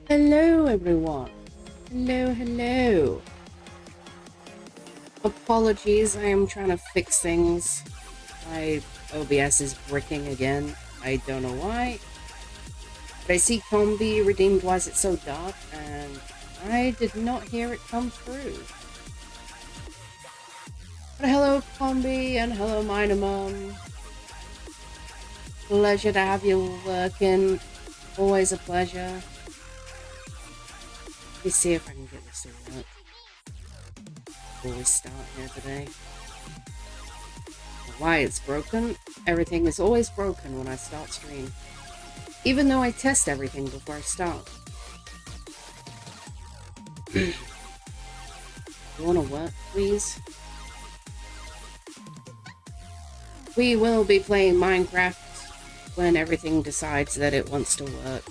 Hello everyone. Hello. Apologies, I am trying to fix things. My OBS is bricking again. I don't know why. But I see Combi redeemed Why Is It So Dark, and I did not hear it come through. But hello Combi, and hello Minor Mom. Pleasure to have you working. Always a pleasure. Let me see if I can get this to work before we start here today. Why it's broken? Everything is always broken when I start stream. Even though I test everything before I start. You wanna work, please? We will be playing Minecraft when everything decides that it wants to work.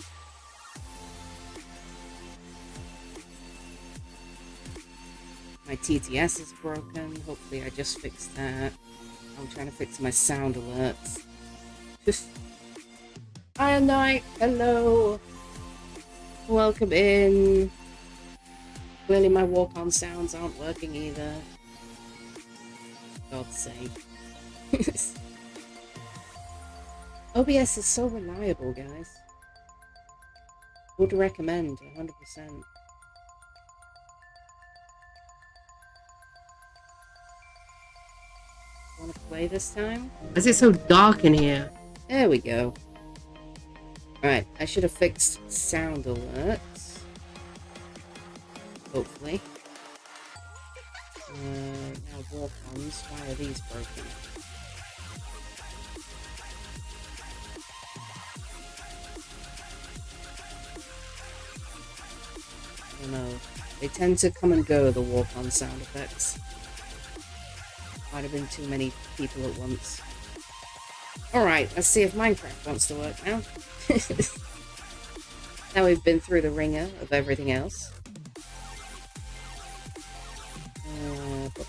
My TTS is broken. Hopefully I just fixed that. I'm trying to fix my sound alerts. Hi, Night. Hello. Welcome in. Clearly my walk-on sounds aren't working either. God's sake. OBS is so reliable, guys. Would recommend 100%. Want to play this time? Why is it so dark in here? There we go. Alright, I should have fixed sound alerts. Hopefully. Now walk-ons. Why are these broken? I don't know. They tend to come and go, the walk-on sound effects. Might have been too many people at once. Alright, let's see if Minecraft wants to work now. Now we've been through the ringer of everything else. Need to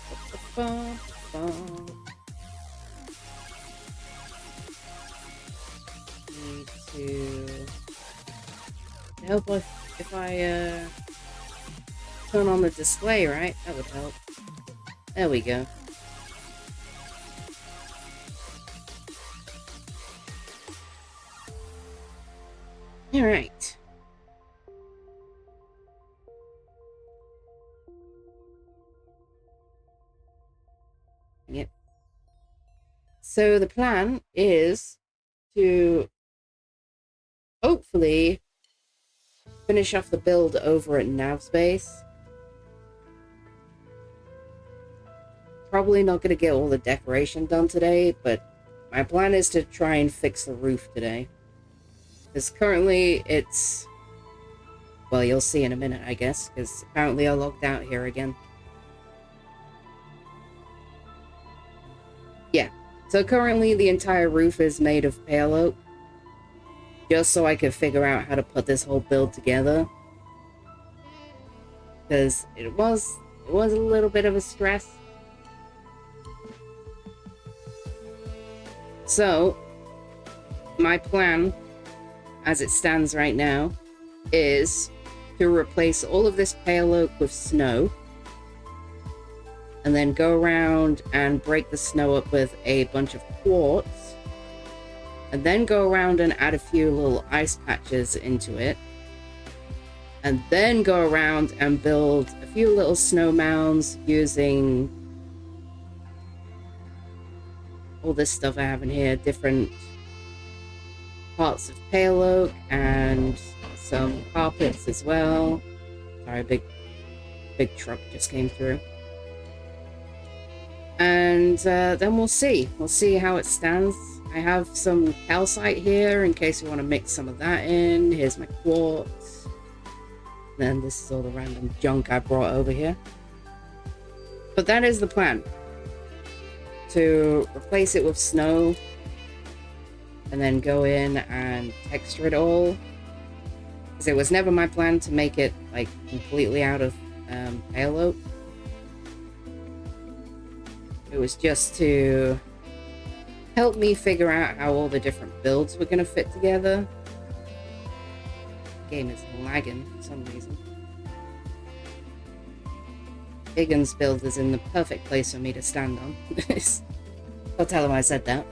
help if I turn on the display, right? That would help. There we go. All right. Yep. So the plan is to hopefully finish off the build over at Nav's base. Probably not going to get all the decoration done today, but my plan is to try and fix the roof today. Because currently it's... Well, you'll see in a minute, I guess, because apparently I logged out here again. Yeah, so currently the entire roof is made of pale oak. Just so I could figure out how to put this whole build together. Because it was It was a little bit of a stress. So, my plan, as it stands right now, is to replace all of this pale oak with snow, and then go around and break the snow up with a bunch of quartz, and then go around and add a few little ice patches into it, and then go around and build a few little snow mounds using all this stuff I have in here, different parts of pale oak and some carpets as well. Sorry, big truck just came through. And then we'll see how it stands. I have some calcite here in case you want to mix some of that in. Here's my quartz. Then this is all the random junk I brought over here. But that is the plan. To replace it with snow, and then go in and texture it all. Because it was never my plan to make it like completely out of pale oak. It was just to help me figure out how all the different builds were going to fit together. The game is lagging for some reason. Higgins build is in the perfect place for me to stand on. I'll tell him I said that.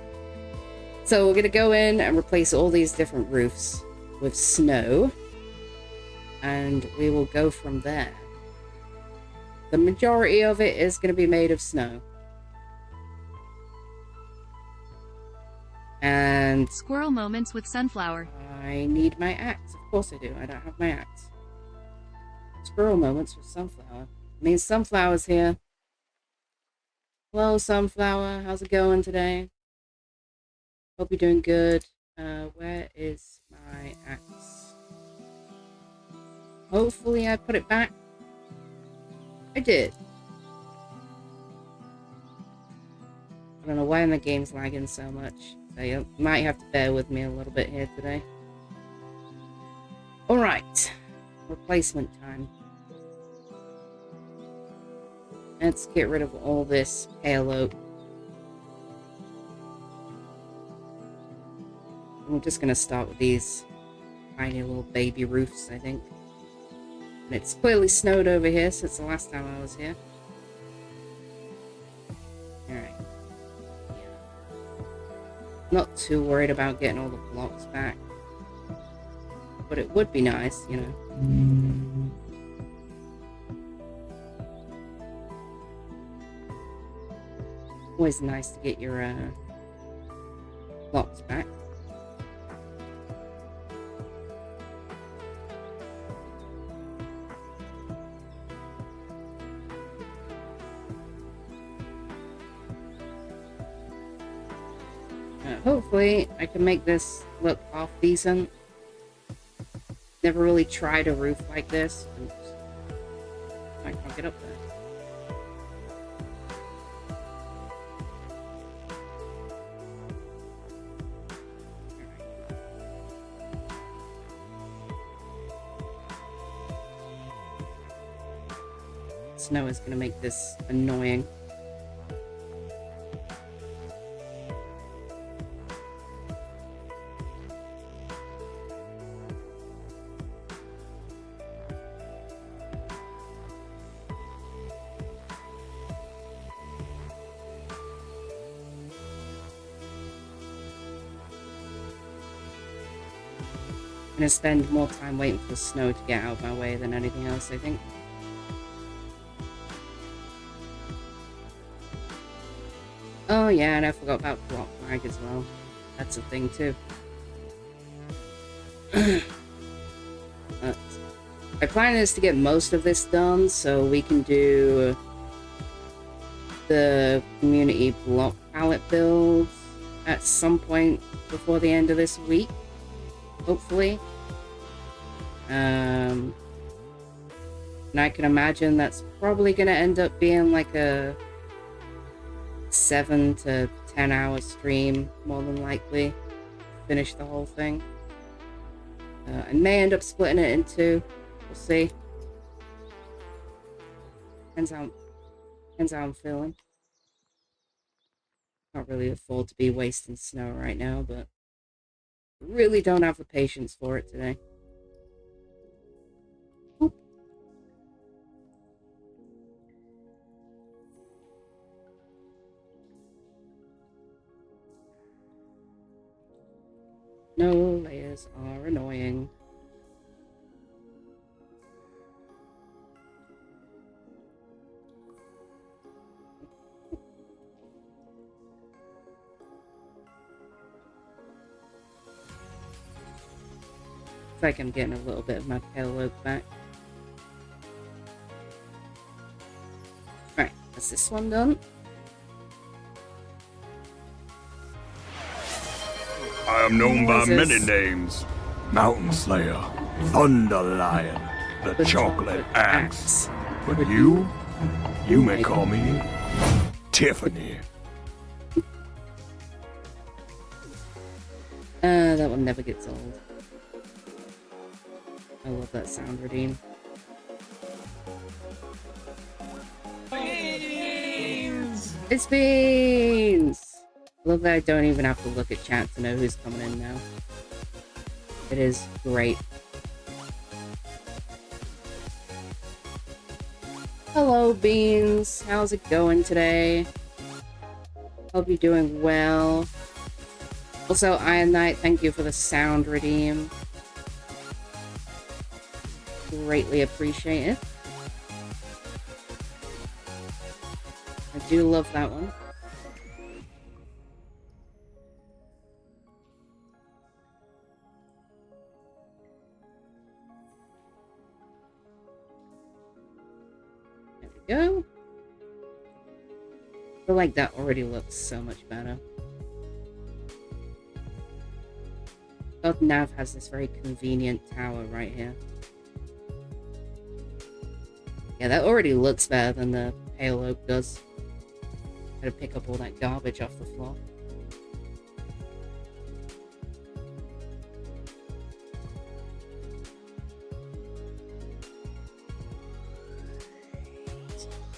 So we're going to go in and replace all these different roofs with snow. And we will go from there. The majority of it is going to be made of snow. And Squirrel moments with sunflower. I need my axe. Of course I do. I don't have my axe. Squirrel moments with sunflower. I mean, Sunflower's here. Hello, Sunflower. How's it going today? Hope you're doing good. Where is my axe? Hopefully I put it back. I did. I don't know why my game's lagging so much. So you might have to bear with me a little bit here today. Alright. Replacement time. Let's get rid of all this pale oak. We're just going to start with these tiny little baby roofs, I think. And it's clearly snowed over here since the last time I was here. Alright. Not too worried about getting all the blocks back. But it would be nice, you know. Always nice to get your blocks back. Hopefully I can make this look half decent. Never really tried a roof like this. Oops. I can't get up there. Snow is going to make this annoying. I'm going to spend more time waiting for the snow to get out of my way than anything else, I think. Oh yeah, and I forgot about block lag as well. That's a thing too. My plan is to get most of this done so we can do the community block palette builds at some point before the end of this week, hopefully. And I can imagine that's probably going to end up being like a 7 to 10 hour stream, more than likely. Finish the whole thing. I may end up splitting it in two. We'll see. Depends how I'm feeling. Can't really afford to be wasting snow right now, but really don't have the patience for it today. Oop. No layers are annoying. Looks like I'm getting a little bit of my pale oak back. Right, that's this one done. I am known by many names. Mountain Slayer, Thunder Lion, the Chocolate Axe. But you may call me Tiffany. That one never gets old. I love that sound, Redeem. Beans! It's Beans! I love that I don't even have to look at chat to know who's coming in now. It is great. Hello, Beans. How's it going today? Hope you're doing well. Also, Iron Knight, thank you for the sound, Redeem. Greatly appreciate it. I do love that one. There we go. I feel like that already looks so much better. God Nav has this very convenient tower right here. Yeah, that already looks better than the Pale Oak does. Gotta pick up all that garbage off the floor.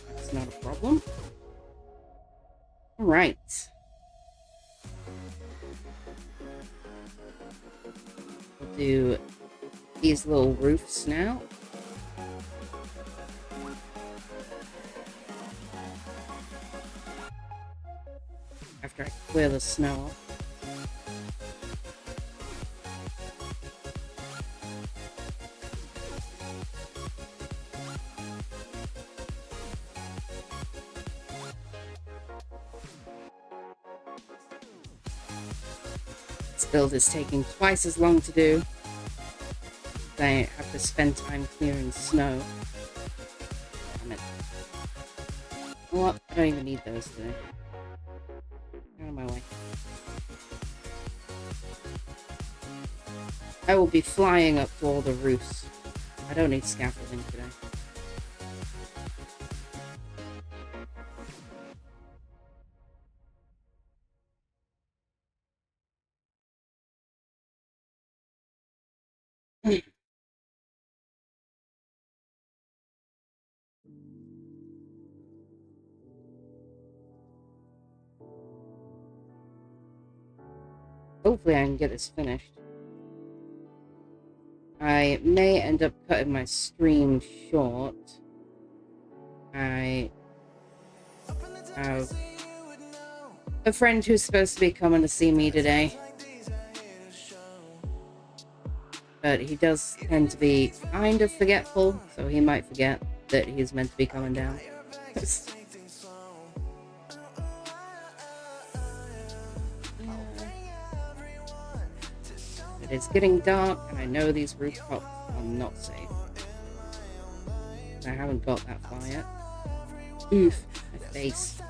That's not a problem. Alright. We'll do these little roofs now. After I clear the snow off. This build is taking twice as long to do. I have to spend time clearing snow. Damn it. You know what? I don't even need those today. Out of my way. I will be flying up to all the roofs. I don't need scaffolding today. Hopefully I can get this finished. I may end up cutting my stream short. I have a friend who's supposed to be coming to see me today. But he does tend to be kind of forgetful, so he might forget that he's meant to be coming down. It is getting dark, and I know these rooftops are not safe. I haven't got that far yet. Oof, my face.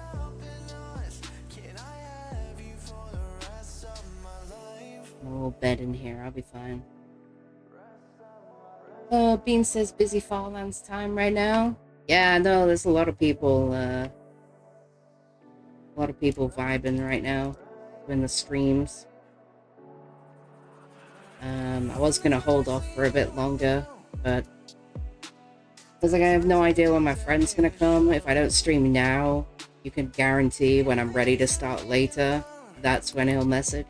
A little bed in here, I'll be fine. Bean says busy Farlands time right now. Yeah, no, there's a lot of people vibing right now in the streams. I was gonna hold off for a bit longer, but Because like, I have no idea when my friend's gonna come. If I don't stream now, you can guarantee when I'm ready to start later, that's when he'll message.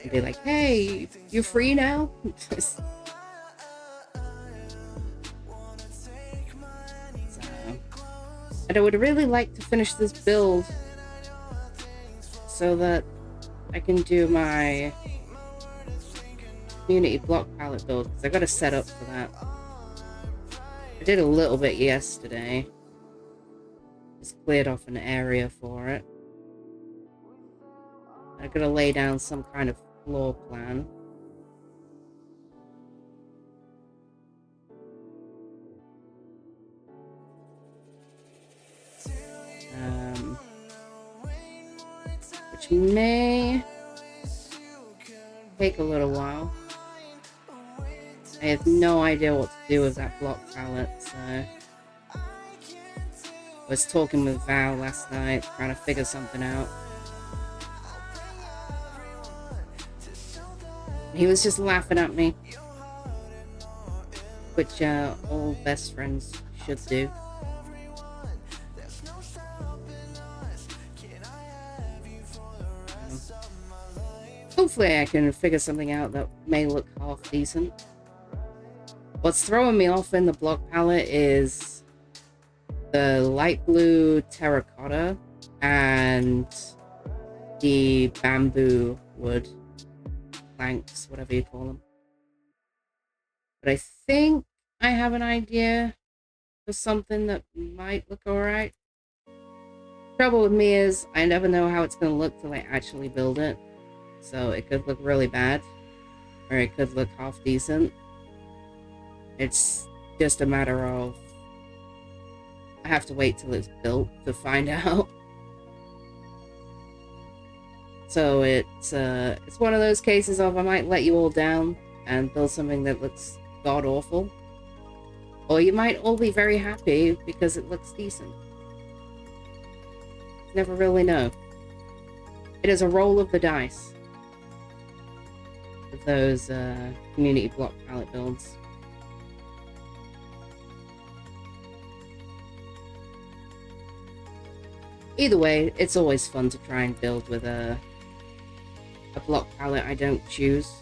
And be like, hey, you free now? So, and I would really like to finish this build so that I can do my community block palette build, because I got to set up for that. I did a little bit yesterday. Just cleared off an area for it. I got to lay down some kind of floor plan. Which may take a little while. I have no idea what to do with that block palette, so I was talking with Val last night, trying to figure something out. He was just laughing at me, which all best friends should do. Hopefully I can figure something out that may look half decent. What's throwing me off in the block palette is the light blue terracotta and the bamboo wood planks, whatever you call them. But I think I have an idea for something that might look alright. Trouble with me is I never know how it's going to look till I actually build it. So it could look really bad, or it could look half decent. It's just a matter of I have to wait till it's built to find out. So it's one of those cases of I might let you all down and build something that looks god awful, or you might all be very happy because it looks decent. You never really know. It is a roll of the dice with those community block palette builds. Either way, it's always fun to try and build with a block palette I don't choose.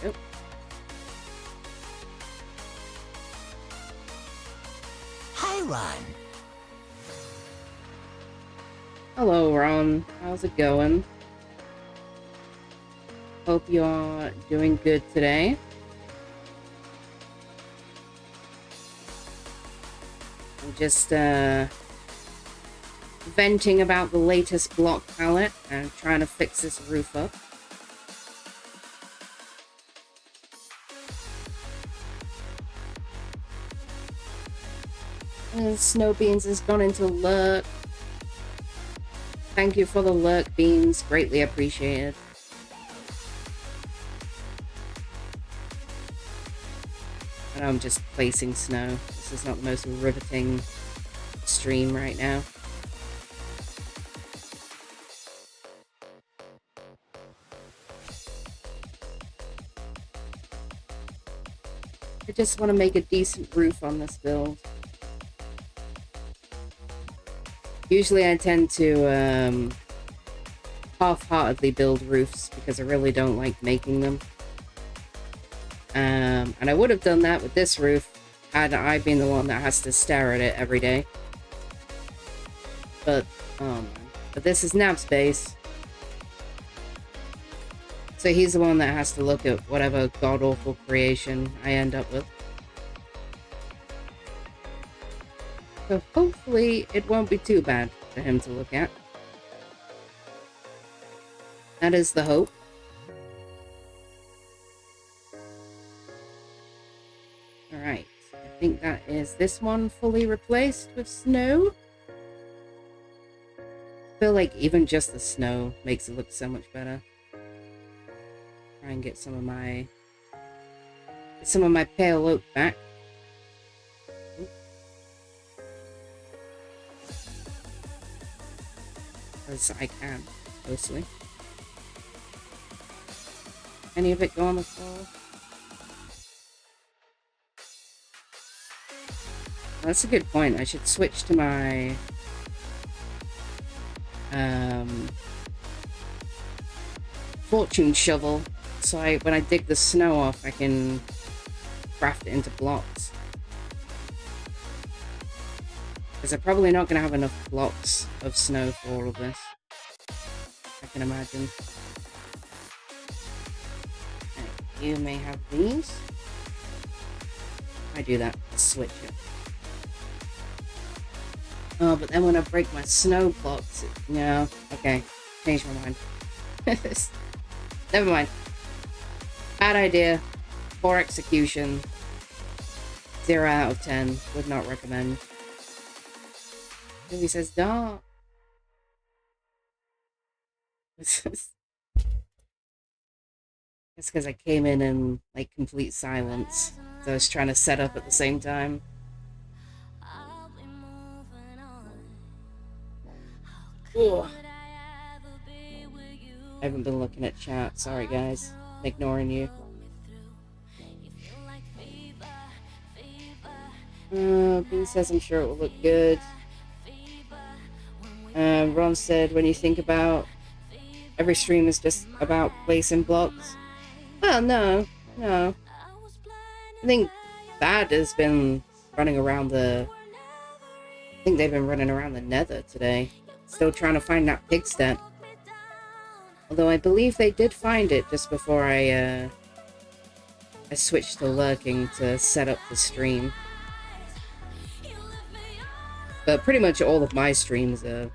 Yep. Hi, Ron. Hello, Ron. How's it going? Hope you are doing good today. I'm just venting about the latest block palette and trying to fix this roof up. And Snow Beans has gone into lurk. Thank you for the lurk, Beans. Greatly appreciated. And I'm just placing snow. This is not the most riveting stream right now. I just want to make a decent roof on this build. Usually I tend to half-heartedly build roofs because I really don't like making them. And I would have done that with this roof had I been the one that has to stare at it every day. But this is Nap's base. So he's the one that has to look at whatever god-awful creation I end up with. So hopefully it won't be too bad for him to look at. That is the hope. Alright, I think that is this one fully replaced with snow. I feel like even just the snow makes it look so much better. Try and get some of my Get some of my pale oak back. As I can, mostly. Any of it go on the floor? That's a good point. I should switch to my fortune shovel, so when I dig the snow off, I can craft it into blocks. Because I'm probably not going to have enough blocks of snow for all of this. I can imagine. Okay, you may have these. I do that. Switch it. Oh, but then when I break my snow blocks, no. Okay, change my mind. Never mind. Bad idea. Poor execution. 0 out of 10. Would not recommend. He says, "Dark." It's because I came in like complete silence. So I was trying to set up at the same time. Ugh. I haven't been looking at chat. Sorry, guys. I'm ignoring you. B says, "I'm sure it will look good." Ron said, "When you think about every stream is just about placing blocks." Well, no. I think Bad has been running around I think they've been running around the Nether today. Still trying to find that pig's den. Although I believe they did find it just before I switched to lurking to set up the stream. But pretty much all of my streams are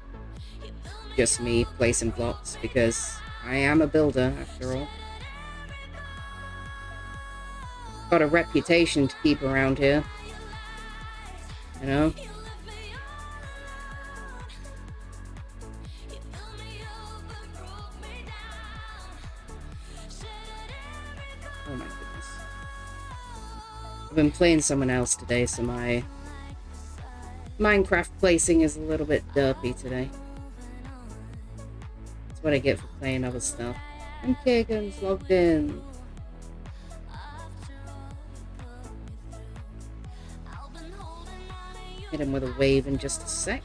just me placing blocks because I am a builder after all. Got a reputation to keep around here. You know? Oh my goodness. I've been playing someone else today, so my Minecraft placing is a little bit derpy today. That's what I get for playing other stuff. And Kagan's logged in. Hit him with a wave in just a sec.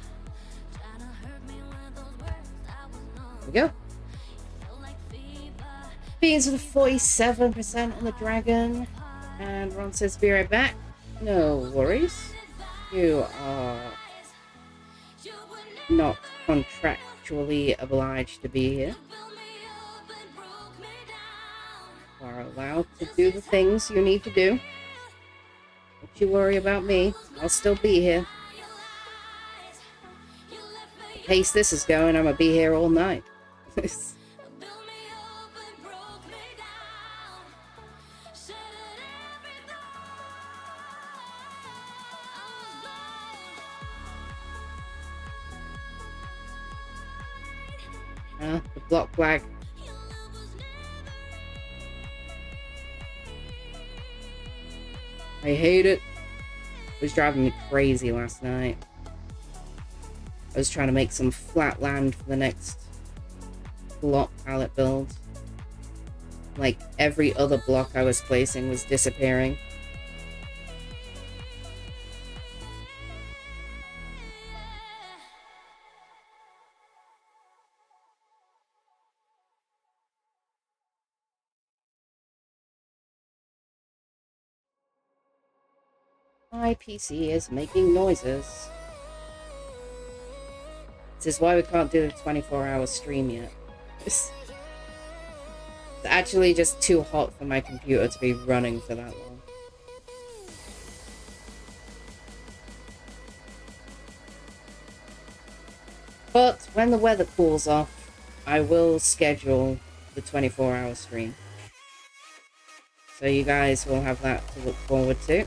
There we go. Beans with 47% on the dragon. And Ron says, "Be right back." No worries. You are not contractually obliged to be here. You are allowed to do the things you need to do. Don't you worry about me. I'll still be here. The pace this is going, I'm gonna be here all night. The block flag. I hate it. It was driving me crazy last night. I was trying to make some flat land for the next block pallet build. Like, every other block I was placing was disappearing. My PC is making noises. This is why we can't do a 24-hour stream yet. It's actually just too hot for my computer to be running for that long. But when the weather cools off, I will schedule the 24-hour stream. So you guys will have that to look forward to.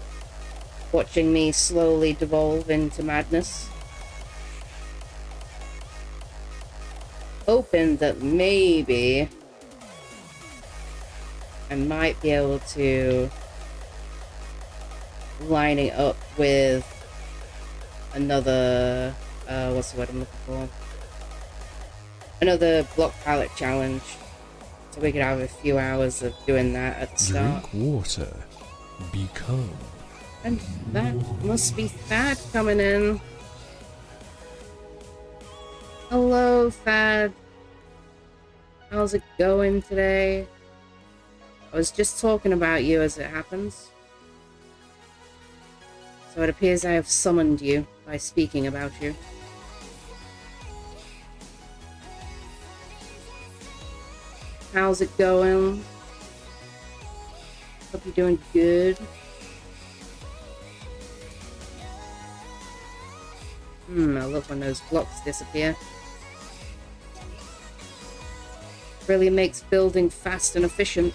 Watching me slowly devolve into madness. Hoping that maybe I might be able to lining up with another, what's the word I'm looking for? Another block palette challenge. So we could have a few hours of doing that at the start. Drink water. Become. And that must be Thad coming in. Hello, Thad. How's it going today? I was just talking about you as it happens. So it appears I have summoned you by speaking about you. How's it going? Hope you're doing good. I love when those blocks disappear. Really makes building fast and efficient.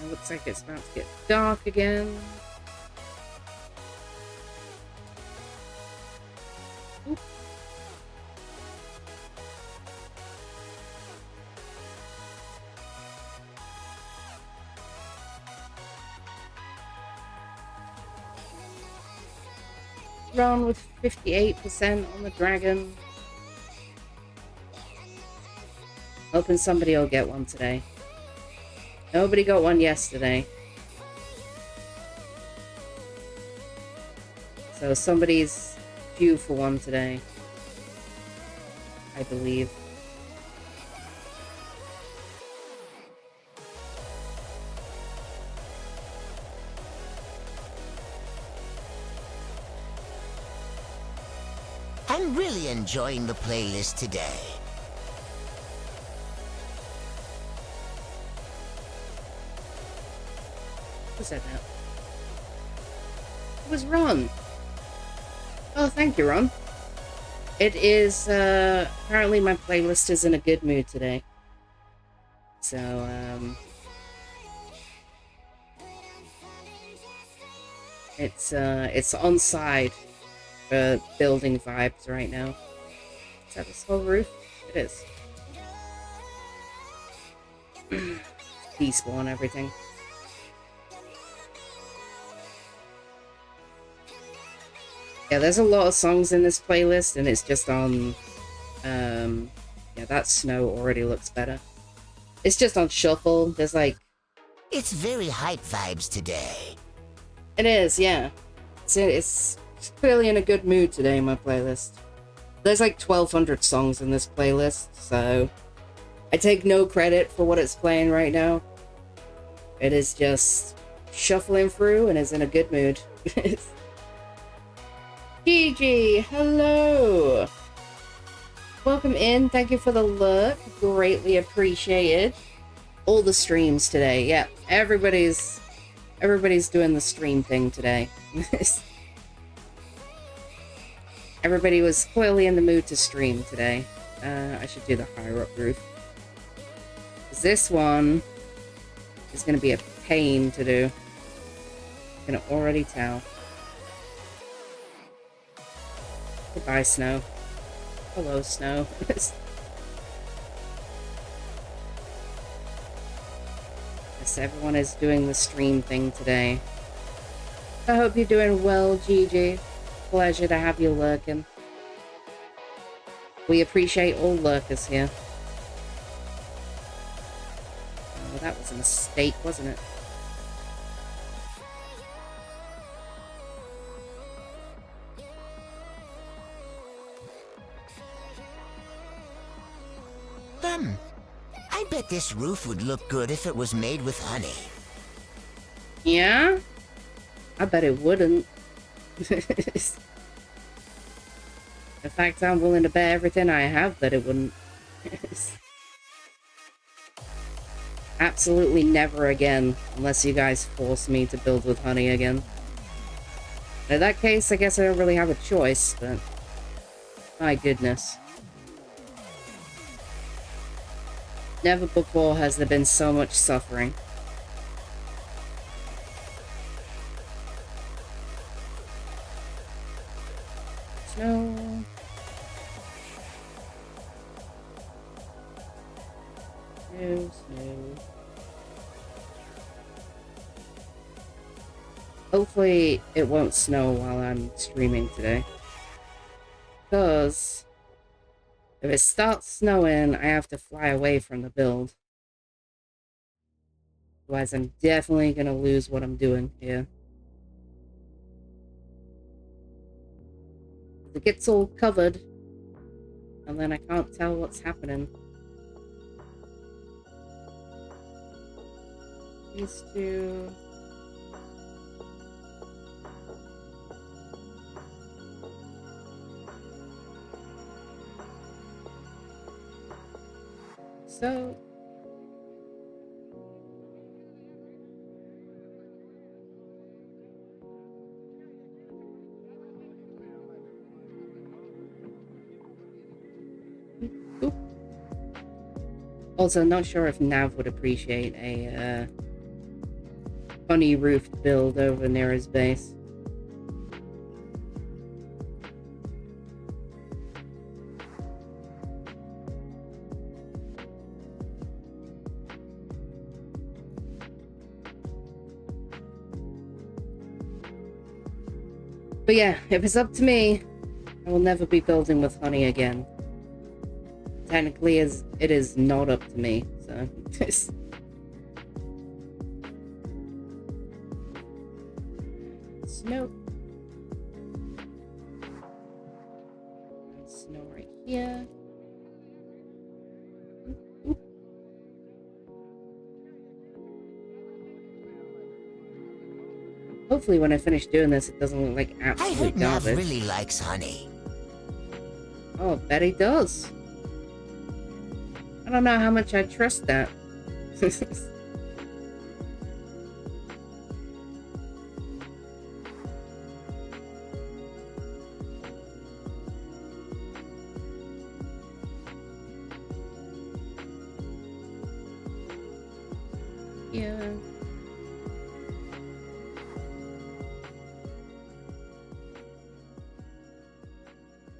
Looks like it's about to get dark again. Oop. Run with 58% on the dragon. Hoping somebody will get one today. Nobody got one yesterday. So somebody's due for one today. I believe. I'm really enjoying the playlist today. Who said that? It was Ron. Oh, thank you, Ron. It is, apparently my playlist is in a good mood today. So, it's on side for building vibes right now. Is that this whole roof? It is. Despawn everything. Yeah, there's a lot of songs in this playlist, and it's just on, yeah, that snow already looks better. It's just on shuffle. There's like... It's very hype vibes today. It is, yeah. It's clearly in a good mood today, my playlist. There's like 1,200 songs in this playlist, so I take no credit for what it's playing right now. It is just shuffling through and is in a good mood. Gigi, hello! Welcome in, thank you for the look, greatly appreciated. All the streams today, yeah, everybody's doing the stream thing today. Everybody was clearly in the mood to stream today. I should do the higher up roof. 'Cause this one is going to be a pain to do. I can already tell. Goodbye, snow. Hello, snow. Yes, everyone is doing the stream thing today. I hope you're doing well, Gigi. Pleasure to have you lurking. We appreciate all lurkers here. Oh, that was a mistake, wasn't it? I bet this roof would look good if it was made with honey. Yeah? I bet it wouldn't. In fact, I'm willing to bet everything I have that it wouldn't. Absolutely never again, unless you guys force me to build with honey again. In that case, I guess I don't really have a choice, but... my goodness. Never before has there been so much suffering. Snow. Snow. Hopefully it won't snow while I'm streaming today. Because if it starts snowing, I have to fly away from the build. Otherwise, I'm definitely going to lose what I'm doing here. It gets all covered, and then I can't tell what's happening. These two... So... Oop. Also, not sure if Nav would appreciate a funny roofed build over near his base. But yeah, if it's up to me, I will never be building with honey again. Technically, it is not up to me, so... Snow. Snow right here. Oop. Hopefully when I finish doing this, it doesn't look like I absolute heard Nav garbage. really likes honey. Oh, bet he does. I don't know how much I trust that. Yeah.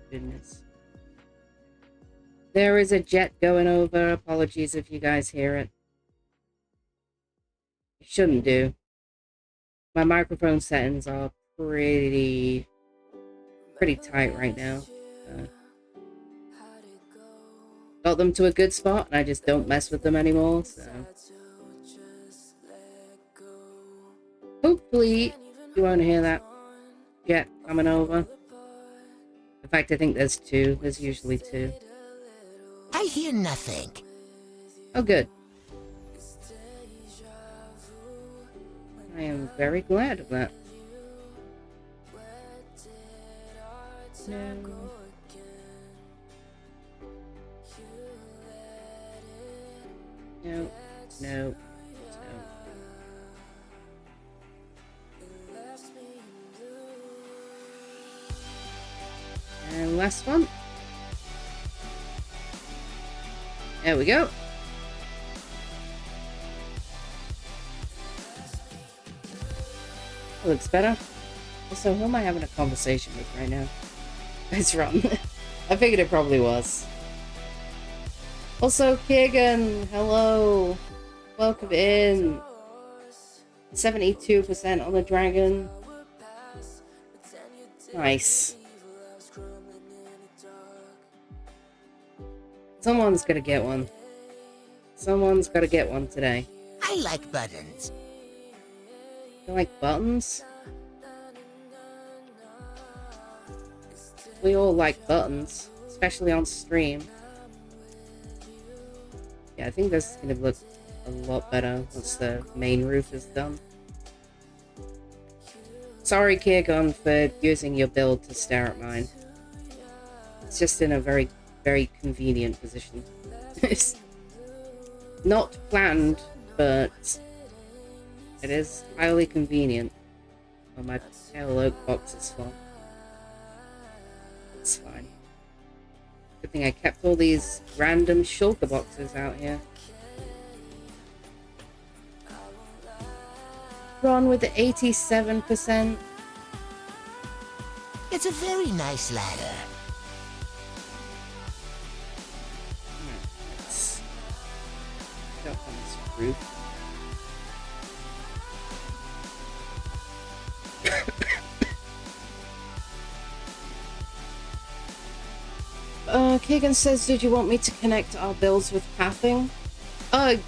Goodness. There is a jet going over. Apologies if you guys hear it. You shouldn't do. My microphone settings are pretty tight right now. Got them to a good spot, and I just don't mess with them anymore, so... Hopefully, you won't hear that jet coming over. In fact, I think there's two. There's usually two. I hear nothing. Oh, good. I am very glad of that. No. No. No. And last one. There we go. That looks better. Also, who am I having a conversation with right now? It's Ron. I figured it probably was. Also, Keegan, hello. Welcome in. 72% on the dragon. Nice. Someone's gotta get one. Someone's gotta get one today. I like buttons. You like buttons? We all like buttons, especially on stream. Yeah, I think this is gonna look a lot better once the main roof is done. Sorry, Kirgon, for using your build to stare at mine. It's just in a very convenient position. It's not planned, but it is highly convenient. Oh, my pale oak box is full. It's fine. Good thing I kept all these random shulker boxes out here. Ron with the 87%. It's a very nice ladder. roof. Keegan says, did you want me to connect our builds with pathing?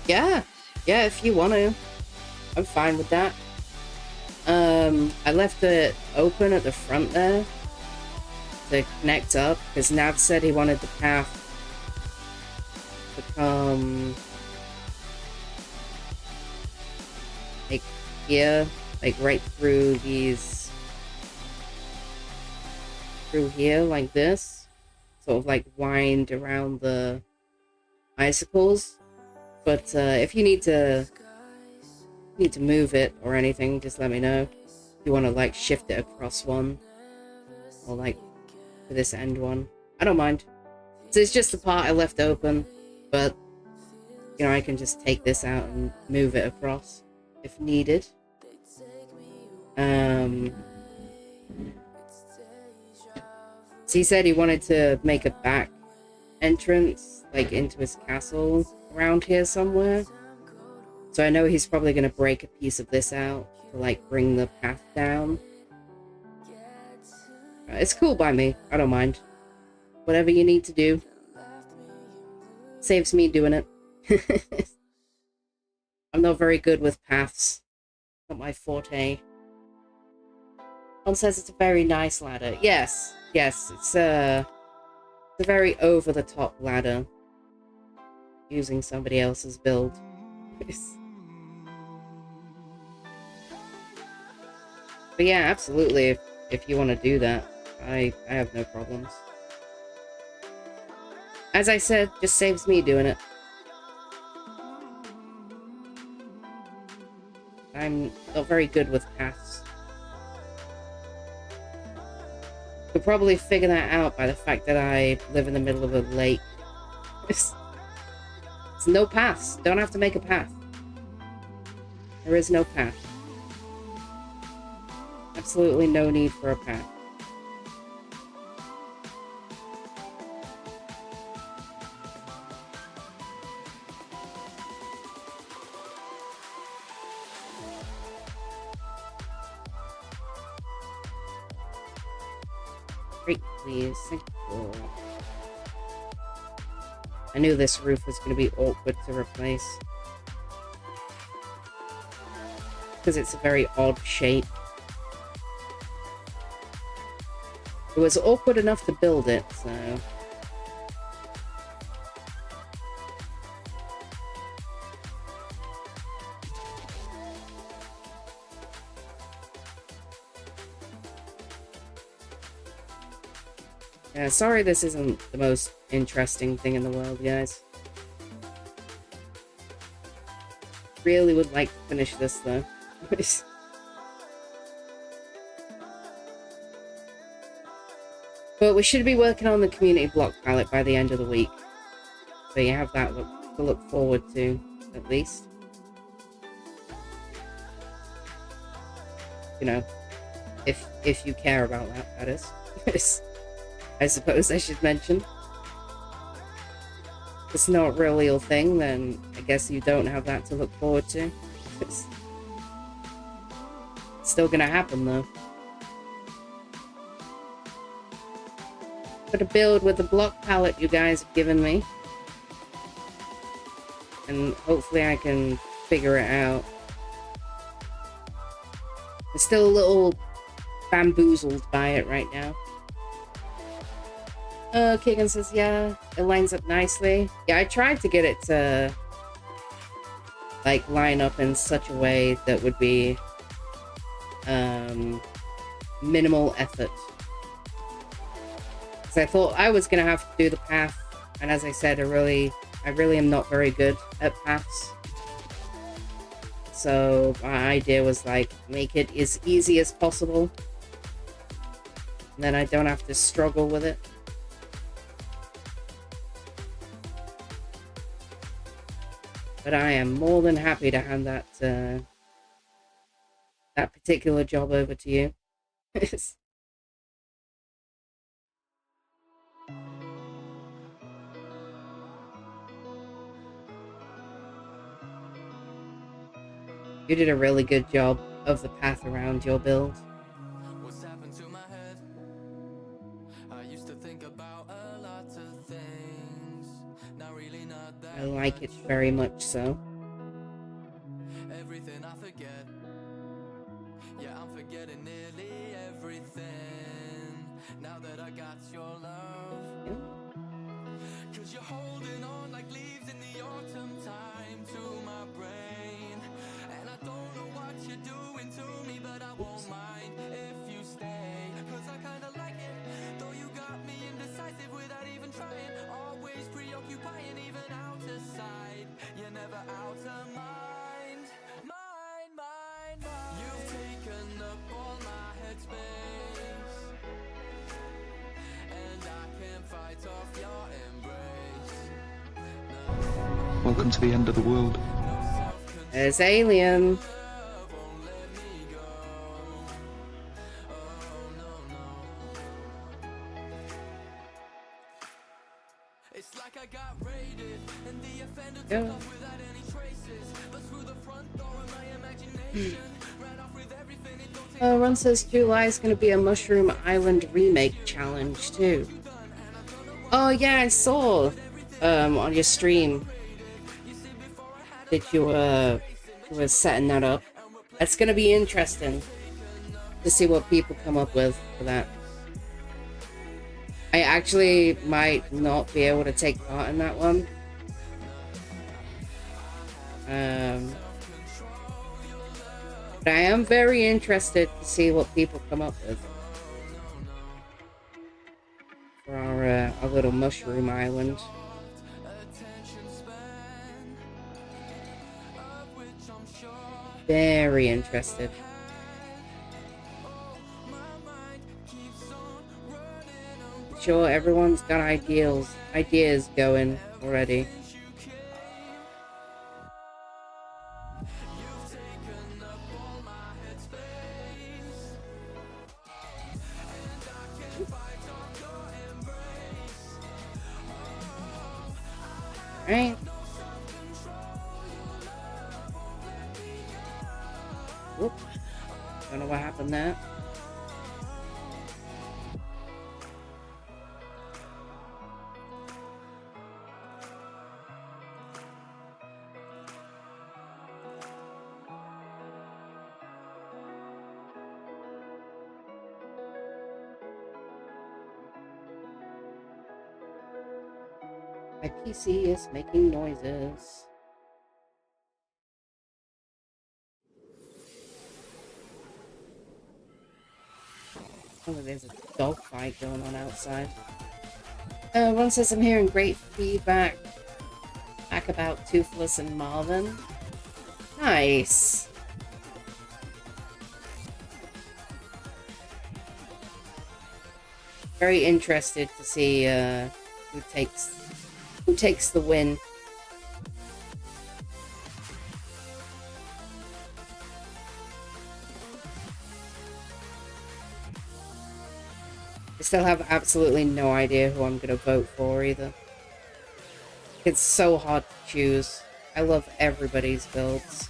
Yeah. Yeah, if you want to. I'm fine with that. I left it open at the front there to connect up, because Nav said he wanted the path to come like here, like right through these, through here like this, sort of like wind around the icicles. But if you need to move it or anything, just let me know. If you want to like shift it across one, or like to this end one, I don't mind. So it's just the part I left open, but you know, I can just take this out and move it across if needed. So he said he wanted to make a back entrance, like into his castle around here somewhere. So I know he's probably going to break a piece of this out to like bring the path down. It's cool by me. I don't mind. Whatever you need to do. Saves me doing it. I'm not very good with paths. Not my forte. One says it's a very nice ladder. Yes. Yes, it's a very over-the-top ladder. Using somebody else's build. But yeah, absolutely. If you want to do that, I have no problems. As I said, just saves me doing it. I'm not very good with paths. You'll probably figure that out by the fact that I live in the middle of a lake. It's no paths. Don't have to make a path. There is no path. Absolutely no need for a path. Great, please. Thank you. I knew this roof was going to be awkward to replace. Because it's a very odd shape. It was awkward enough to build it, so... Yeah, sorry this isn't the most interesting thing in the world, guys. Really would like to finish this, though. But we should be working on the community block palette by the end of the week. So you have that to look forward to, at least. You know, if you care about that, that is. I suppose I should mention. If it's not a real thing, then I guess you don't have that to look forward to. It's still gonna happen, though. Got a build with the block palette you guys have given me. And hopefully I can figure it out. I'm still a little bamboozled by it right now. Keegan says, yeah, it lines up nicely. Yeah, I tried to get it to like line up in such a way that would be minimal effort. Because I thought I was gonna have to do the path, and as I said, I really am not very good at paths. So my idea was like, make it as easy as possible. And then I don't have to struggle with it. But I am more than happy to hand that that particular job over to you. You did a really good job of the path around your build. What's happened to my head? I used to think about a lot of things. Now really not that I like it much. very much so. Everything I forget. Yeah, I'm forgetting nearly everything. Now that I got your love. Yeah. Cause you're holding on like leaves in the autumn time to my brain. And I don't know what you're doing to me, but I won't mind if you stay. Cause I kinda like it, though you got me indecisive without even trying. Always preoccupying, even out of sight. You're never out of mind. Mind. You've taken up all my headspace. And I can't fight off your embrace. Welcome to the end of the world. There's Alien. It's like I got raided and the offender Yeah. took off without any traces. But through the front door of my imagination, ran off with everything. It don't take Ron says July is going to be a Mushroom Island remake challenge too. Oh yeah, I saw on your stream that you were setting that up. That's going to be interesting to see what people come up with for that. I actually might not be able to take part in that one. But I am very interested to see what people come up with for our little Mushroom Island. Very interested. Sure, everyone's got ideas going already. Right. Whoop. Don't know what happened there. My PC is making noises. Oh, there's a dog fight going on outside. One says I'm hearing great feedback back about Toothless and Marvin. Nice. Very interested to see who takes the win. I still have absolutely no idea who I'm gonna vote for either. It's so hard to choose. I love everybody's builds.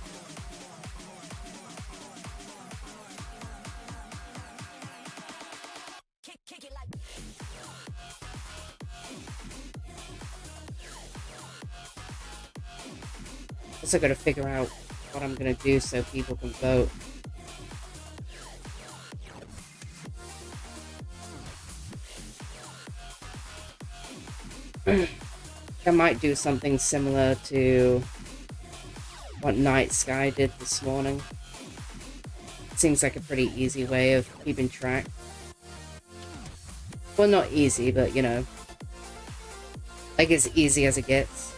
Also gotta figure out what I'm gonna do so people can vote. I might do something similar to what Night Sky did this morning. Seems like a pretty easy way of keeping track. Well, not easy, but you know, like as easy as it gets.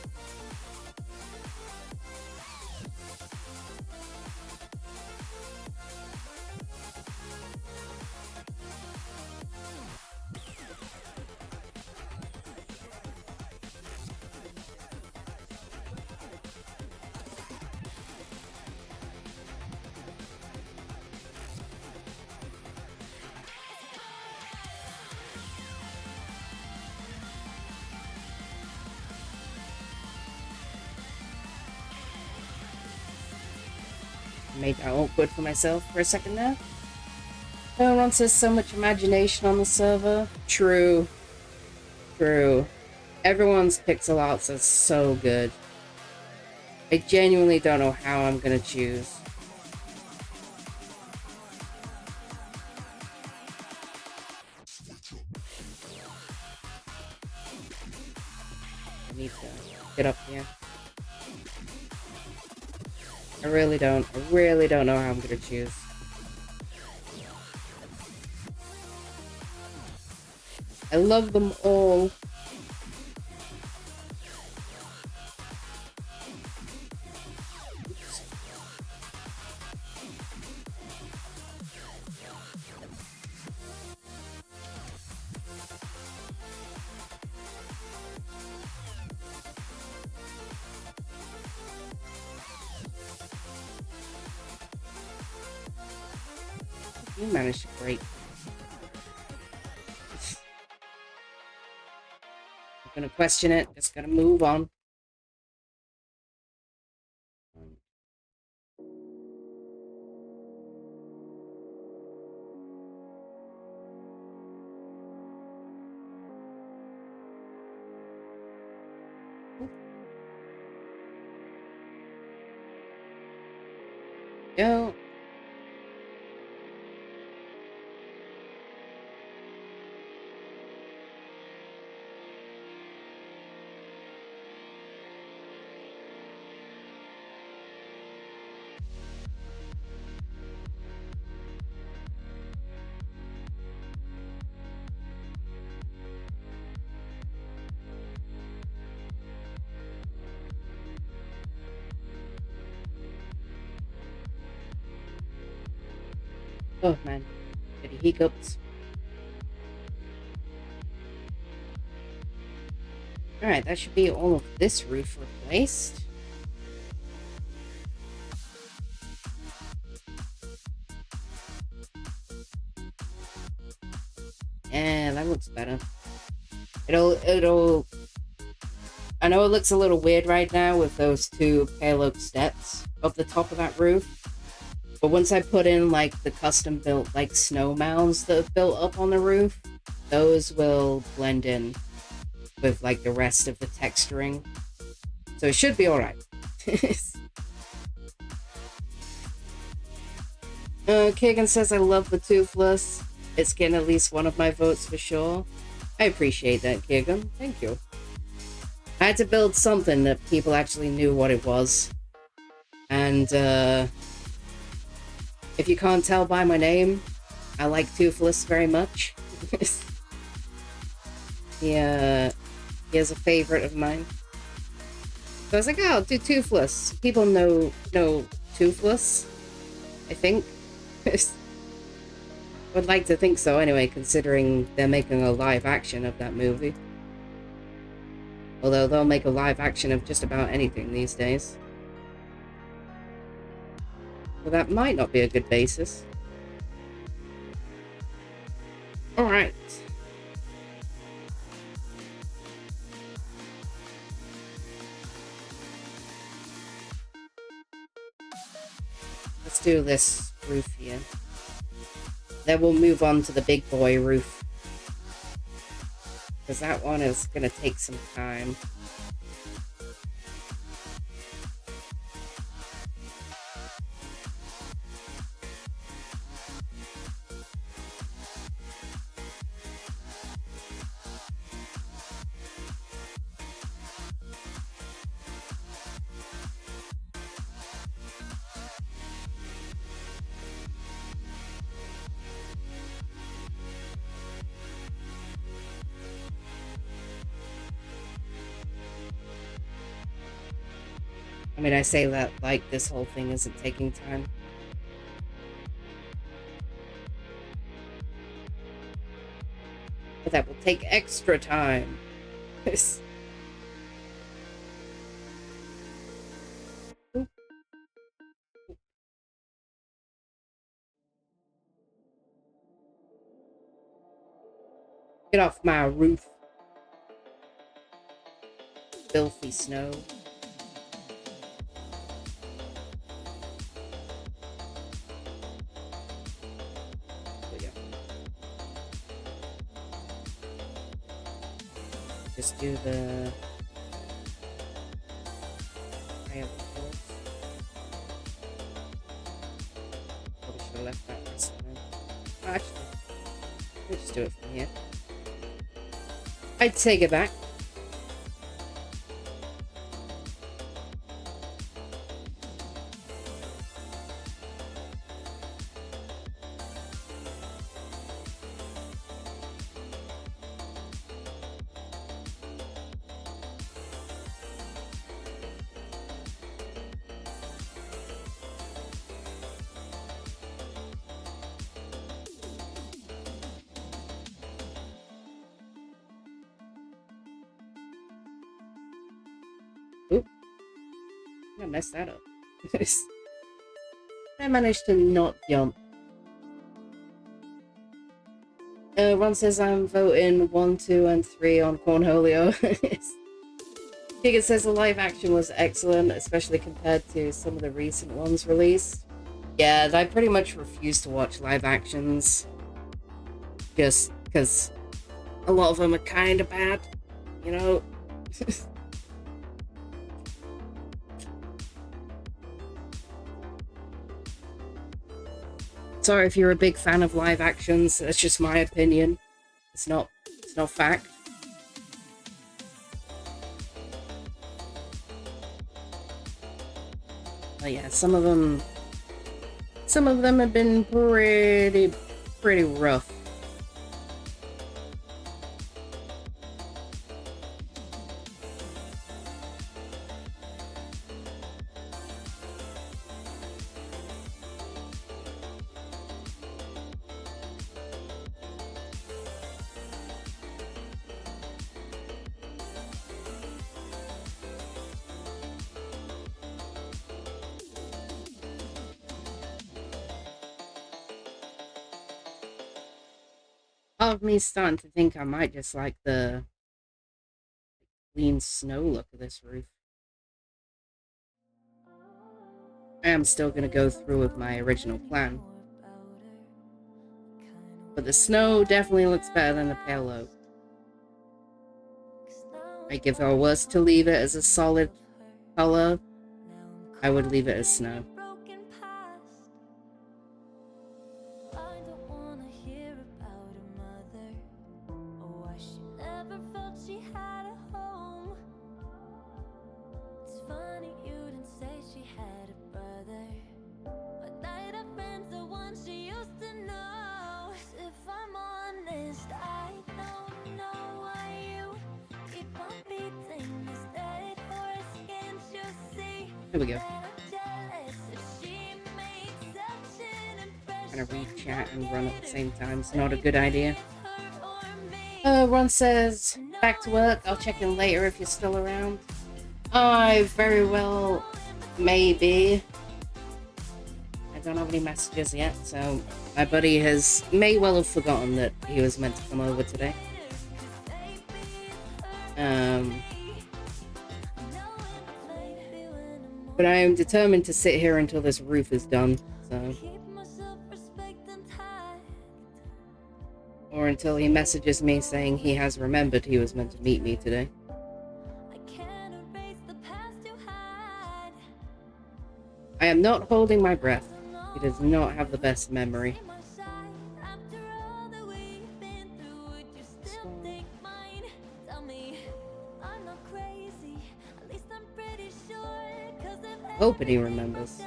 made that awkward for myself for a second there. Everyone says so much imagination on the server. True. True. Everyone's pixel arts are so good. I genuinely don't know how I'm gonna choose. I need to get up here. I really don't know how I'm gonna choose. I love them all. You managed to break. I'm gonna question it. Just gonna move on. Go. Oh man, any hiccups? Alright, that should be all of this roof replaced. And that looks better. It'll I know it looks a little weird right now with those two pale oak steps up the top of that roof. But once I put in like the custom built like snow mounds that have built up on the roof, those will blend in with like the rest of the texturing. So it should be alright. Kagan says I love the toothless. It's getting at least one of my votes for sure. I appreciate that, Kagan. Thank you. I had to build something that people actually knew what it was. And if you can't tell by my name, I like Toothless very much. Yeah, he is a favorite of mine. So I was like, oh, I'll do Toothless. People know Toothless, I think. Would like to think so anyway, considering they're making a live action of that movie. Although they'll make a live action of just about anything these days. Well, that might not be a good basis. Alright. Let's do this roof here. Then we'll move on to the big boy roof. Because that one is going to take some time. I mean, I say that like this whole thing isn't taking time. But that will take extra time. Get off my roof. Filthy snow. do the... Probably should have left that rest there. Actually, we'll just do it from here. I'd take it back. Oop. I messed that up. I managed to not jump. Ron says I'm voting 1, 2, and 3 on Cornholio. Giga says the live action was excellent, especially compared to some of the recent ones released. Yeah, I pretty much refuse to watch live actions. Just because a lot of them are kind of bad, you know? Sorry if you're a big fan of live actions, that's just my opinion. It's not fact. But yeah, some of them have been pretty rough. Part of me is starting to think I might just like the clean snow look of this roof. I am still going to go through with my original plan. But the snow definitely looks better than the pale oak. Like if I was to leave it as a solid color, I would leave it as snow. There we go. Gonna read chat and run at the same time. It's not a good idea. Ron says, back to work. I'll check in later if you're still around. I very well may be. I don't have any messages yet, so my buddy may well have forgotten that he was meant to come over today. But I am determined to sit here until this roof is done, so... Or until he messages me saying he has remembered he was meant to meet me today. I am not holding my breath. He does not have the best memory. Hoping he remembers.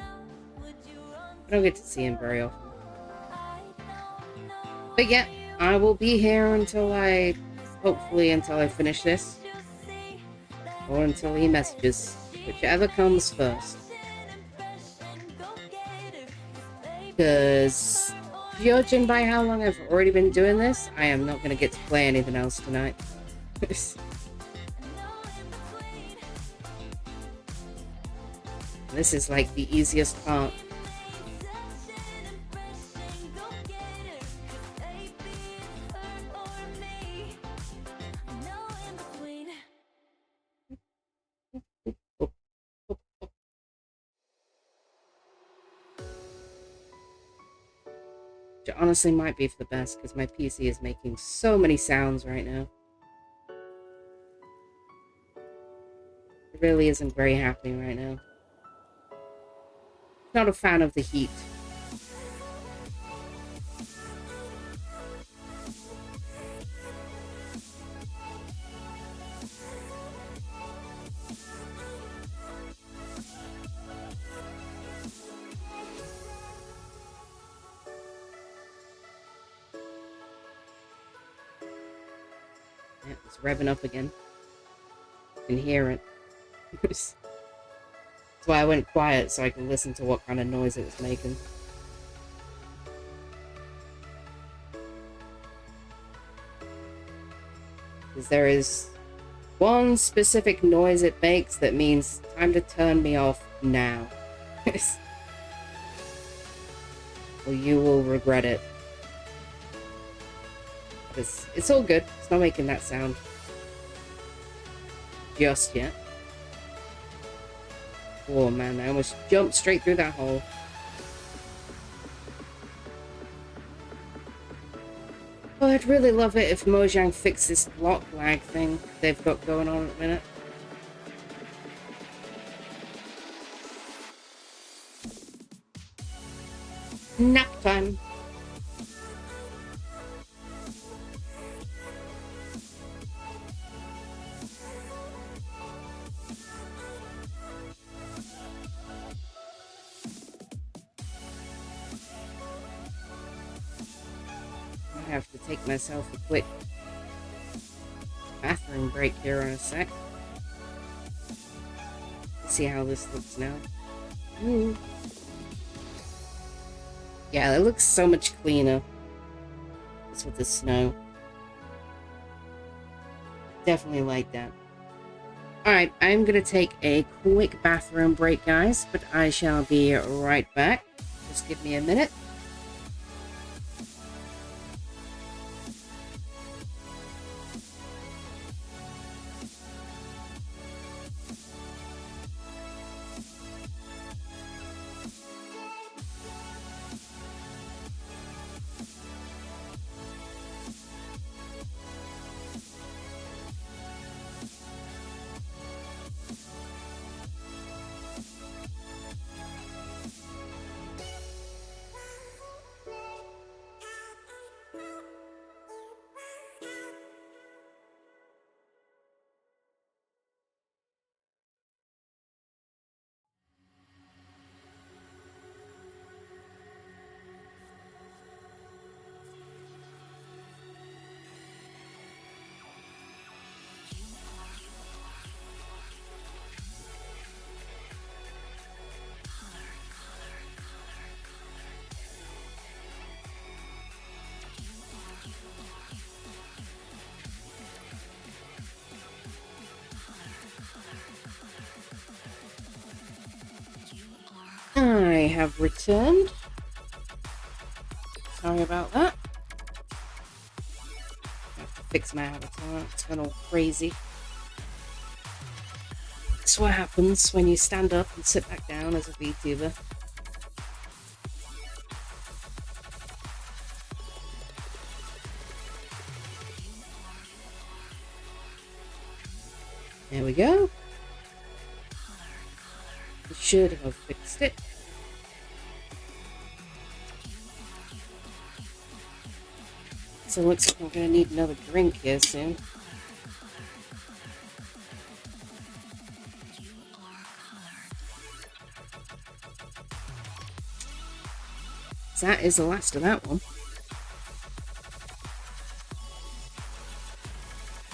I don't get to see him very often. But yeah, I will be here hopefully until I finish this. Or until he messages. Whichever comes first. Because, judging by how long I've already been doing this, I am not going to get to play anything else tonight. This is like the easiest part. Which honestly might be for the best because my PC is making so many sounds right now. It really isn't very happy right now. Not a fan of the heat. Yeah, it's revving up again. You can hear it. That's why I went quiet, so I can listen to what kind of noise it was making. Because there is one specific noise it makes that means time to turn me off now. Or you will regret it. It's all good. It's not making that sound just yet. Oh man, I almost jumped straight through that hole. Oh, I'd really love it if Mojang fixed this block lag thing they've got going on at the minute. Nap time. I have to take myself a quick bathroom break here in a sec. Let's see how this looks now. Ooh. Yeah, it looks so much cleaner. It's with the snow. Definitely like that. Alright, I'm gonna take a quick bathroom break, guys, but I shall be right back. Just give me a minute. I have returned. Sorry about that. I have to fix my avatar. It's gone all crazy. That's what happens when you stand up and sit back down as a VTuber. There we go. We should have fixed it. So it looks like I'm gonna need another drink here soon. That is the last of that one.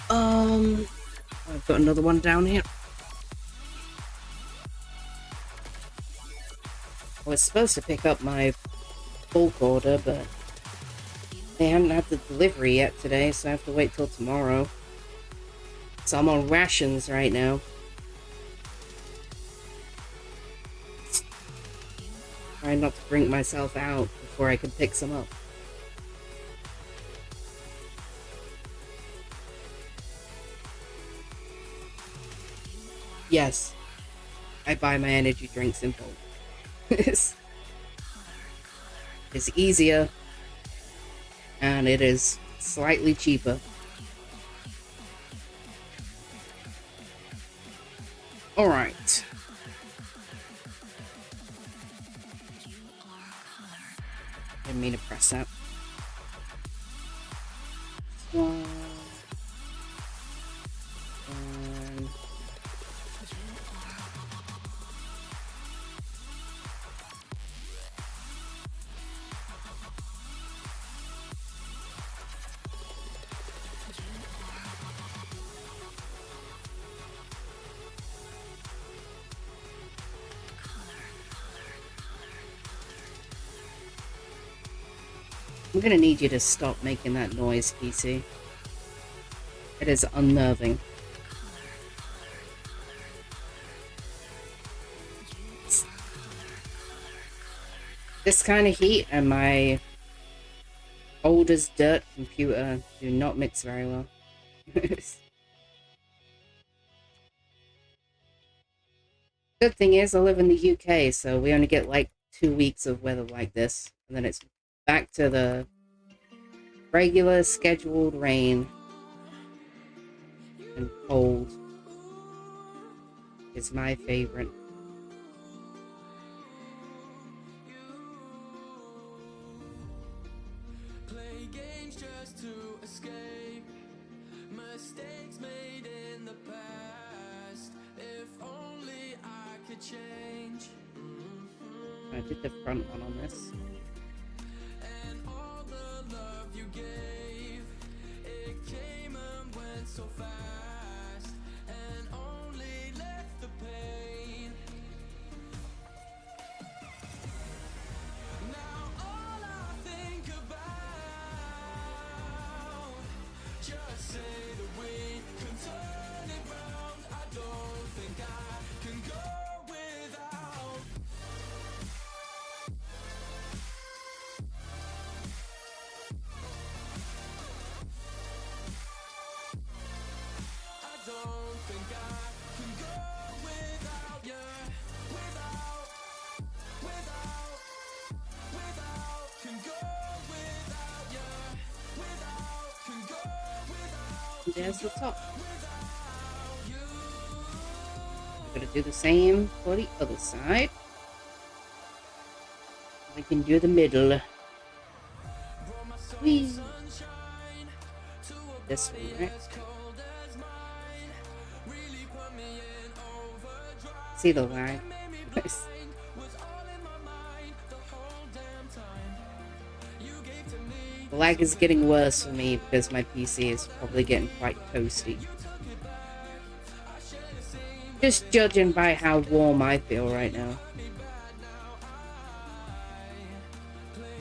I've got another one down here. I was supposed to pick up my bulk order, but they haven't had the delivery yet today, so I have to wait till tomorrow. So I'm on rations right now. Trying not to drink myself out before I can pick some up. Yes, I buy my energy drinks in bulk. It's easier, and it is slightly cheaper. All right. Didn't mean to press that. One. And I'm gonna need you to stop making that noise, PC. It is unnerving. This kind of heat and my old as dirt computer do not mix very well. Good thing is I live in the UK, so we only get like 2 weeks of weather like this, and then it's back to the regular scheduled rain and cold. It's my favorite. Play games just to escape mistakes made in the past. If only I could change. I did the front one on this. And all the love you gave, it came and went so fast, and only left the pain. Now all I think about, just say that we can turn it round. I don't think I can go without. I don't think I can go without you. Without, can go without you. Can go without There's the top. I'm gonna do the same for the other side. We can do the middle. Whee. This one, right? See the lag? Nice. The lag is getting worse for me because my PC is probably getting quite toasty. Just judging by how warm I feel right now.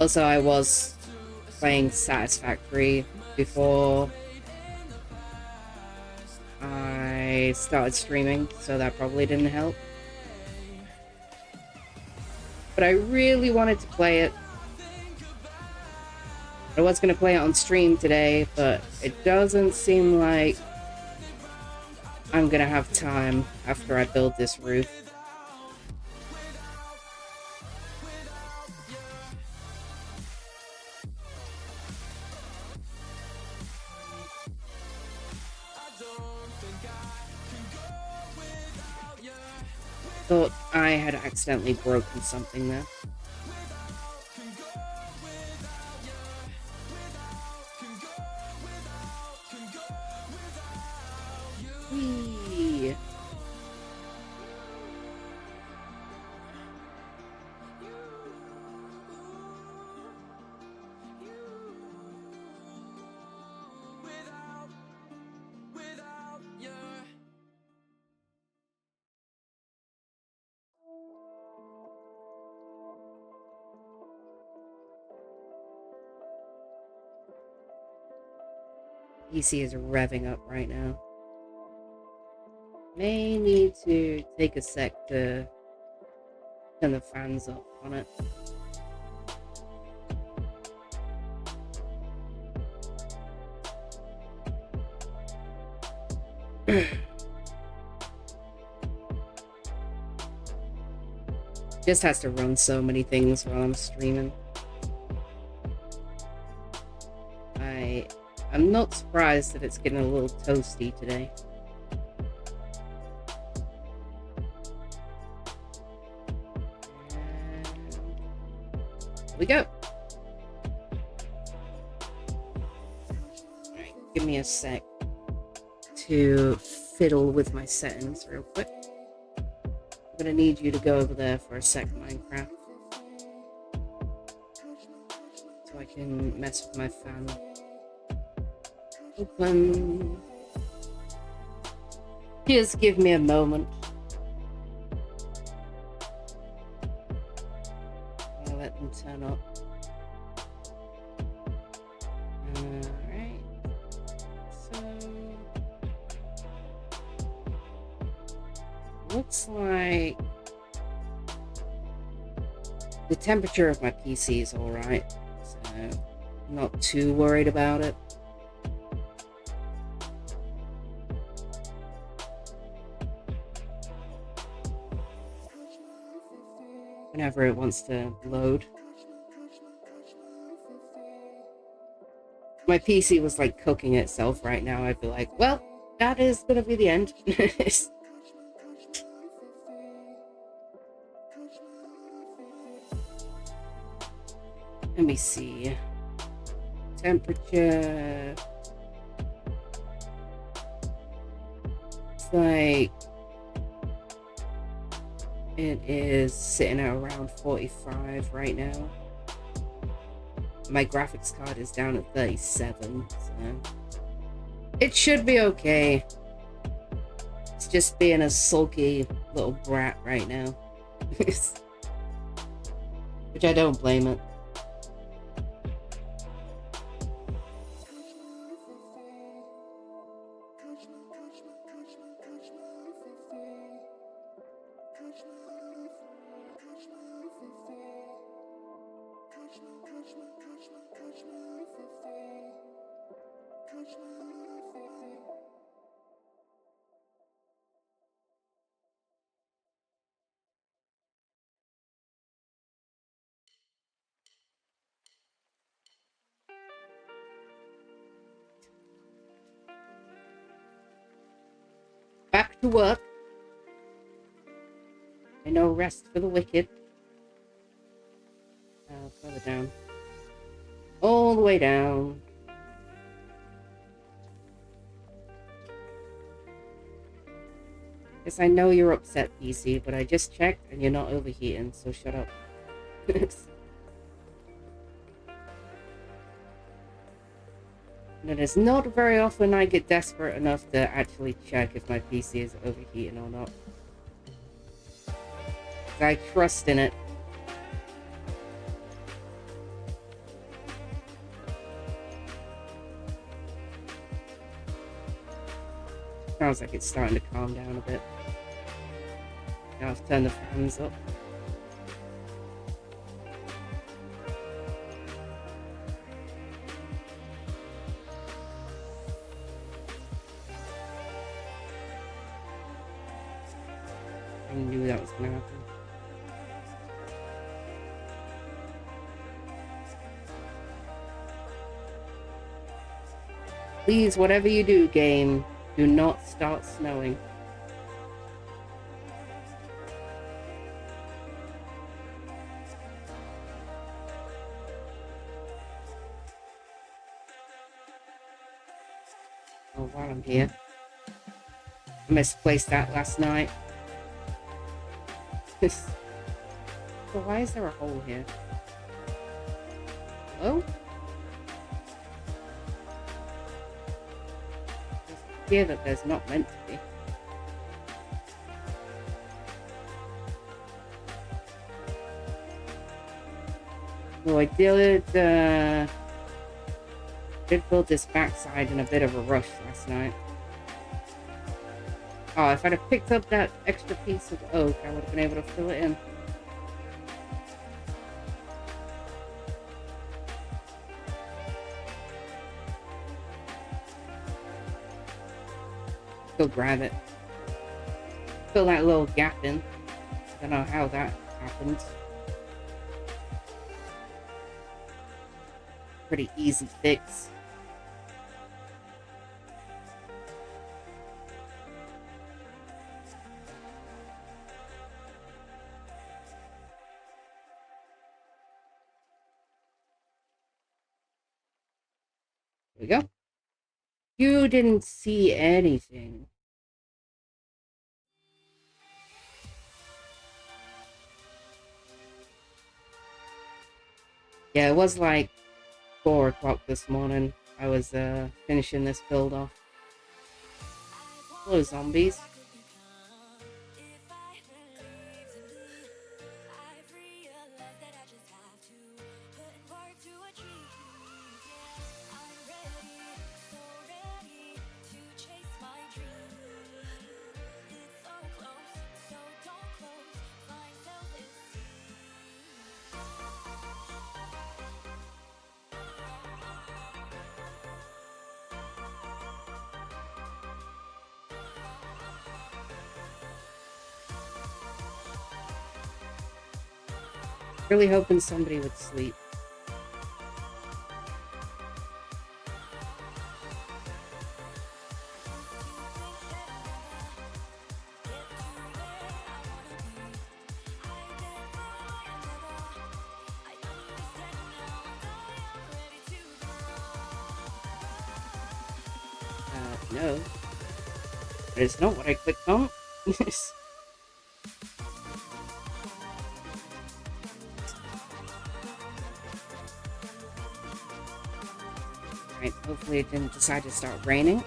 Also, I was playing Satisfactory before I started streaming, so that probably didn't help. But I really wanted to play it. I was going to play it on stream today, but it doesn't seem like I'm going to have time after I build this roof. Thought I had accidentally broken something there. Whee. PC is revving up right now. May need to take a sec to turn the fans up on it. Just has to run so many things while I'm streaming. I'm not surprised that it's getting a little toasty today. we go. Alright, give me a sec to fiddle with my settings real quick. I'm gonna need you to go over there for a sec, Minecraft. So I can mess with my fan. Open. Just give me a moment. I'll let them turn up. Alright. So looks like the temperature of my PC is alright. So I'm not too worried about it. Whenever it wants to load. My PC was like cooking itself right now. I'd be like, well, that is gonna be the end. Let me see. Temperature. It's like it is sitting at around 45 right now. My graphics card is down at 37, so it should be okay. It's just being a sulky little brat right now. Which I don't blame it. Back to work. And no rest for the wicked. Further down. All the way down. Yes, I know you're upset, PC, but I just checked and you're not overheating, so shut up. And it is not very often I get desperate enough to actually check if my PC is overheating or not. I trust in it. Sounds like it's starting to calm down a bit. Now I've turned the fans up. I knew that was gonna happen. Please, whatever you do, game, do not start snowing. Oh, while I'm here. I misplaced that last night. So why is there a hole here? Hello? It's here that there's not meant to be. So I did build this backside in a bit of a rush last night. Oh, if I'd have picked up that extra piece of oak, I would have been able to fill it in. Go grab it. Fill that little gap in. I don't know how that happened. Pretty easy fix. we go. You didn't see anything. Yeah, it was like 4 o'clock this morning. I was finishing this build off. Hello, zombies. Really hoping somebody would sleep. No. It's not what I clicked on. Alright, hopefully it didn't decide to start raining.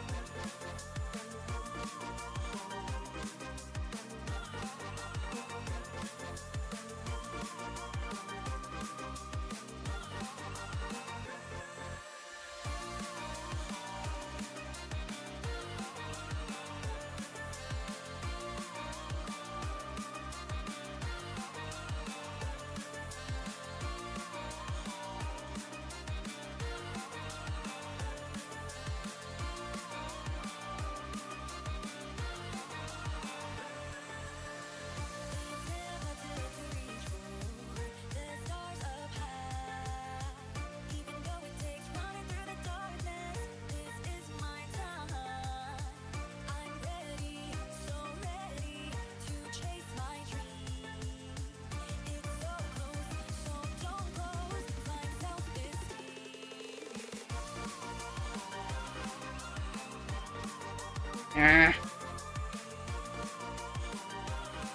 Ah.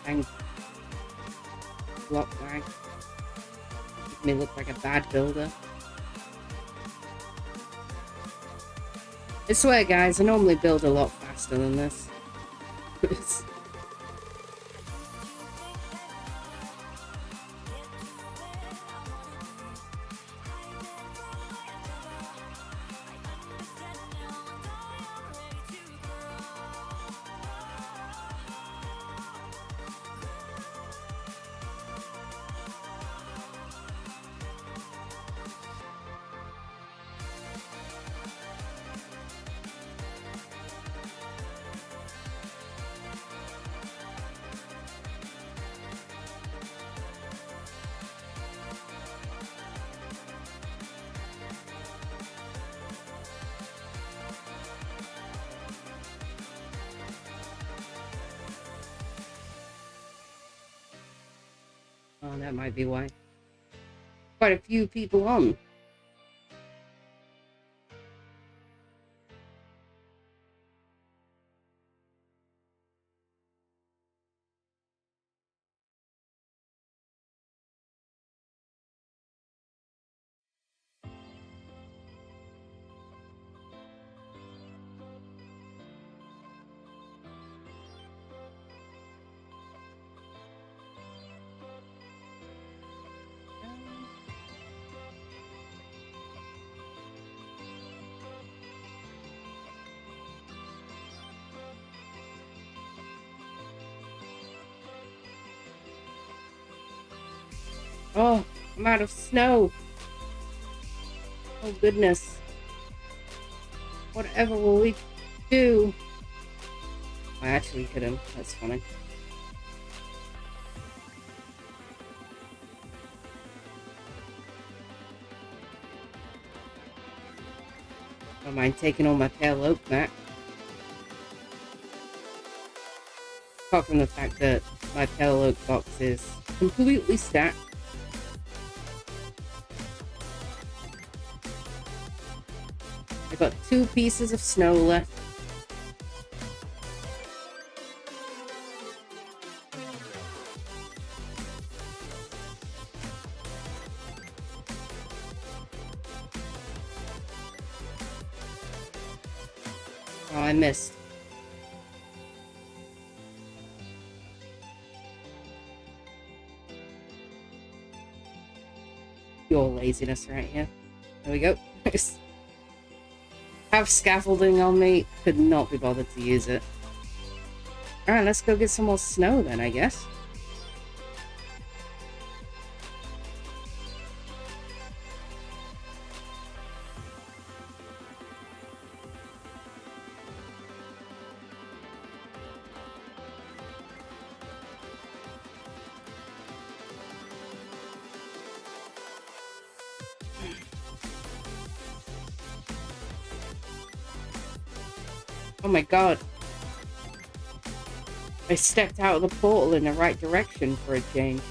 Dang. Block lag. Make me look like a bad builder. I swear, guys, I normally build a lot faster than this. Oh, that might be why. Quite a few people on. Oh, I'm out of snow. Oh, goodness. Whatever will we do? I actually hit him. That's funny. Don't mind taking all my pale oak back. Apart from the fact that my pale oak box is completely stacked. I got 2 pieces of snow left. Oh, I missed. Your laziness right here. There we go. Have scaffolding on me. Could not be bothered to use it. Alright, let's go get some more snow then, I guess. Oh my god. I stepped out of the portal in the right direction for a change.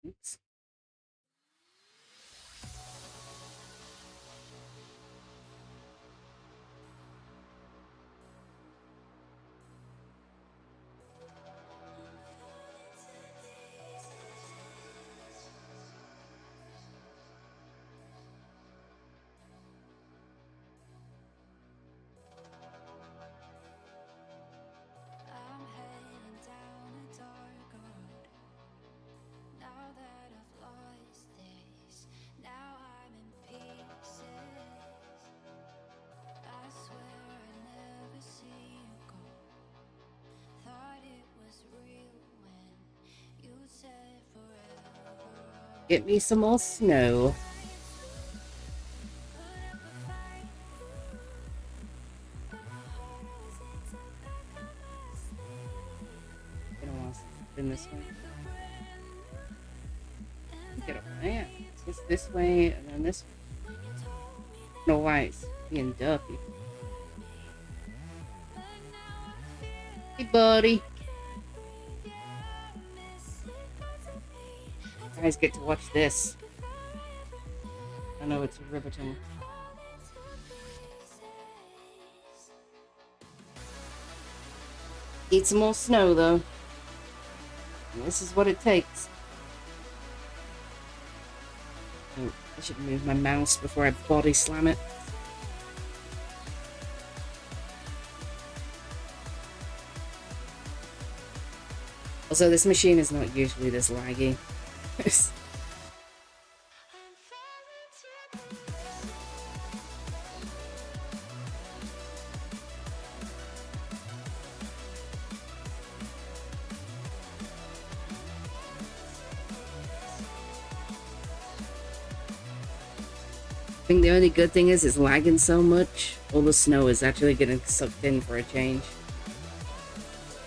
Oops. I'm heading down a dark road. Now that I've lost this, now I'm in pieces. I swear I never see you go. Thought it was real when you said forever. Get me some more snow. I don't want to spin this way. Get over there. It's this way and then this way. No why it's being dirty. Hey buddy. You guys get to watch this. I know it's riveting. Need some more snow though. And this is what it takes. Oh, I should move my mouse before I body slam it. Also, this machine is not usually this laggy. I think the only good thing is it's lagging so much, all the snow is actually getting sucked in for a change.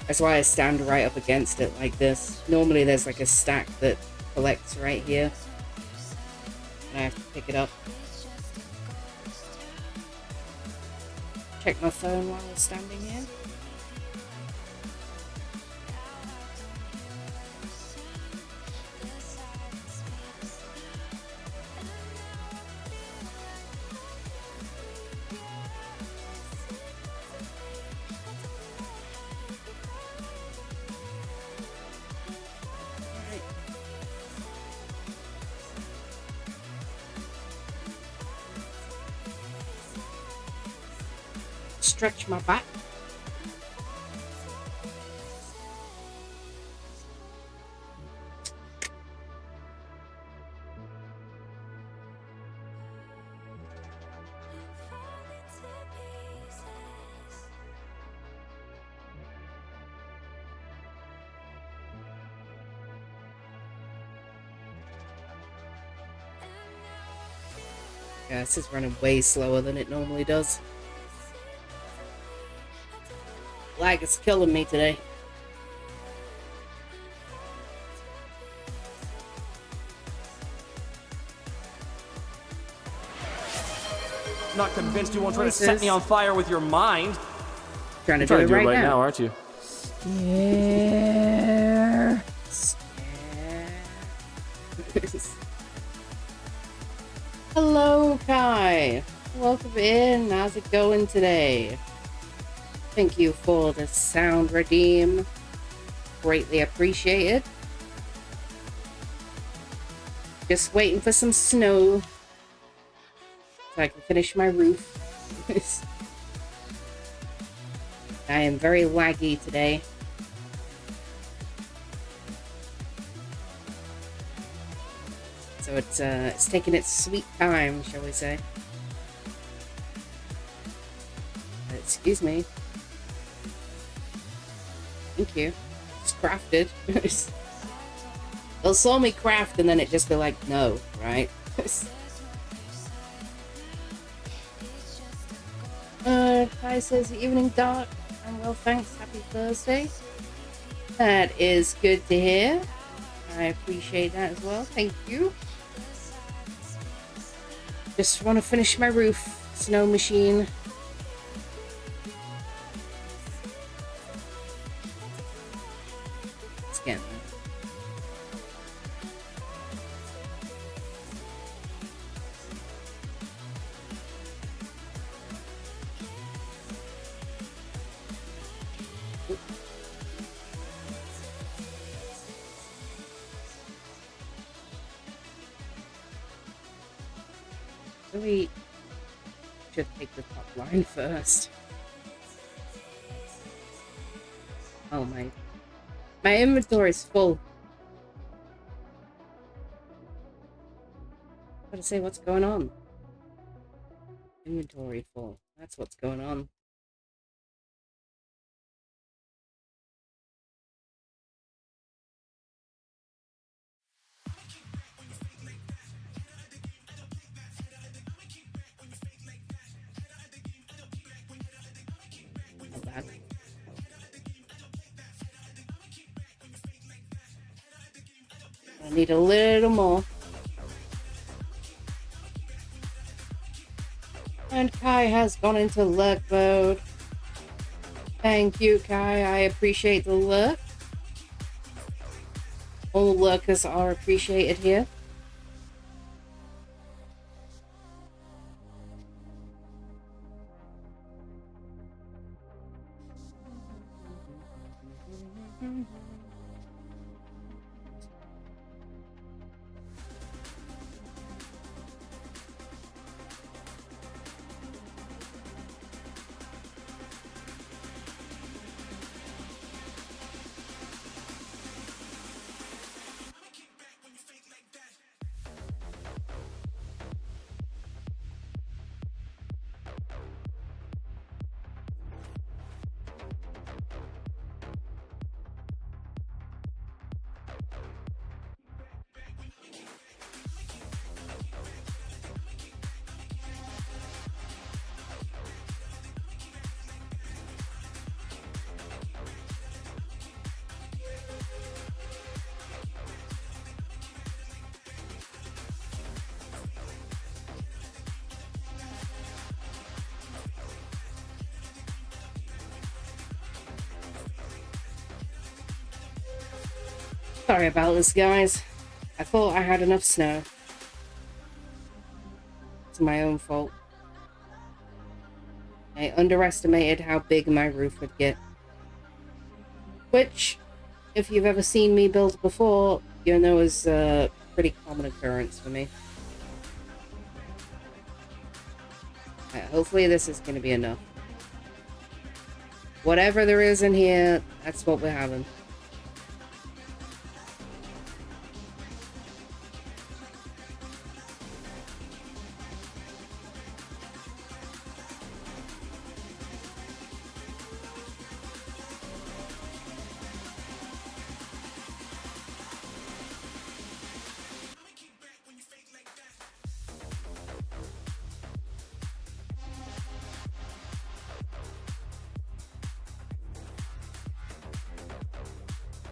That's why I stand right up against it like this. Normally there's like a stack that collects right here. And I have to pick it up. Check my phone while we're standing here. Stretch my back. Yeah, this is running way slower than it normally does. Lag is killing me today. Not convinced you won't try to set me on fire with your mind. Trying to You're trying do to it do right it right now, now, aren't you? Hello, Kai. Welcome in. How's it going today? Thank you for the sound redeem. Greatly appreciated. Just waiting for some snow so I can finish my roof. I am very laggy today. So it's taking its sweet time, shall we say. Excuse me. Thank you. It's crafted. They'll saw me craft and then it just be like, no, right? Kai says, evening dark. I'm well, thanks. Happy Thursday. That is good to hear. I appreciate that as well. Thank you. Just want to finish my roof. Snow machine. It's getting there. We should take the top line first. Oh my inventory is full. Gotta say, what's going on? Inventory full. That's what's going on. Not bad. I need a little more. And Kai has gone into lurk mode. Thank you, Kai. I appreciate the lurk. All lurkers are appreciated here. Sorry about this, guys. I thought I had enough snow. It's my own fault. I underestimated how big my roof would get. Which, if you've ever seen me build before, you know is a pretty common occurrence for me. Hopefully this is going to be enough. Whatever there is in here, that's what we're having.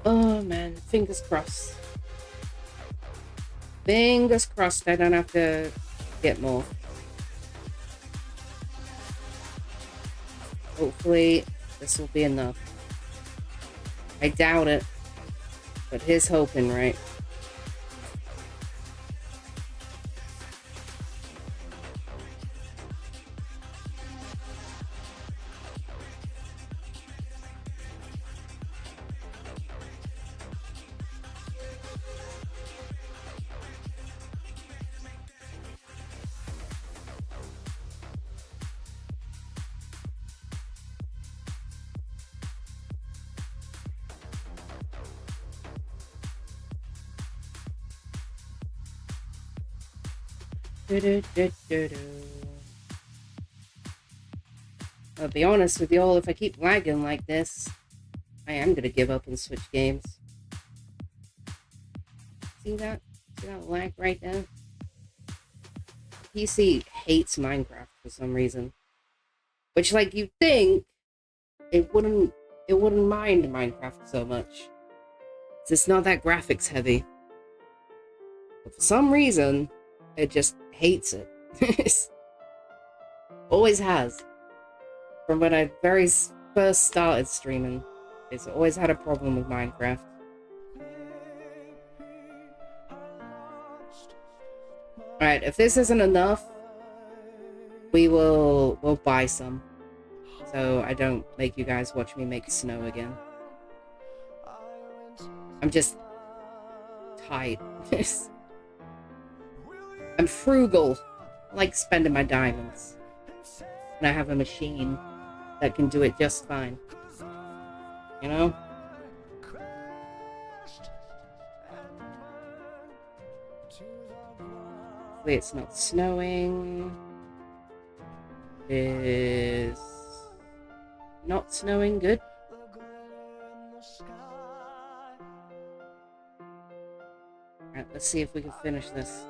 Oh man, fingers crossed. Fingers crossed I don't have to get more. Hopefully this will be enough. I doubt it, but here's hoping, right? I'll be honest with y'all, if I keep lagging like this, I am gonna give up and switch games. See that? See that lag right now? PC hates Minecraft for some reason. Which, like, you'd think it wouldn't mind Minecraft so much. It's not that graphics heavy. But for some reason, it just hates it. Always has. From when I first started streaming, it's always had a problem with Minecraft. Alright, if this isn't enough, we'll buy some. So I don't make you guys watch me make snow again. I'm just tight. I'm frugal. I like spending my diamonds. And I have a machine that can do it just fine. You know? Hopefully it's not snowing. It is not snowing. Good. Alright, let's see if we can finish this.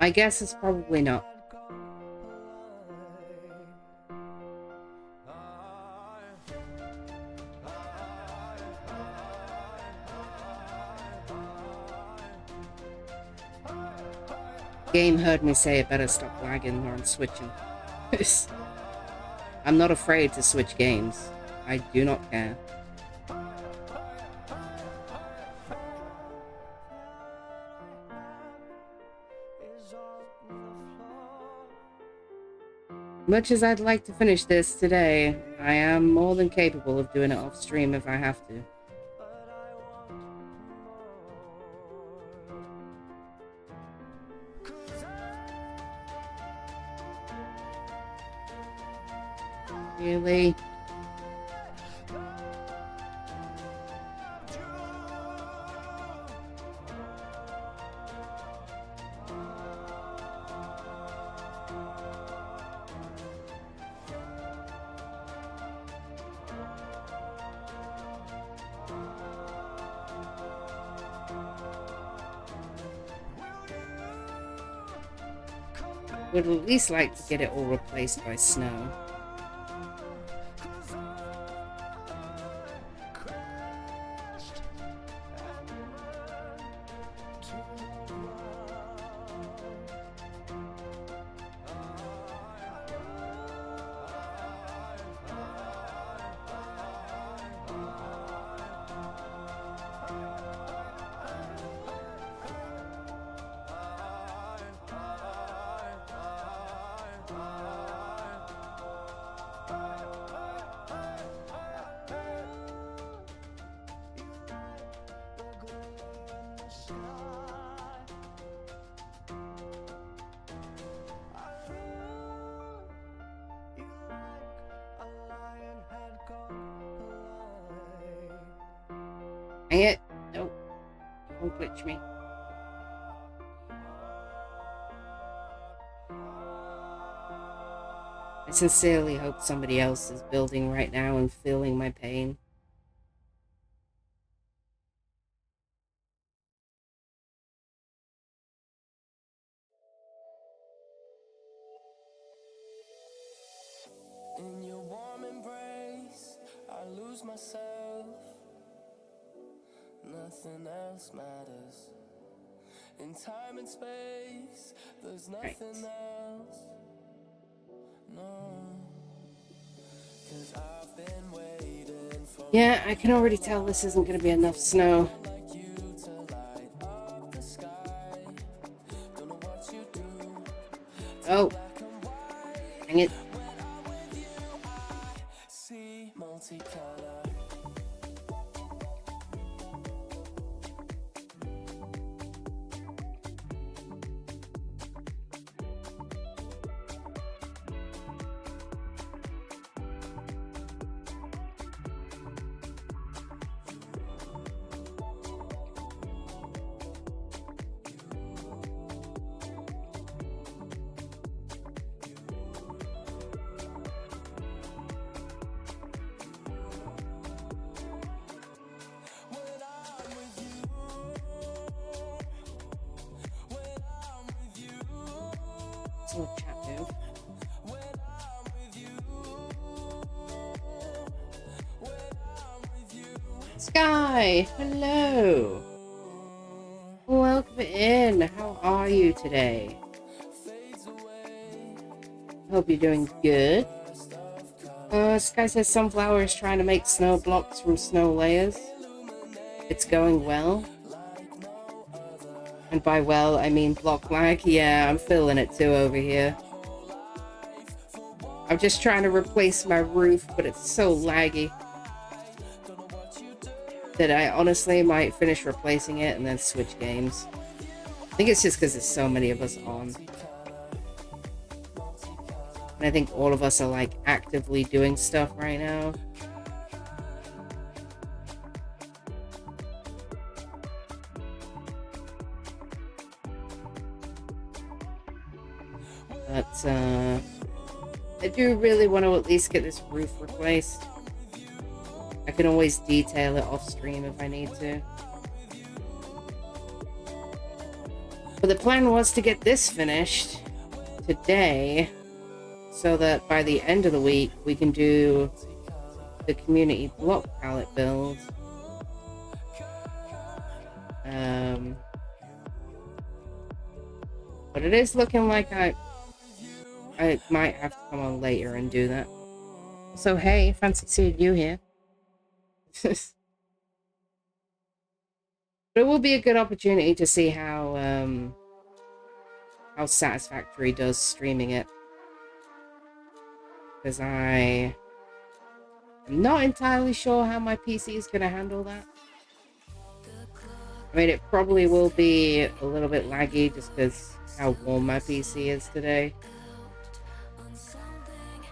My guess is probably not. Game heard me say it better stop lagging or I'm switching. I'm not afraid to switch games. I do not care. Much as I'd like to finish this today, I am more than capable of doing it off stream if I have to. Really? Would at least like to get it all replaced by snow. Dang it. Nope. Don't glitch me. I sincerely hope somebody else is building right now and feeling my pain. In your warm embrace, I lose myself. Nothing else matters. In time and space, there's nothing else. No. 'Cause I've been waiting for Yeah, I can already tell this isn't going to be enough snow. like you to light up the sky. Don't know what you do. Oh, dang it. See multicolor. What's the chat do? Sky, hello. Welcome in. How are you today? Hope you're doing good. Sky says Sunflower is trying to make snow blocks from snow layers. It's going well. And by well, I mean block lag. Yeah, I'm feeling it too over here. I'm just trying to replace my roof, but it's so laggy that I honestly might finish replacing it and then switch games. I think it's just because there's so many of us on. And I think all of us are like actively doing stuff right now. But I do really want to at least get this roof replaced. I can always detail it off stream if I need to. But the plan was to get this finished today so that by the end of the week we can do the community block palette build. But it is looking like I might have to come on later and do that. So hey, fancy seeing you here. But it will be a good opportunity to see how Satisfactory does streaming it. Because I'm not entirely sure how my PC is going to handle that. I mean, it probably will be a little bit laggy just because how warm my PC is today.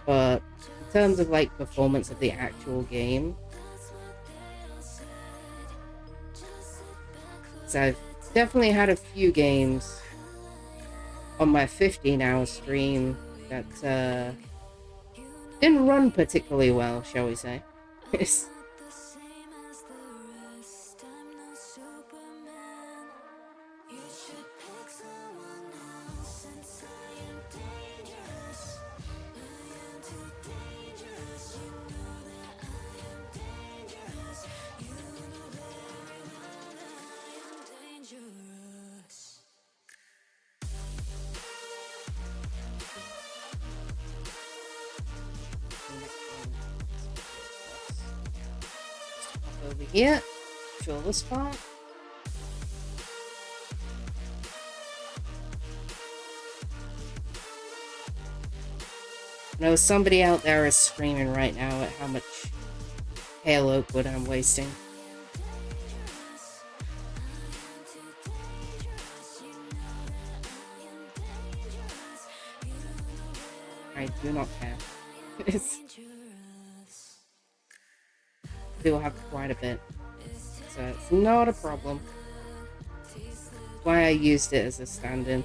But in terms of like performance of the actual game, so I've definitely had a few games on my 15-hour stream that didn't run particularly well, shall we say. Over here, fill the spot. I know somebody out there is screaming right now at how much pale oak wood I'm wasting. I do not care. They will have quite a bit, so it's not a problem. That's why I used it as a stand-in.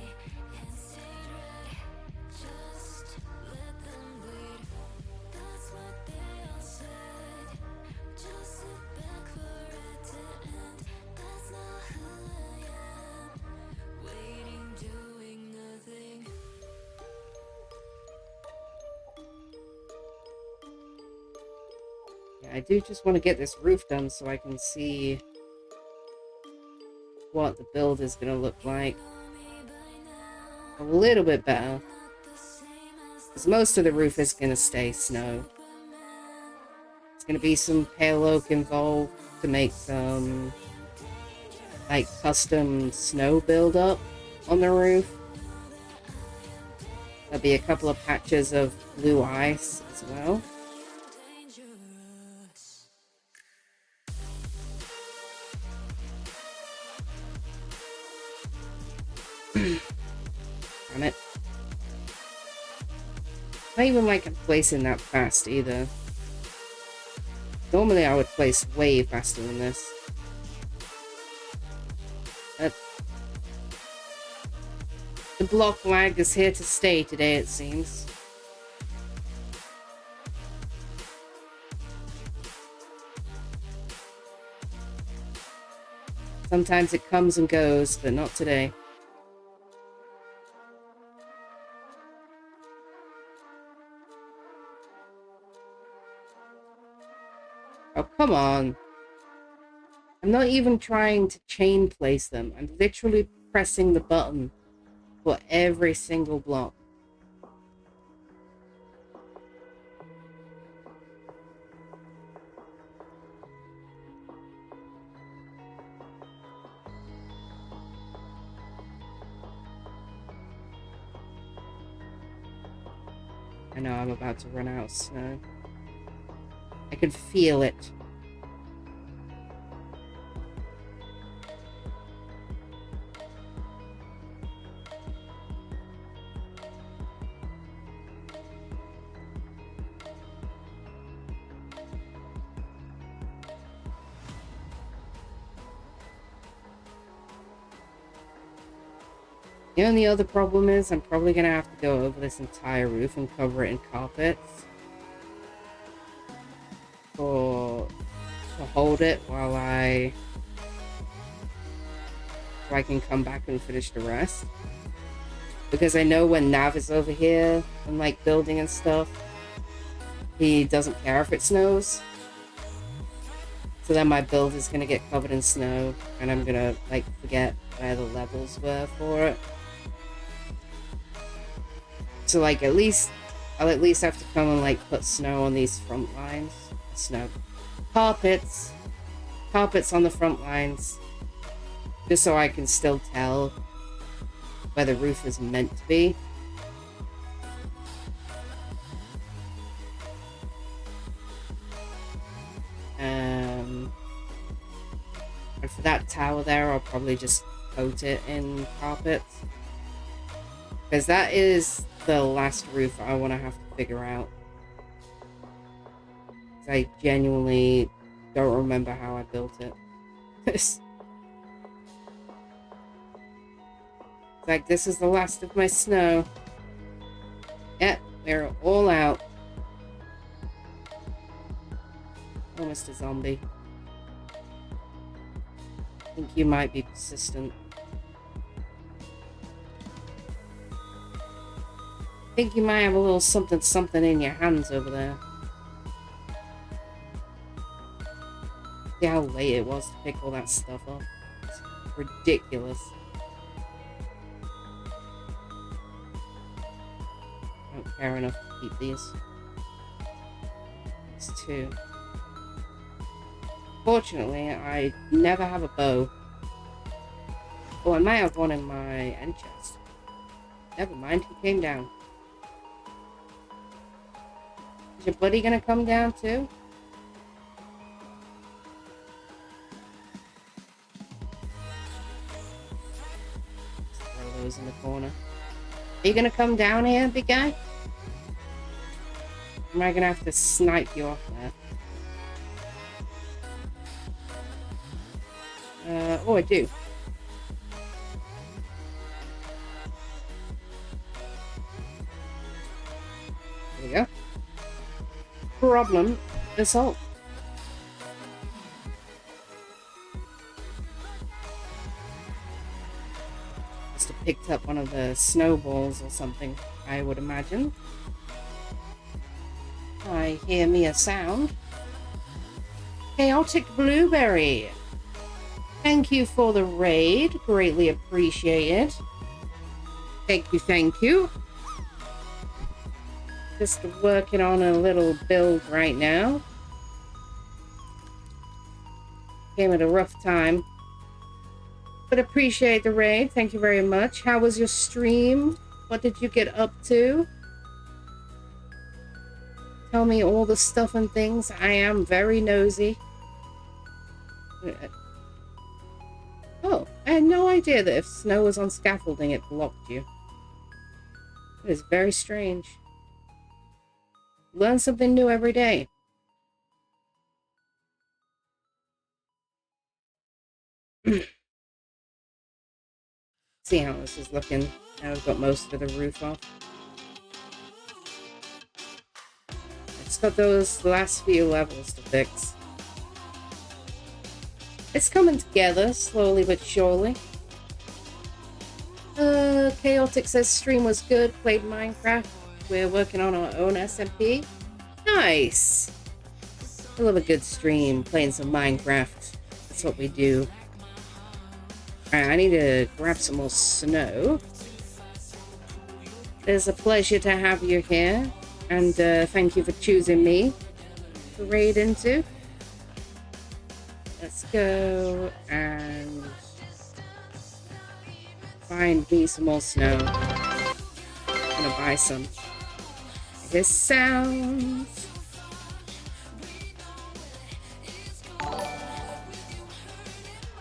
I do just want to get this roof done so I can see what the build is going to look like. A little bit better. Because most of the roof is going to stay snow. There's going to be some pale oak involved to make some like custom snow build up on the roof. There'll be a couple of patches of blue ice as well. Damn it. Not even like I'm placing that fast either. Normally I would place way faster than this. But the block lag is here to stay today, it seems. Sometimes it comes and goes, but not today. Oh, come on. I'm not even trying to chain place them. I'm literally pressing the button for every single block. I know I'm about to run out of snow. I can feel it. The only other problem is I'm probably going to have to go over this entire roof and cover it in carpets to hold it while so I can come back and finish the rest. Because I know when Nav is over here and like building and stuff, he doesn't care if it snows. So then my build is going to get covered in snow and I'm going to like forget where the levels were for it. So like I'll at least have to come and like put snow on these front lines. Carpets on the front lines, just so I can still tell where the roof is meant to be. And for that tower there, I'll probably just coat it in carpets, because that is the last roof I want to have to figure out. I genuinely don't remember how I built it. It's like, this is the last of my snow. Yep, we're all out. Oh, Mr. Zombie. I think you might be persistent. I think you might have a little something in your hands over there. See how late it was to pick all that stuff up. It's ridiculous. I don't care enough to keep these. It's 2. Fortunately, I never have a bow. Oh, I might have one in my end chest. Never mind, he came down. Is your buddy gonna come down too? Throw those in the corner. Are you gonna come down here, big guy? Am I gonna have to snipe you off there? Oh, I do. There we go. Problem solved. Must have picked up one of the snowballs or something, I would imagine. I hear me a sound. Chaotic blueberry. Thank you for the raid. Greatly appreciate it. Thank you, thank you. Just working on a little build right now. Came at a rough time. But appreciate the raid. Thank you very much. How was your stream? What did you get up to? Tell me all the stuff and things. I am very nosy. Oh, I had no idea that if snow was on scaffolding, it blocked you. It is very strange. Learn something new every day. See how this is looking. Now I've got most of the roof off. It's got those last few levels to fix. It's coming together, slowly but surely. Chaotic says stream was good, played Minecraft. We're working on our own SMP. Nice! I love a good stream, playing some Minecraft. That's what we do. Alright, I need to grab some more snow. It's a pleasure to have you here. And thank you for choosing me to raid into. Let's go and find me some more snow. I'm gonna buy some. This sounds.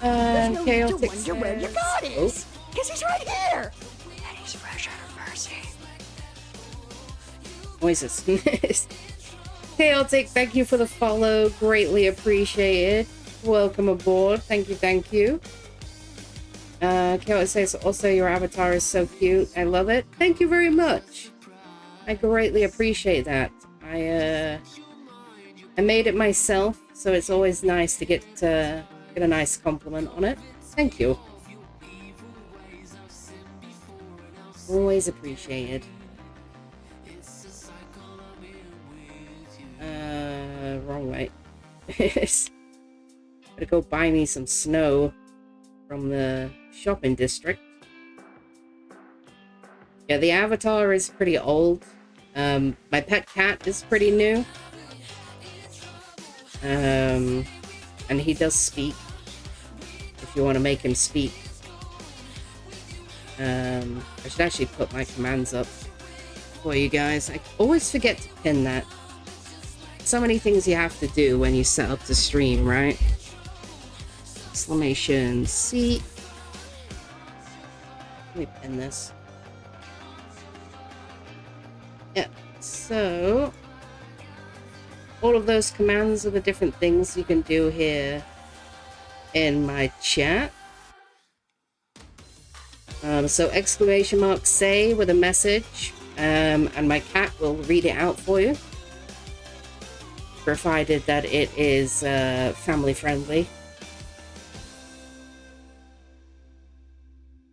There's no need to Chaotic wonder where your says- god Oh. is, because he's right here. And he's fresh out of mercy. Noises. Chaotic, thank you for the follow. Greatly appreciated. Welcome aboard. Thank you, thank you. Chaotic says, also your avatar is so cute. I love it. Thank you very much. I greatly appreciate that. I made it myself, so it's always nice to get a nice compliment on it. Thank you. Always appreciated. Wrong way. Gotta go buy me some snow from the shopping district. Yeah, the avatar is pretty old. My pet cat is pretty new. And he does speak. If you want to make him speak. I should actually put my commands up for you guys. I always forget to pin that. So many things you have to do when you set up the stream, right? Exclamation C. Let me pin this. Yeah, so all of those commands are the different things you can do here in my chat. So exclamation mark say with a message, and my cat will read it out for you, provided that it is family friendly.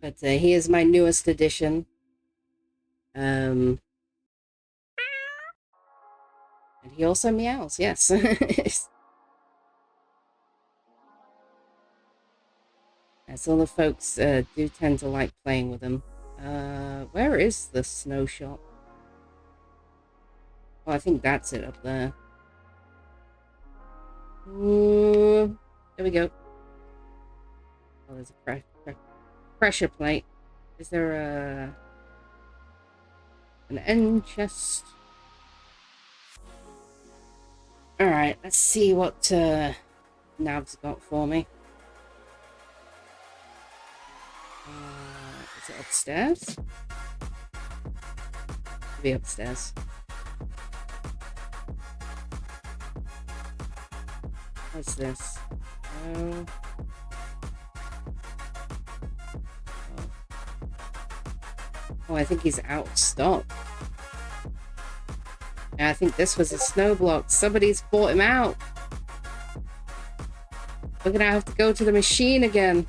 But he is my newest addition. And he also meows, yes. As all the folks do tend to like playing with him. Where is the snow shop? Oh, I think that's it up there. Ooh, there we go. Oh, there's a pressure plate. Is there an end chest? Alright, let's see what Nav's got for me. Is it upstairs? Should be upstairs. What's this? Oh. Oh, I think he's out of stock. Yeah, I think this was a snow block. Somebody's bought him out. We're gonna have to go to the machine again.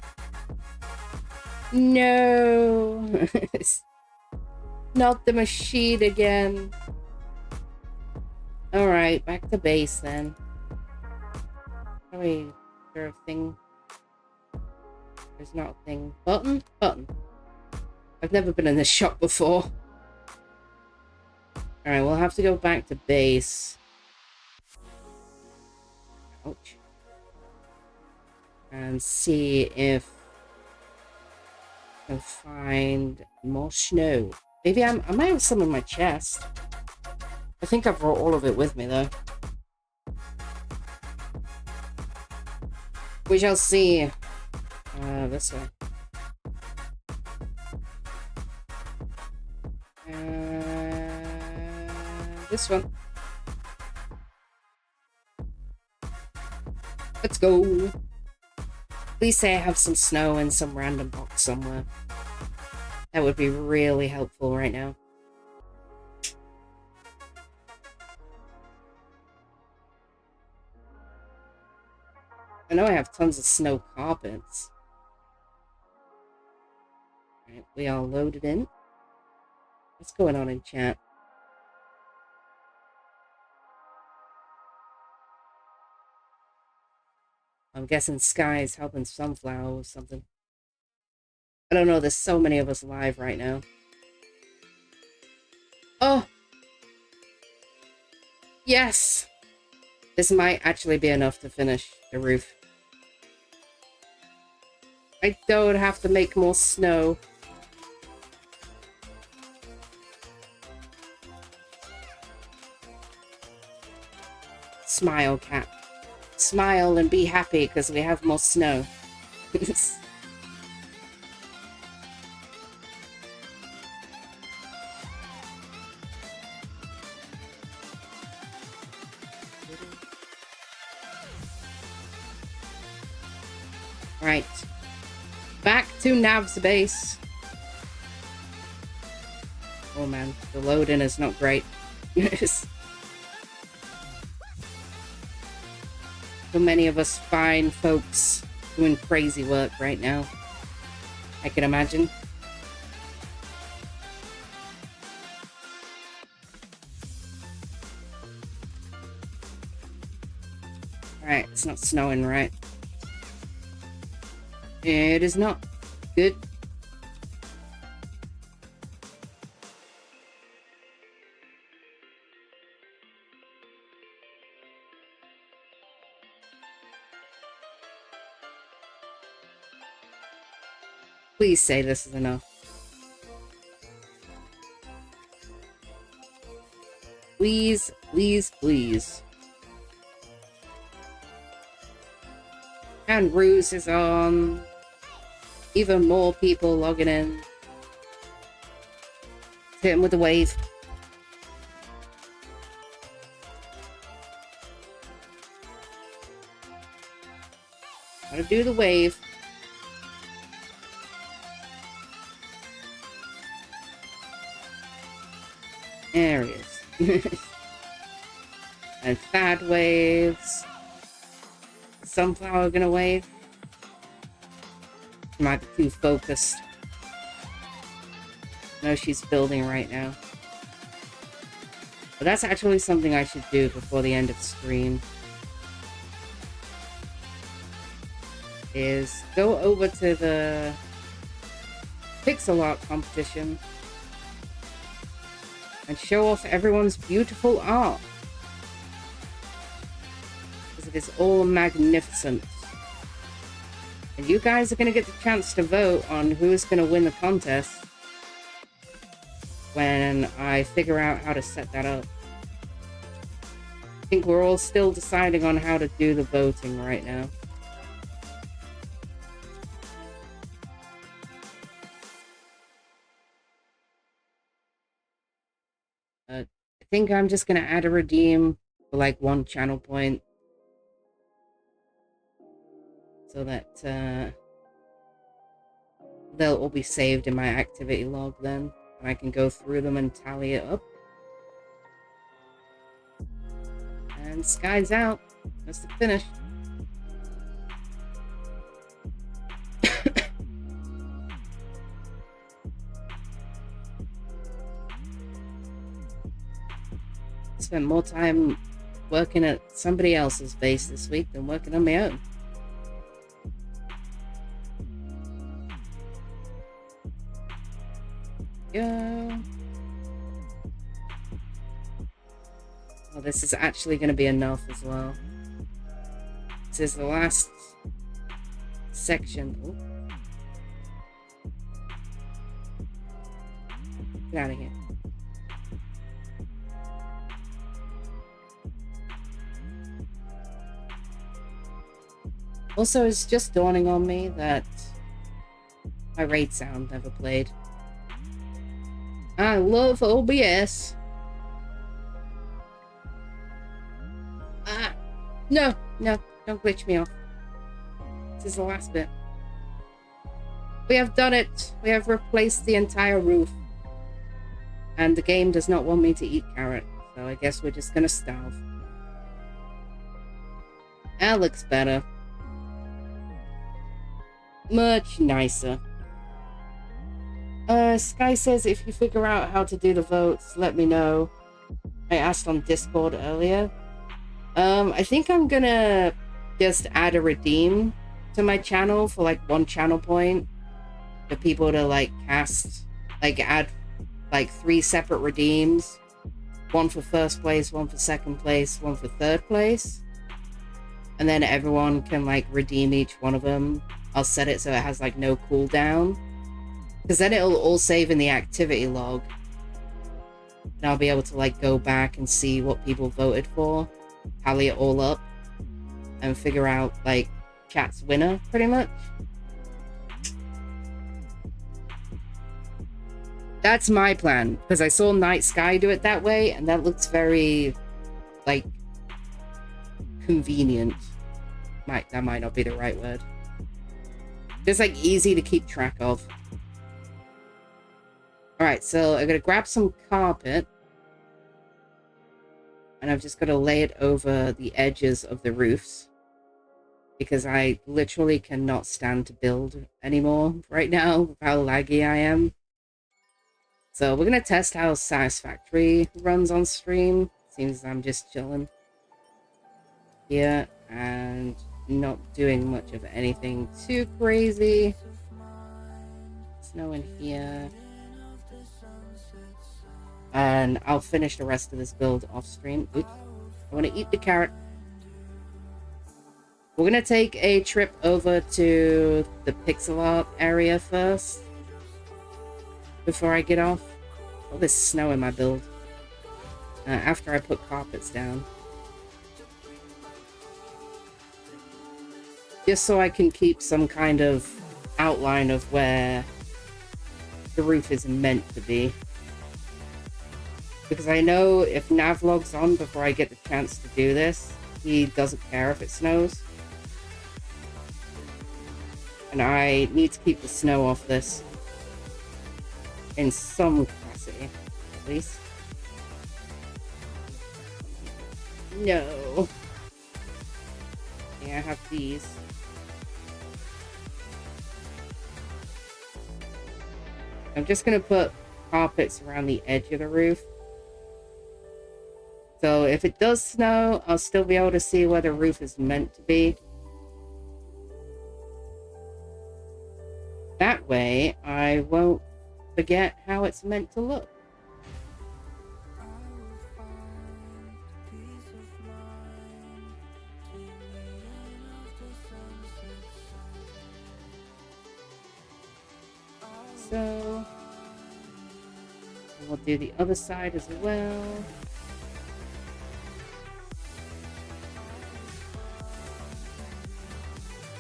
No. Not the machine again. Alright, back to base then. Probably, is there a thing? There's not a thing. Button? Button. I've never been in this shop before. Alright, we'll have to go back to base. Ouch. And see if I can find more snow. Maybe I might have some in my chest. I think I brought all of it with me, though. We shall see. This way. This one. Let's go. Please say I have some snow in some random box somewhere. That would be really helpful right now. I know I have tons of snow carpets. Alright, we all loaded in. What's going on in chat? I'm guessing Sky's helping Sunflower or something. I don't know, there's so many of us live right now. Oh! Yes! This might actually be enough to finish the roof. I don't have to make more snow. Smile, cat. Smile and be happy because we have more snow. Right. Back to Nav's base. Oh man, the load-in is not great. So many of us fine folks doing crazy work right now. I can imagine. Alright, it's not snowing, right? It is not. Good. Please say this is enough. Please, please, please. And Ruse is on. Even more people logging in. Hit him with the wave. Gotta do the wave. There he is. And Thad waves. Sunflower gonna wave. Might be too focused. No, she's building right now. But that's actually something I should do before the end of the stream. Is go over to the pixel art competition and show off everyone's beautiful art. Because it is all magnificent. And you guys are going to get the chance to vote on who is going to win the contest when I figure out how to set that up. I think we're all still deciding on how to do the voting right now. I think I'm just going to add a redeem for like 1 channel point. So that they'll all be saved in my activity log then. And I can go through them and tally it up. And Sky's out. That's the finish. Spent more time working at somebody else's base this week than working on my own. go. Oh, this is actually going to be enough as well. This is the last section. Oh. Get out of here. Also, it's just dawning on me that my raid sound never played. I love OBS. Ah, no, don't glitch me off. This is the last bit. We have done it. We have replaced the entire roof. And the game does not want me to eat carrot, so I guess we're just gonna starve. That looks better. Much nicer. Sky says if you figure out how to do the votes, let me know. I asked on Discord earlier. I think I'm gonna just add a redeem to my channel for like 1 channel point for people to like cast, like add like 3 separate redeems. 1 for first place, 1 for second place, 1 for third place. And then everyone can like redeem each one of them. I'll set it so it has like no cooldown. Because then it'll all save in the activity log. And I'll be able to like go back and see what people voted for. Tally it all up. And figure out like chat's winner, pretty much. That's my plan. Because I saw Night Sky do it that way. And that looks very like convenient. That might not be the right word. Just like easy to keep track of. Alright, so I'm gonna grab some carpet. And I'm just gonna lay it over the edges of the roofs. Because I literally cannot stand to build anymore right now with how laggy I am. So we're gonna test how Satisfactory runs on stream. Seems I'm just chilling here and not doing much of anything too crazy. Snow in here. And I'll finish the rest of this build off stream. Oops. I want to eat the carrot. We're going to take a trip over to the pixel art area first. Before I get off. Oh, there's snow in my build. After I put carpets down. Just so I can keep some kind of outline of where the roof is meant to be. Because I know if Navlog's on before I get the chance to do this, he doesn't care if it snows. And I need to keep the snow off this. In some capacity, at least. No. Yeah, I have these. I'm just going to put carpets around the edge of the roof. So if it does snow, I'll still be able to see where the roof is meant to be. That way, I won't forget how it's meant to look. So, we'll do the other side as well.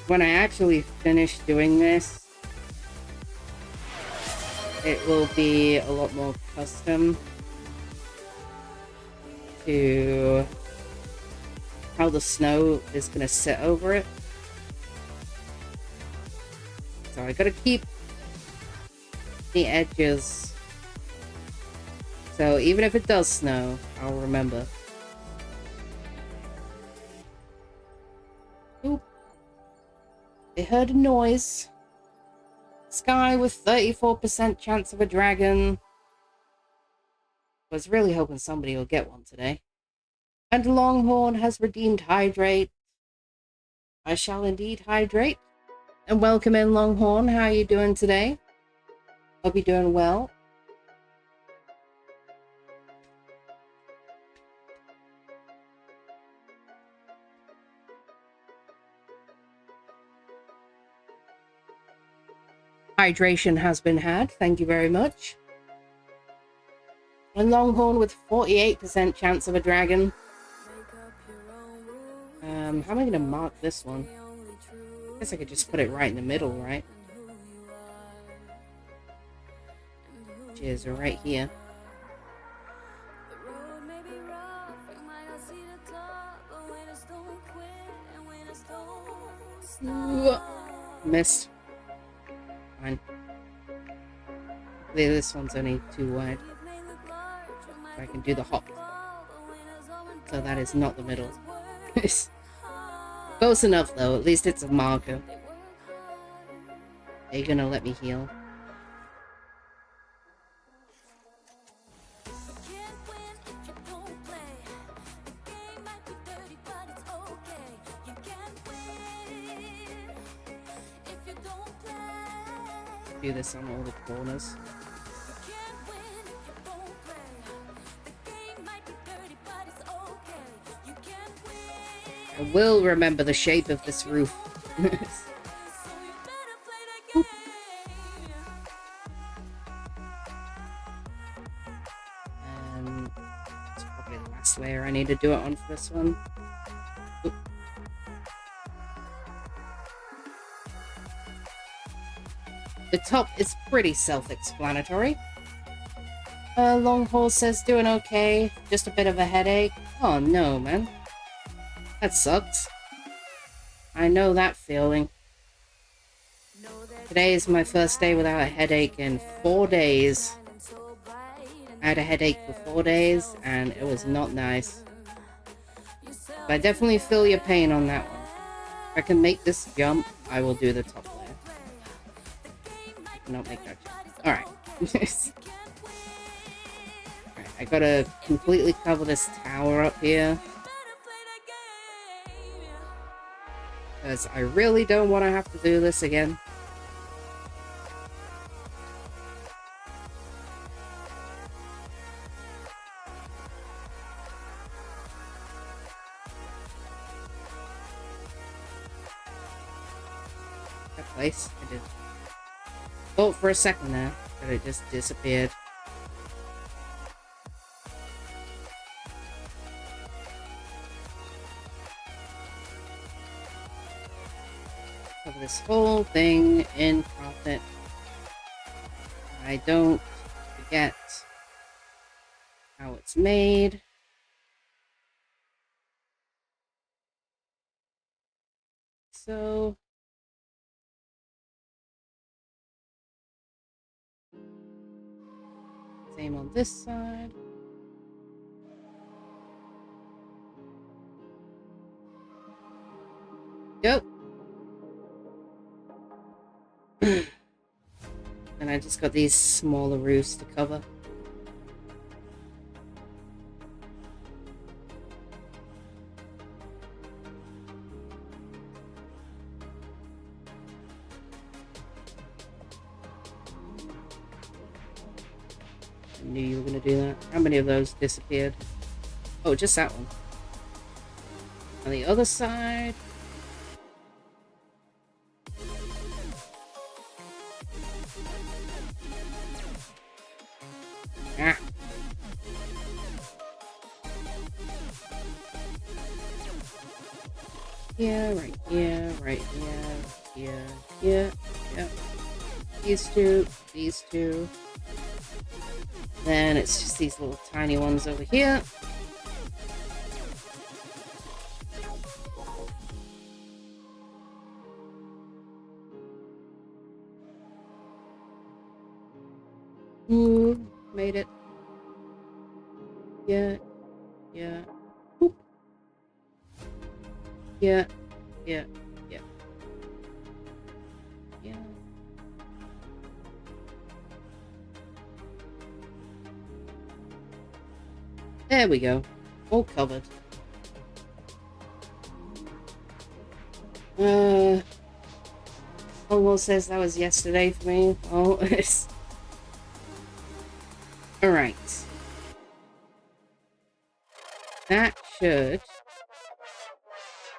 When I actually finish doing this, it will be a lot more custom to how the snow is going to sit over it. So I got to keep the edges. So even if it does snow, I'll remember. Oop. They heard a noise. Sky with 34% chance of a dragon. Was really hoping somebody will get one today. And Longhorn has redeemed Hydrate. I shall indeed hydrate. And welcome in, Longhorn. How are you doing today? Hope you're doing well. hydration has been had. Thank you very much. A longhorn with 48% chance of a dragon. How am I going to mark this one? I guess I could just put it right in the middle, right? Cheers, right here. Ooh, missed. Fine. This one's only too wide. I can do the hop. So that is not the middle. Close enough though, at least it's a marker. Are you gonna let me heal? Do this on all the corners. I will remember the shape of this roof. It's probably the last layer I need to do it on for this one. Oop. The top is pretty self-explanatory. Long Haul says doing okay, just a bit of a headache. Oh no, man. That sucks. I know that feeling. Today is my first day without a headache in 4 days. I had a headache for 4 days and it was not nice. But I definitely feel your pain on that one. If I can make this jump, I will do the top layer. I cannot make that jump. Alright. Alright, I gotta completely cover this tower up here. Because I really don't want to have to do this again. That place, I did. Thought for a second there, but it just disappeared. Cover this whole thing in profit. I don't forget how it's made. So same on this side. Go. And I just got these smaller roofs to cover. I knew you were going to do that. How many of those disappeared? Oh, just that one. On the other side. Ah. Yeah, right here, right here, here, yeah. These two. Then it's just these little tiny ones over here. Ooh, made it. Yeah. Oop. Yeah. Yeah. There we go. All covered. Owl says that was yesterday for me. Oh, it's... Alright. That should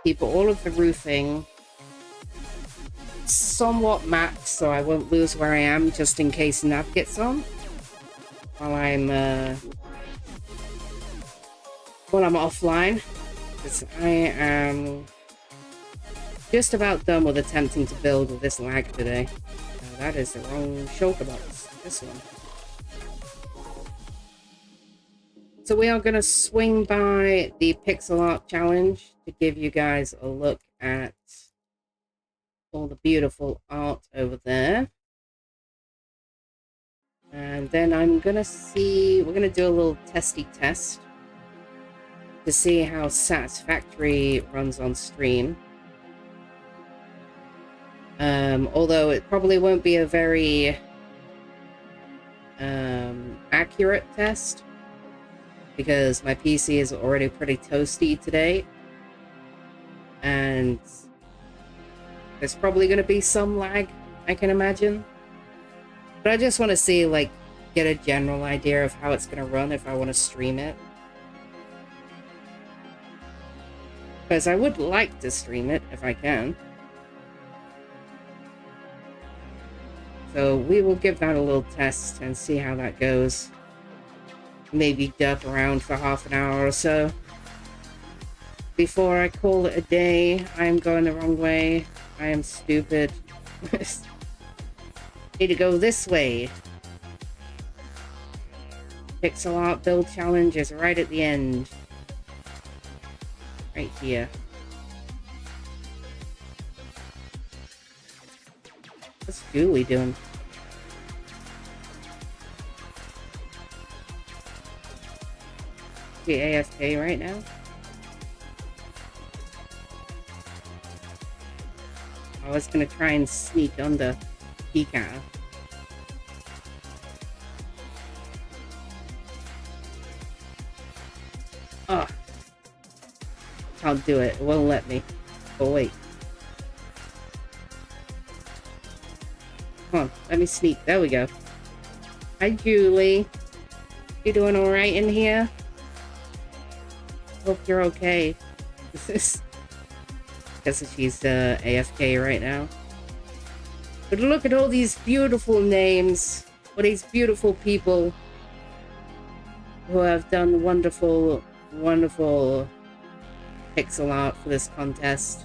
keep all of the roofing somewhat mapped so I won't lose where I am, just in case Nav gets on while I'm offline, because I am just about done with attempting to build with this lag today. That is the wrong shulker box. This one. So we are going to swing by the pixel art challenge to give you guys a look at all the beautiful art over there. And then I'm going to see, we're going to do a little testy test to see how Satisfactory runs on stream. Although it probably won't be a very accurate test, because my PC is already pretty toasty today, and there's probably going to be some lag, I can imagine. But I just want to see, like, get a general idea of how it's going to run if I want to stream it. Because I would like to stream it if I can. So we will give that a little test and see how that goes. Maybe derp around for half an hour or so. Before I call it a day, I am going the wrong way. I am stupid. Need to go this way. Pixel art build challenge is right at the end. Right here. What's Julie doing? Is she AFK right now? I was gonna try and sneak under Pika. Ugh. Can't do it. It won't let me. Oh, wait. Come on. Let me sneak. There we go. Hi, Julie. You doing alright in here? Hope you're okay. Guess she's AFK right now. But look at all these beautiful names. All these beautiful people who have done wonderful, wonderful pixel art for this contest.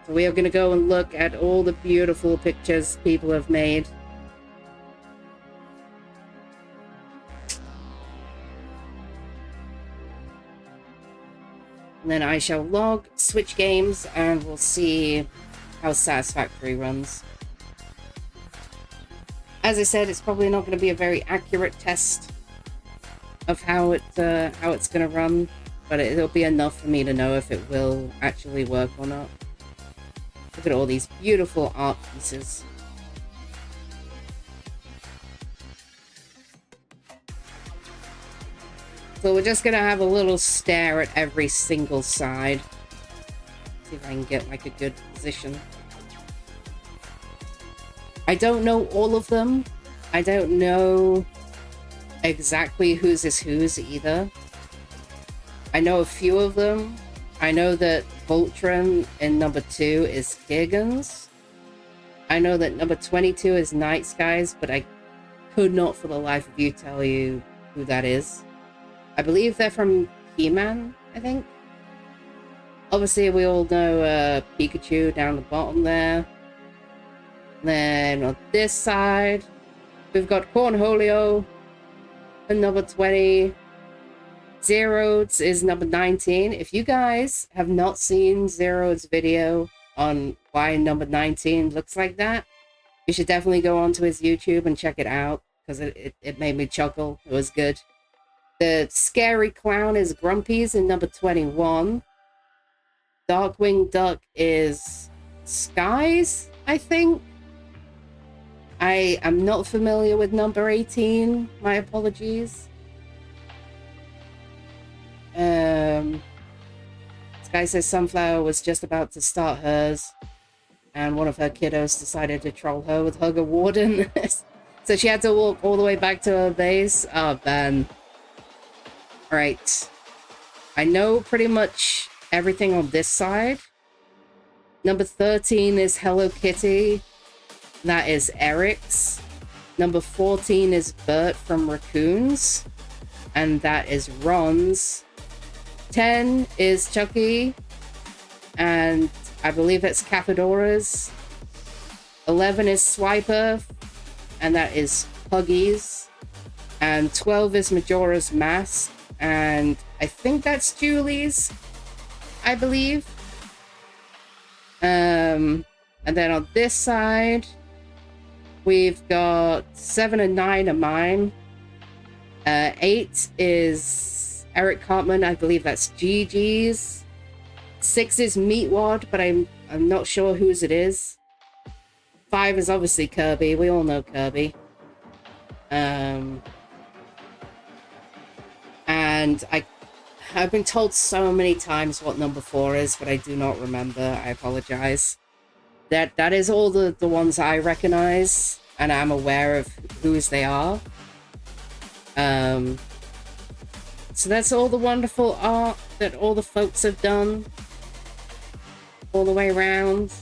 So we are going to go and look at all the beautiful pictures people have made. And then I shall log, switch games, and we'll see how Satisfactory runs. As I said, it's probably not going to be a very accurate test of how it's going to run, but it'll be enough for me to know if it will actually work or not. Look at all these beautiful art pieces. So we're just going to have a little stare at every single side. See if I can get like a good position. I don't know all of them. I don't know exactly whose is whose either. I know a few of them. I know that Voltron in number 2 is Kirgan's. I know that number 22 is Night Skies, but I could not for the life of you tell you who that is. I believe they're from He-Man, I think. Obviously, we all know Pikachu down the bottom there. Then on this side, we've got Cornholio, and number 20. Zero's is number 19. If you guys have not seen Zero's video on why number 19 looks like that, you should definitely go onto his YouTube and check it out, because it made me chuckle. It was good. The scary clown is Grumpy's in number 21. Darkwing Duck is Skies, I think. I am not familiar with number 18. My apologies. Sky says Sunflower was just about to start hers, and one of her kiddos decided to troll her with Hugger Warden. So she had to walk all the way back to her base. Oh, man. Alright. I know pretty much everything on this side. Number 13 is Hello Kitty. That is Eric's. Number 14 is Bert from Raccoons. And that is Ron's. 10 is Chucky. And I believe it's Capadora's. 11 is Swiper. And that is Puggy's. And 12 is Majora's Mask. And I think that's Julie's, I believe. And then on this side, we've got 7 and 9 are mine. 8 is Eric Cartman. I believe that's Gigi's. 6 is Meatwad, but I'm not sure whose it is. 5 is obviously Kirby. We all know Kirby. And I've been told so many times what number 4 is, but I do not remember. I apologize. That is all the ones I recognize, and I'm aware of whose they are. So that's all the wonderful art that all the folks have done all the way around.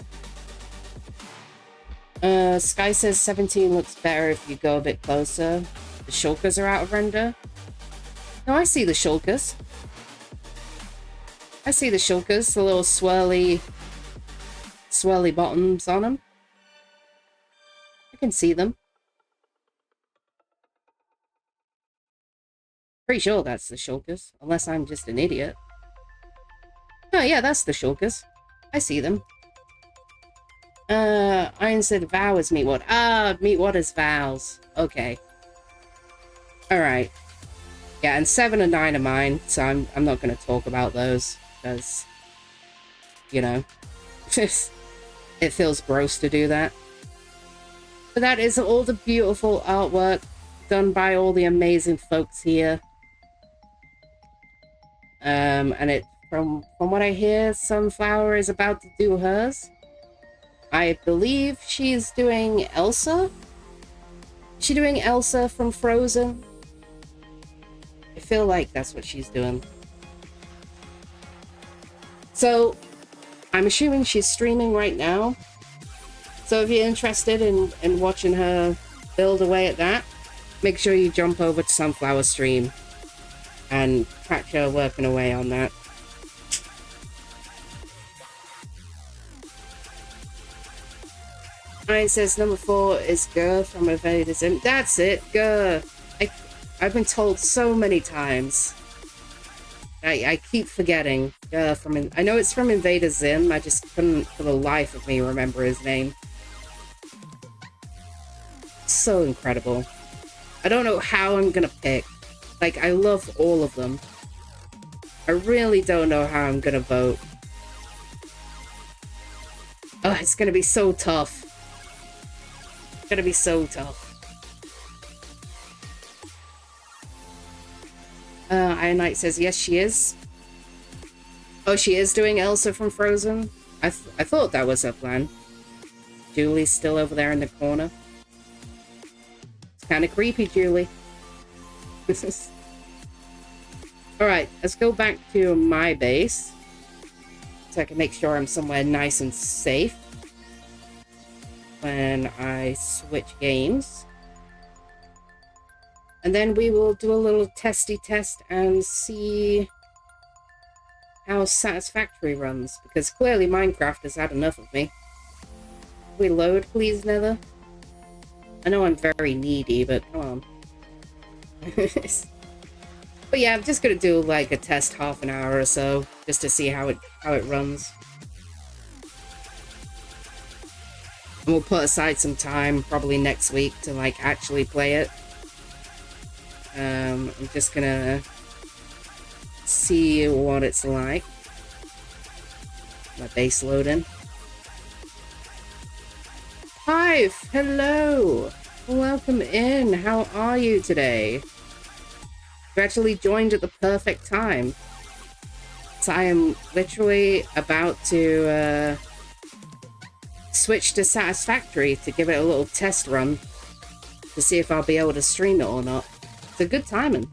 Sky says 17 looks better if you go a bit closer. The shulkers are out of render. No, I see the shulkers. I see the shulkers, the little swirly bottoms on them. I can see them. Pretty sure that's the shulkers, unless I'm just an idiot. Oh yeah, that's the shulkers. I see them. Iron said Vow is Meatwad. Ah, Meatwad is Vow's. Okay. Alright. Yeah, and 7 and 9 are mine, so I'm not going to talk about those, because, you know, it feels gross to do that. But that is all the beautiful artwork done by all the amazing folks here. And it, from what I hear, Sunflower is about to do hers. I believe she's doing Elsa. Is she doing Elsa from Frozen? I feel like that's what she's doing. So, I'm assuming she's streaming right now. So if you're interested in watching her build away at that, make sure you jump over to Sunflower stream and catch her working away on that. Ryan says number 4 is Gur from Invaders Zim. That's it, Gur. I've been told so many times. I keep forgetting. I know it's from Invader Zim. I just couldn't for the life of me remember his name. So incredible. I don't know how I'm gonna pick. Like, I love all of them. I really don't know how I'm gonna vote. Oh, it's gonna be so tough. It's gonna be so tough. Iron Knight says, yes, she is. Oh, she is doing Elsa from Frozen? I thought that was her plan. Julie's still over there in the corner. It's kind of creepy, Julie. Alright, let's go back to my base. So I can make sure I'm somewhere nice and safe when I switch games. And then we will do a little testy test and see how Satisfactory runs. Because clearly Minecraft has had enough of me. Can we load, please, Nether? I know I'm very needy, but come on. But yeah, I'm just gonna do like a test half an hour or so, just to see how it runs. And we'll put aside some time, probably next week, to like actually play it. I'm just gonna see what it's like. My base loading. Hive, hello! Welcome in. How are you today? You actually joined at the perfect time. So I am literally about to switch to Satisfactory to give it a little test run to see if I'll be able to stream it or not. It's a good timing.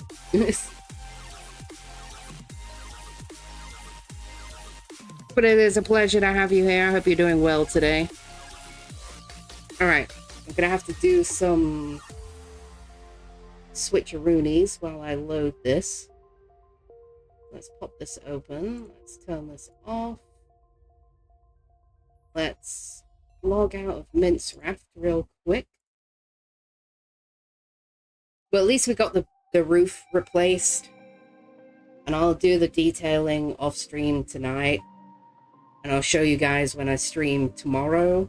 but it is a pleasure to have you here. I hope you're doing well today. Alright, I'm gonna have to do some switcheroonies while I load this. Let's pop this open. Let's turn this off. Let's log out of Mince Raft real quick. But at least we got the roof replaced. And I'll do the detailing off stream tonight. And I'll show you guys when I stream tomorrow.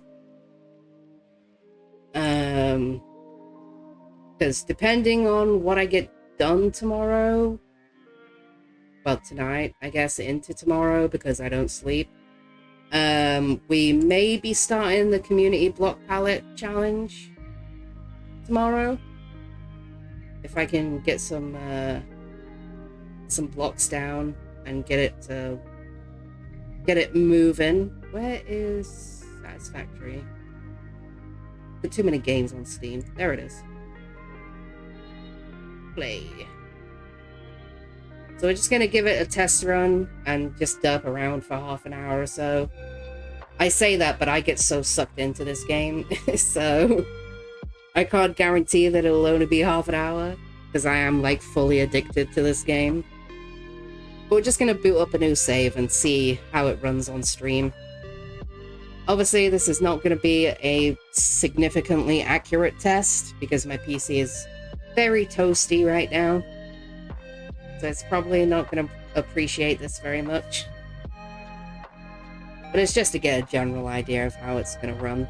Because depending on what I get done tomorrow, well, tonight, I guess, into tomorrow, because I don't sleep, we may be starting the community block palette challenge tomorrow. If I can get some blocks down and get it moving. Where is Satisfactory? Put too many games on Steam. There it is. Play. So we're just gonna give it a test run and just derp around for half an hour or so. I say that, but I get so sucked into this game, so I can't guarantee that it'll only be half an hour, because I am like fully addicted to this game. But we're just gonna boot up a new save and see how it runs on stream. Obviously, this is not gonna be a significantly accurate test, because my PC is very toasty right now. So it's probably not going to appreciate this very much. But it's just to get a general idea of how it's going to run.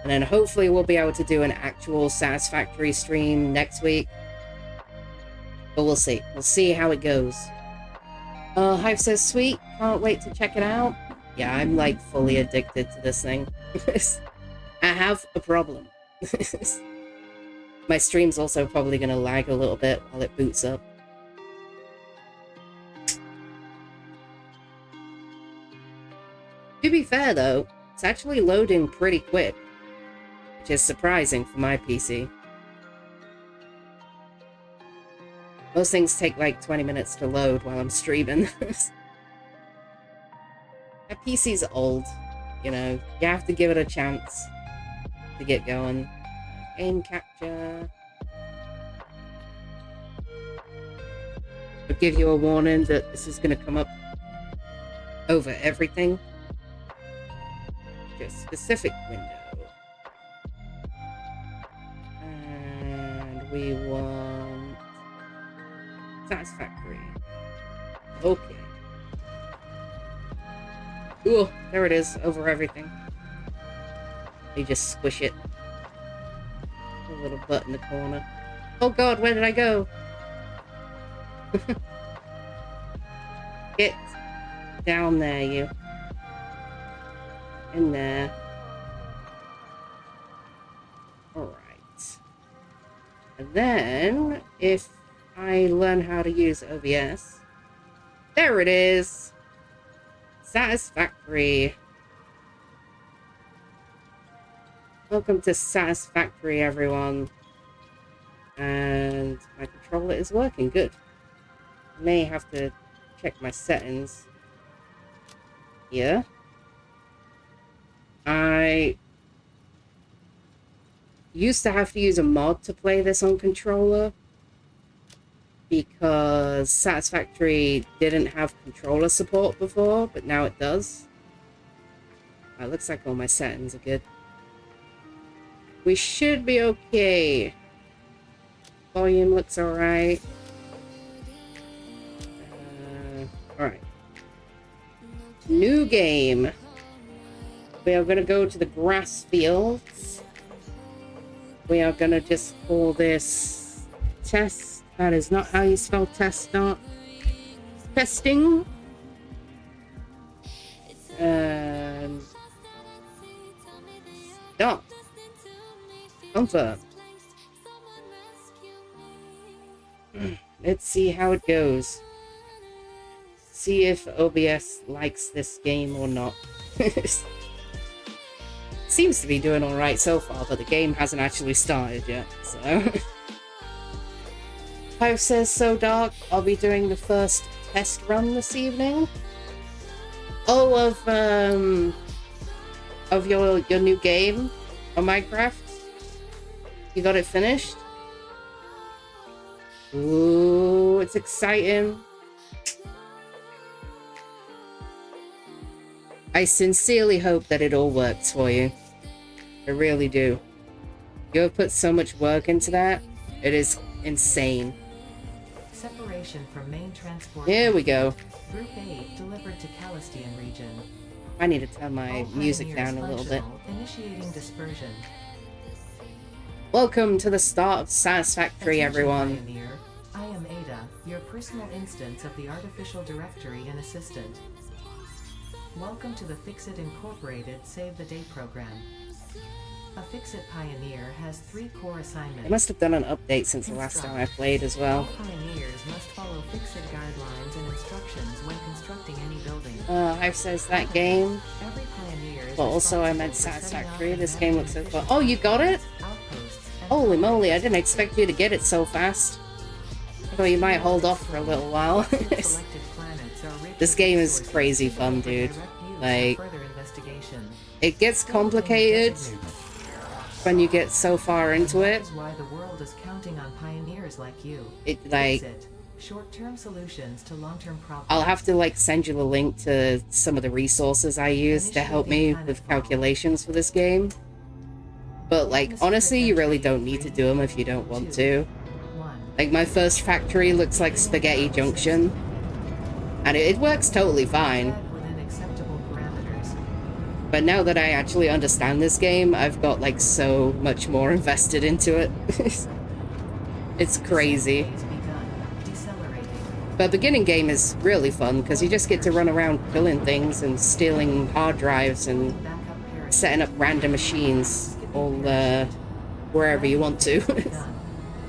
And then hopefully we'll be able to do an actual Satisfactory stream next week. But we'll see. We'll see how it goes. Hive says, sweet. Can't wait to check it out. Yeah, I'm like fully addicted to this thing. I have a problem. My stream's also probably going to lag a little bit while it boots up. To be fair, though, it's actually loading pretty quick, which is surprising for my PC. Most things take like 20 minutes to load while I'm streaming. My PC's old, you know, you have to give it a chance to get going. Aim capture. I'll give you a warning that this is going to come up over everything. Just specific window. And we want Satisfactory. Okay. Ooh, there it is, over everything. You just squish it. A little butt in the corner. Oh god, where did I go? Get down there, you. In there. Alright. And then, if I learn how to use OBS, there it is! Satisfactory. Welcome to Satisfactory, everyone. And my controller is working good. I may have to check my settings. Yeah. I used to have to use a mod to play this on controller because Satisfactory didn't have controller support before, but now it does. It looks like all my settings are good. We should be okay. Volume looks alright. Alright. New game. We are going to go to the grass fields. We are going to just call this test. That is not how you spell test, not testing. And stop. Confirm. Let's see how it goes. See if OBS likes this game or not. Seems to be doing alright so far, but the game hasn't actually started yet, so... Hive says, so dark, I'll be doing the first test run this evening. Oh, of your new game on Minecraft? You got it finished? Ooh, it's exciting. I sincerely hope that it all works for you. I really do. You have put so much work into that. It is insane. Separation from main transport. Here we go. Group 8 delivered to Calistian region. I need to turn my All music pioneers down a little bit. functional, initiating dispersion. Welcome to the start of Satisfactory, Attention, everyone. Pioneer. I am Ada, your personal instance of the artificial directory and assistant. Welcome to the Fixit Incorporated Save the Day program. A Fixit Pioneer has 3 core assignments. They must have done an update since the last time I played as well. All pioneers must follow Fixit guidelines and instructions when constructing any building. I've says that game. Every pioneer is But also I responsible meant for setting up Satisfactory. and This game looks so managing fun. Oh, you got it? outposts and Holy moly, I didn't expect you to get it so fast. I thought you might hold off for a little while. selected planets are rich This with game is resources crazy suitable fun, for dude. direct use Like, and further investigation. it gets complicated when you get so far into That it. is why the world is counting on pioneers like you. It, like, Fixit. Short-term solutions to long-term problems. I'll have to, like, send you the link to some of the resources I use to help me with calculations for this game. But, like, honestly, you really don't need to do them if you don't want to. 1. Like, my first factory looks like Spaghetti Junction. And it works totally fine. Set within acceptable parameters. But now that I actually understand this game, I've got, like, so much more invested into it. It's crazy. Phase begun. Decelerating. But beginning game is really fun, because you just get to run around killing things and stealing hard drives and Backup parachute. setting up random machines all, wherever you want to. Done.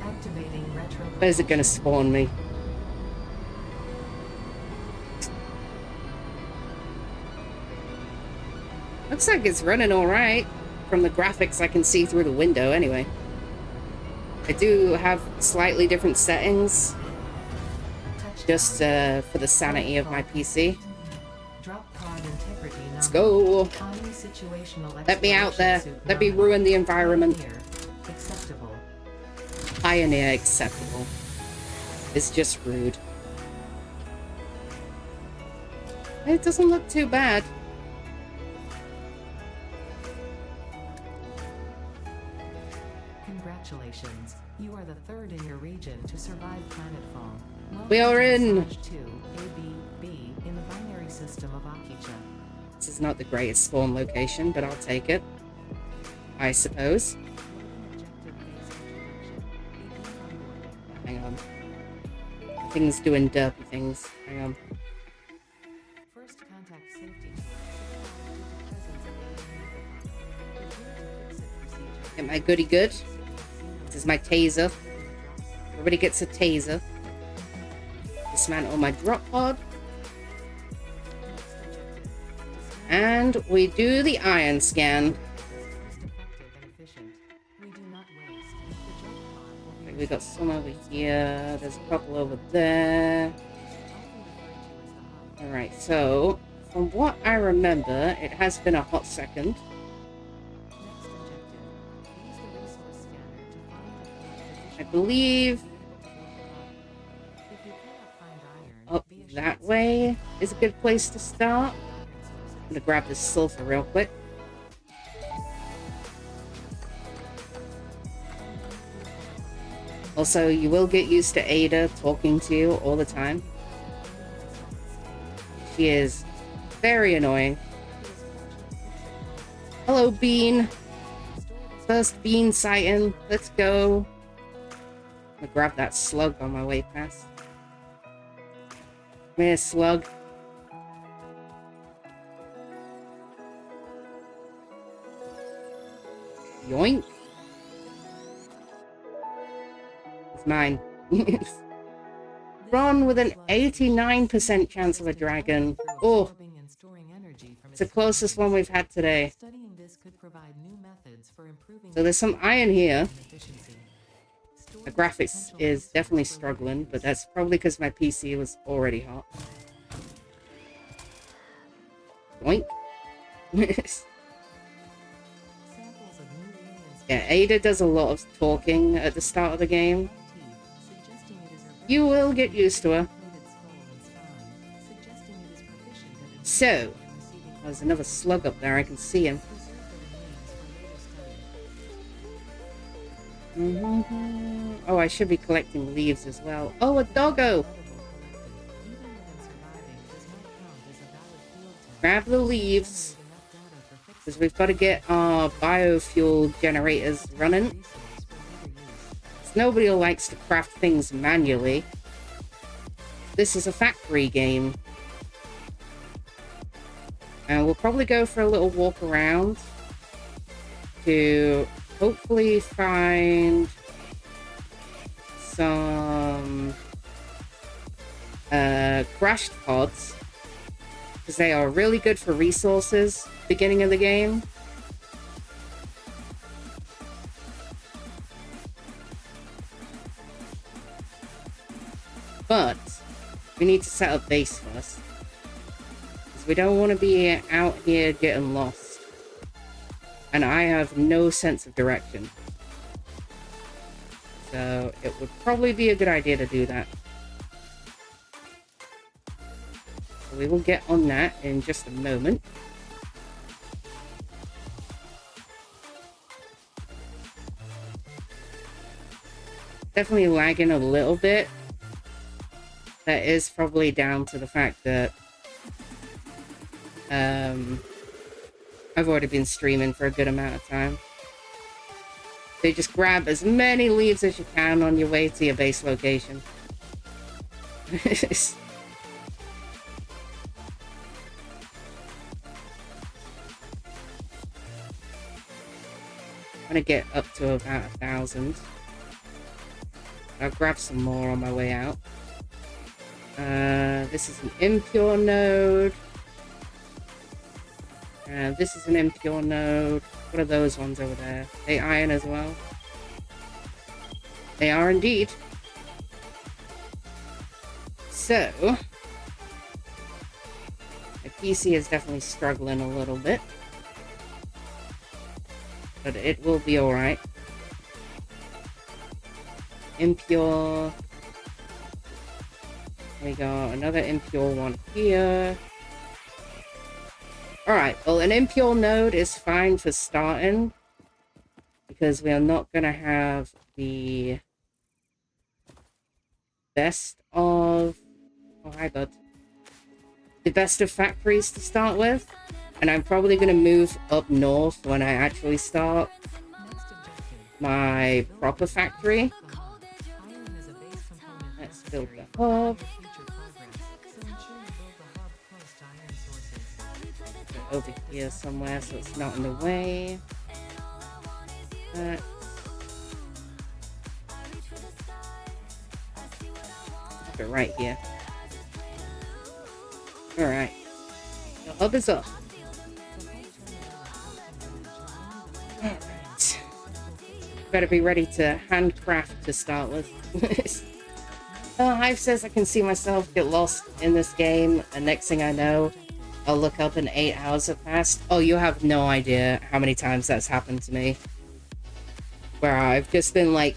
Activating retro. Where's it gonna spawn me? Looks like it's running alright. From the graphics I can see through the window anyway. I do have slightly different settings, just for the sanity of my PC. Drop pod integrity. Let's go! Situational Let me out there. exploration suit Let me number. ruin the environment. Pioneer. Acceptable. Pioneer acceptable. It's just rude. It doesn't look too bad. Congratulations. You are the 3rd in your region to survive planetfall. Welcome We are to in. Massage 2, A-B-B, in the binary system of Akicha. This is not the greatest spawn location, but I'll take it. I suppose. Hang on. The thing's doing derpy things. Hang on. First contact safety. Get my goody good. This is my taser. Everybody gets a taser. Dismantle my drop pod. And we do the iron scan. We got some over here. There's a couple over there. Alright, so from what I remember, it has been a hot second. I believe up that way is a good place to start. I'm gonna grab this sulfur real quick. Also, you will get used to Ada talking to you all the time. She is very annoying. Hello, Bean. First Bean sighting. Let's go. I'm gonna grab that slug on my way past. Come here, slug. Yoink. It's mine. Run with an 89% chance of a dragon. Oh, it's the closest one we've had today. So there's some iron here. The graphics is definitely struggling, but that's probably because my PC was already hot. Boink. Samples of new alien Yeah, Ada does a lot of talking at the start of the game. suggesting it is her You will get used to her. plated skull and spine, suggesting it is proficient at So, receiving there's another slug up there. I can see him. preserve the remains for later study. Oh, I should be collecting leaves as well. Oh, a doggo! Edible collected, even when surviving, does not count as a valid field test. Grab the leaves, Enough data for fixing because we've got to get our biofuel generators running. resource for later use. Nobody likes to craft things manually. This is a factory game. And we'll probably go for a little walk around to hopefully find some crashed pods, because they are really good for resources beginning of the game. But we need to set up base first, because we don't want to be out here getting lost. And I have no sense of direction. So it would probably be a good idea to do that. So we will get on that in just a moment. Definitely lagging a little bit. That is probably down to the fact that I've already been streaming for a good amount of time. So you just grab as many leaves as you can on your way to your base location. I'm gonna get up to about 1,000. I'll grab some more on my way out. This is an impure node. This is an impure node. What are those ones over there? Are they iron as well? They are indeed. So, my PC is definitely struggling a little bit. But it will be alright. Impure. We got another impure one here. Alright, well, an impure node is fine for starting, because we are not going to have the best of... Oh, hi, bud. The best of factories to start with. And I'm probably going to move up north when I actually start my proper factory. Let's build the hub. Over here somewhere, so it's not in the way. Put it right here. Alright. The hub is up. Alright. Better be ready to handcraft to start with. Hive says I can see myself get lost in this game, and next thing I know, I'll look up and 8 hours have passed. Oh, you have no idea how many times that's happened to me. Where I've just been like,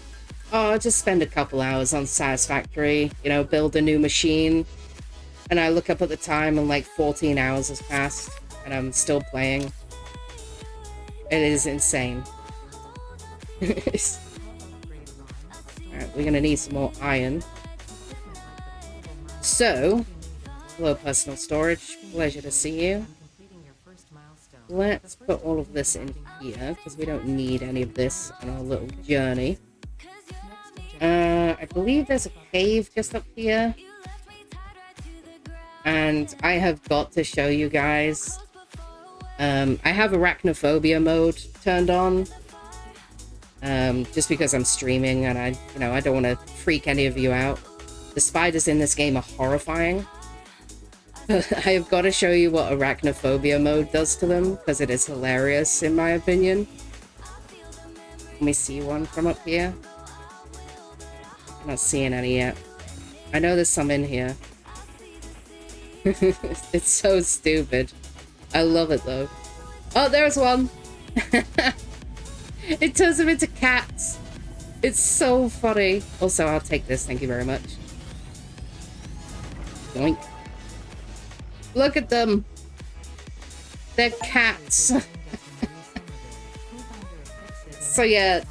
oh, I'll just spend a couple hours on Satisfactory, you know, build a new machine. And I look up at the time and like 14 hours has passed, and I'm still playing. It is insane. Alright, we're gonna need some more iron. So, hello, personal storage. Pleasure to see you. Let's put all of this in here, because we don't need any of this on our little journey. I believe there's a cave just up here. And I have got to show you guys. I have arachnophobia mode turned on. Just because I'm streaming and I don't want to freak any of you out. The spiders in this game are horrifying. I have got to show you what arachnophobia mode does to them, because it is hilarious in my opinion. Let me see one from up here. I'm not seeing any yet. I know there's some in here. It's so stupid. I love it though. Oh, there's one. It turns them into cats. It's so funny. Also, I'll take this. Thank you very much. Yoink. Look at them. They're cats. So yeah,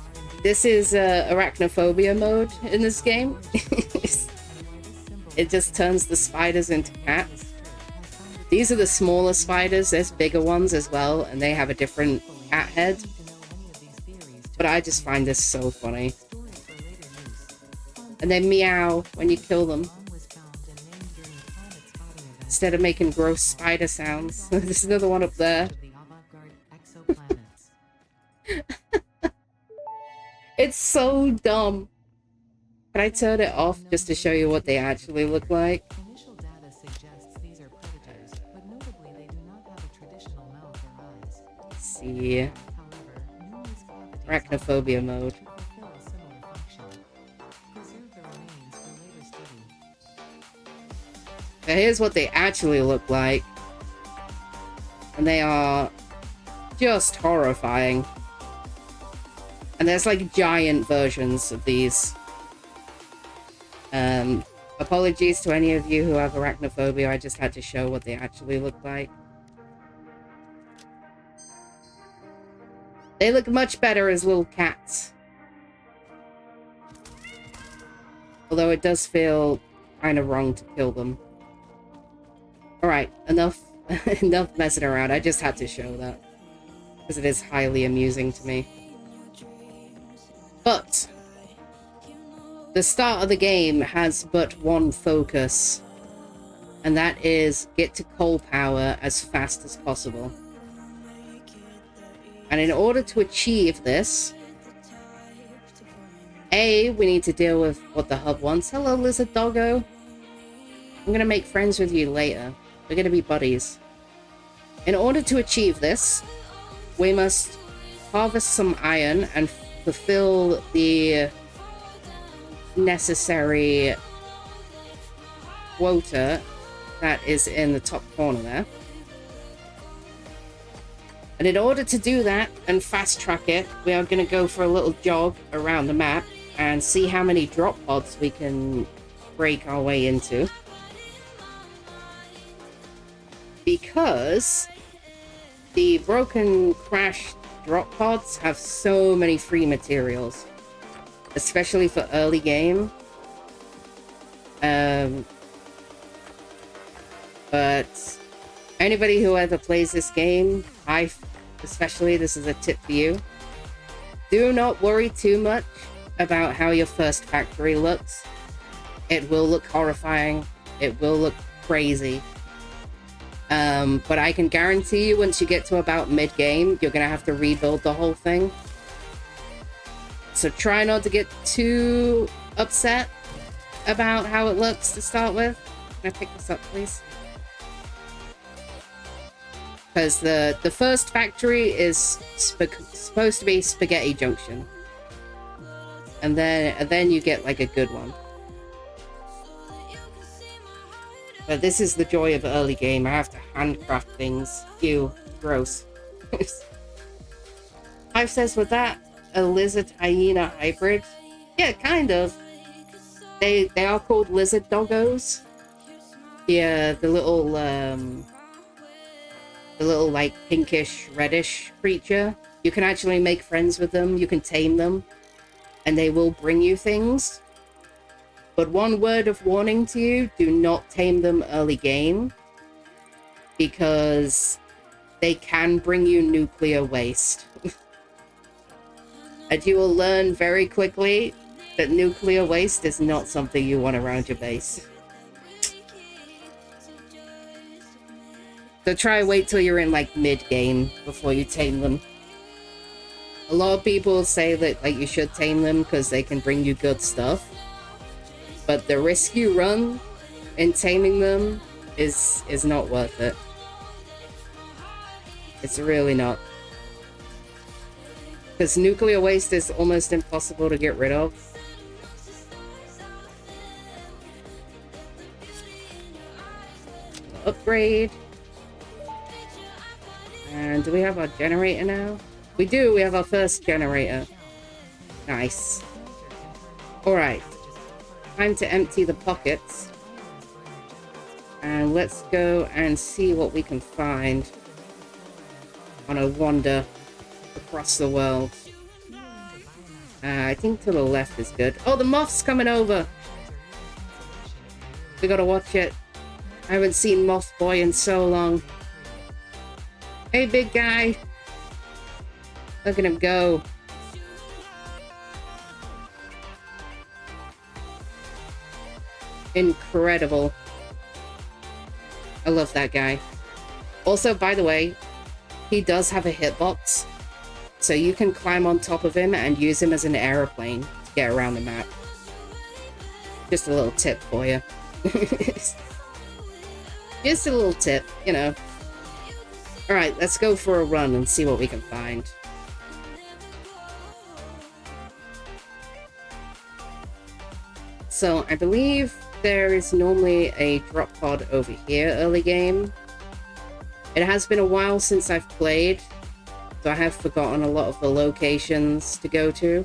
this is arachnophobia mode in this game. It just turns the spiders into cats. These are the smaller spiders. There's bigger ones as well, and they have a different cat head. But I just find this so funny. And they meow when you kill them. Instead of making gross spider sounds. There's another one up there. It's so dumb. Can I turn it off just to show you what they actually look like? Initial data suggests these are predators, but notably they do not have a traditional mouth or eyes. Let's see. However, numerous cavities Arachnophobia mode. fulfill a similar function. Preserve the remains for later study. So here's what they actually look like. And they are just horrifying. And there's like giant versions of these. Apologies to any of you who have arachnophobia. I just had to show what they actually look like. They look much better as little cats. Although it does feel kind of wrong to kill them. Alright, enough enough messing around. I just had to show that. Because it is highly amusing to me. But the start of the game has but one focus, and that is get to coal power as fast as possible. And in order to achieve this, we need to deal with what the hub wants. Hello, lizard doggo. I'm gonna make friends with you later. We're gonna be buddies. In order to achieve this, we must harvest some iron and fulfill the necessary quota that is in the top corner there. And in order to do that and fast track it, we are going to go for a little jog around the map and see how many drop pods we can break our way into. Because the broken, crashed drop pods have so many free materials. Especially for early game. But anybody who ever plays this game, especially, this is a tip for you. Do not worry too much about how your first factory looks. It will look horrifying. It will look crazy. But I can guarantee you once you get to about mid-game, you're going to have to rebuild the whole thing. So try not to get too upset about how it looks to start with. Can I pick this up, please? Because the first factory is supposed to be Spaghetti Junction. And then you get like a good one. But this is the joy of early game. I have to handcraft things. Ew, gross. Hive says, with that, a lizard hyena hybrid? Yeah, kind of. They are called lizard doggos. Yeah, the little like pinkish reddish creature. You can actually make friends with them. You can tame them, and they will bring you things. But one word of warning to you: do not tame them early game, because they can bring you nuclear waste. And you will learn very quickly that nuclear waste is not something you want around your base. So try wait till you're in like mid-game before you tame them. A lot of people say that like you should tame them because they can bring you good stuff. But the risk you run in taming them is not worth it. It's really not. Because nuclear waste is almost impossible to get rid of. Upgrade. And do we have our generator now? We do, we have our first generator. Nice. Alright. Time to empty the pockets. And let's go and see what we can find on a wander across the world. I think to the left is good. Oh, the moth's coming over! We gotta watch it. I haven't seen Moth Boy in so long. Hey, big guy! Look at him go. Incredible. I love that guy. Also, by the way, he does have a hitbox, so you can climb on top of him and use him as an aeroplane to get around the map. Just a little tip for you. Just a little tip, you know. Alright, let's go for a run and see what we can find. So, I believe there is normally a drop pod over here early game. It has been a while since I've played, so I have forgotten a lot of the locations to go to.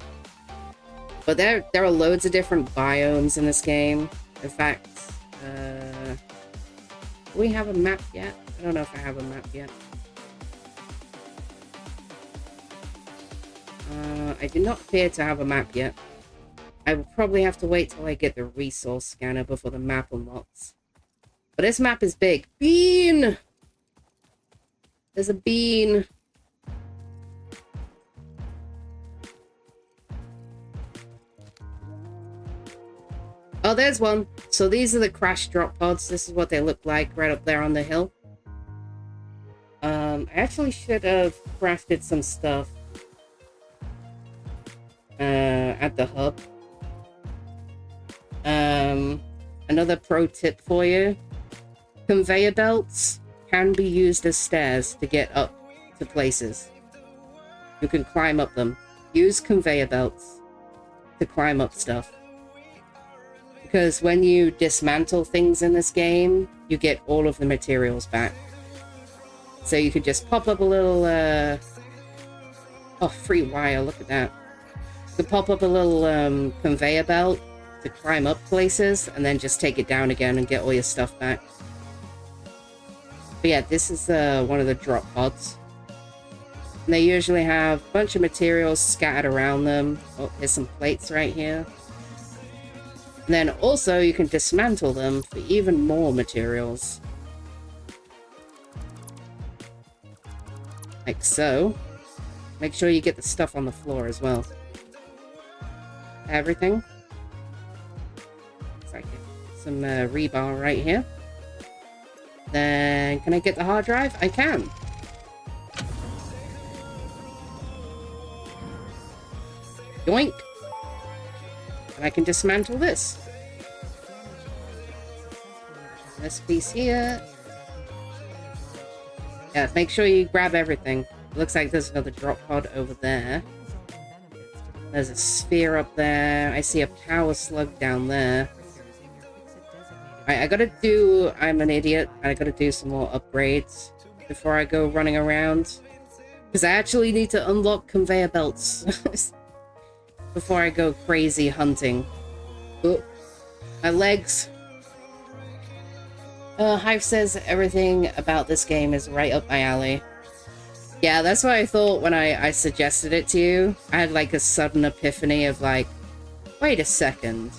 But there are loads of different biomes in this game. In fact, do we have a map yet? I don't know if I have a map yet. I do not appear to have a map yet. I will probably have to wait till I get the resource scanner before the map unlocks. But this map is big. Bean! There's a bean. Oh, there's one. So these are the crash drop pods. This is what they look like right up there on the hill. I actually should have crafted some stuff at the hub. Another pro tip for you. Conveyor belts can be used as stairs to get up to places. You can climb up them. Use conveyor belts to climb up stuff. Because when you dismantle things in this game, you get all of the materials back. So you could just pop up a little, oh, free wire, look at that. You could pop up a little conveyor belt to climb up places, and then just take it down again and get all your stuff back. But yeah, this is one of the drop pods. And they usually have a bunch of materials scattered around them. Oh, there's some plates right here. And then also you can dismantle them for even more materials. Like so. Make sure you get the stuff on the floor as well. Everything. Looks like some rebar right here. Then, can I get the hard drive? I can. Yoink. And I can dismantle this. This piece here. Yeah, make sure you grab everything. Looks like there's another drop pod over there. There's a sphere up there. I see a power slug down there. Alright, I gotta do... I'm an idiot. I gotta do some more upgrades before I go running around. Because I actually need to unlock conveyor belts before I go crazy hunting. Oh, my legs. Hive says everything about this game is right up my alley. Yeah, that's what I thought when I suggested it to you. I had like a sudden epiphany of like, wait a second.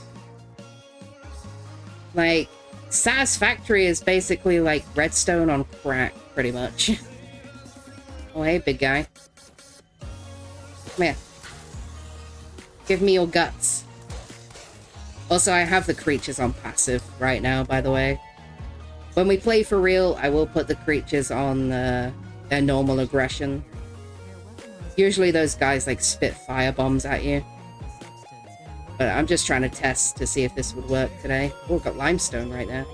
Like, Satisfactory is basically like Redstone on crack, pretty much. Oh, hey, big guy. Come here. Give me your guts. Also, I have the creatures on passive right now, by the way. When we play for real, I will put the creatures on their normal aggression. Usually those guys like spit fire bombs at you. But I'm just trying to test to see if this would work today. Oh, got limestone right there.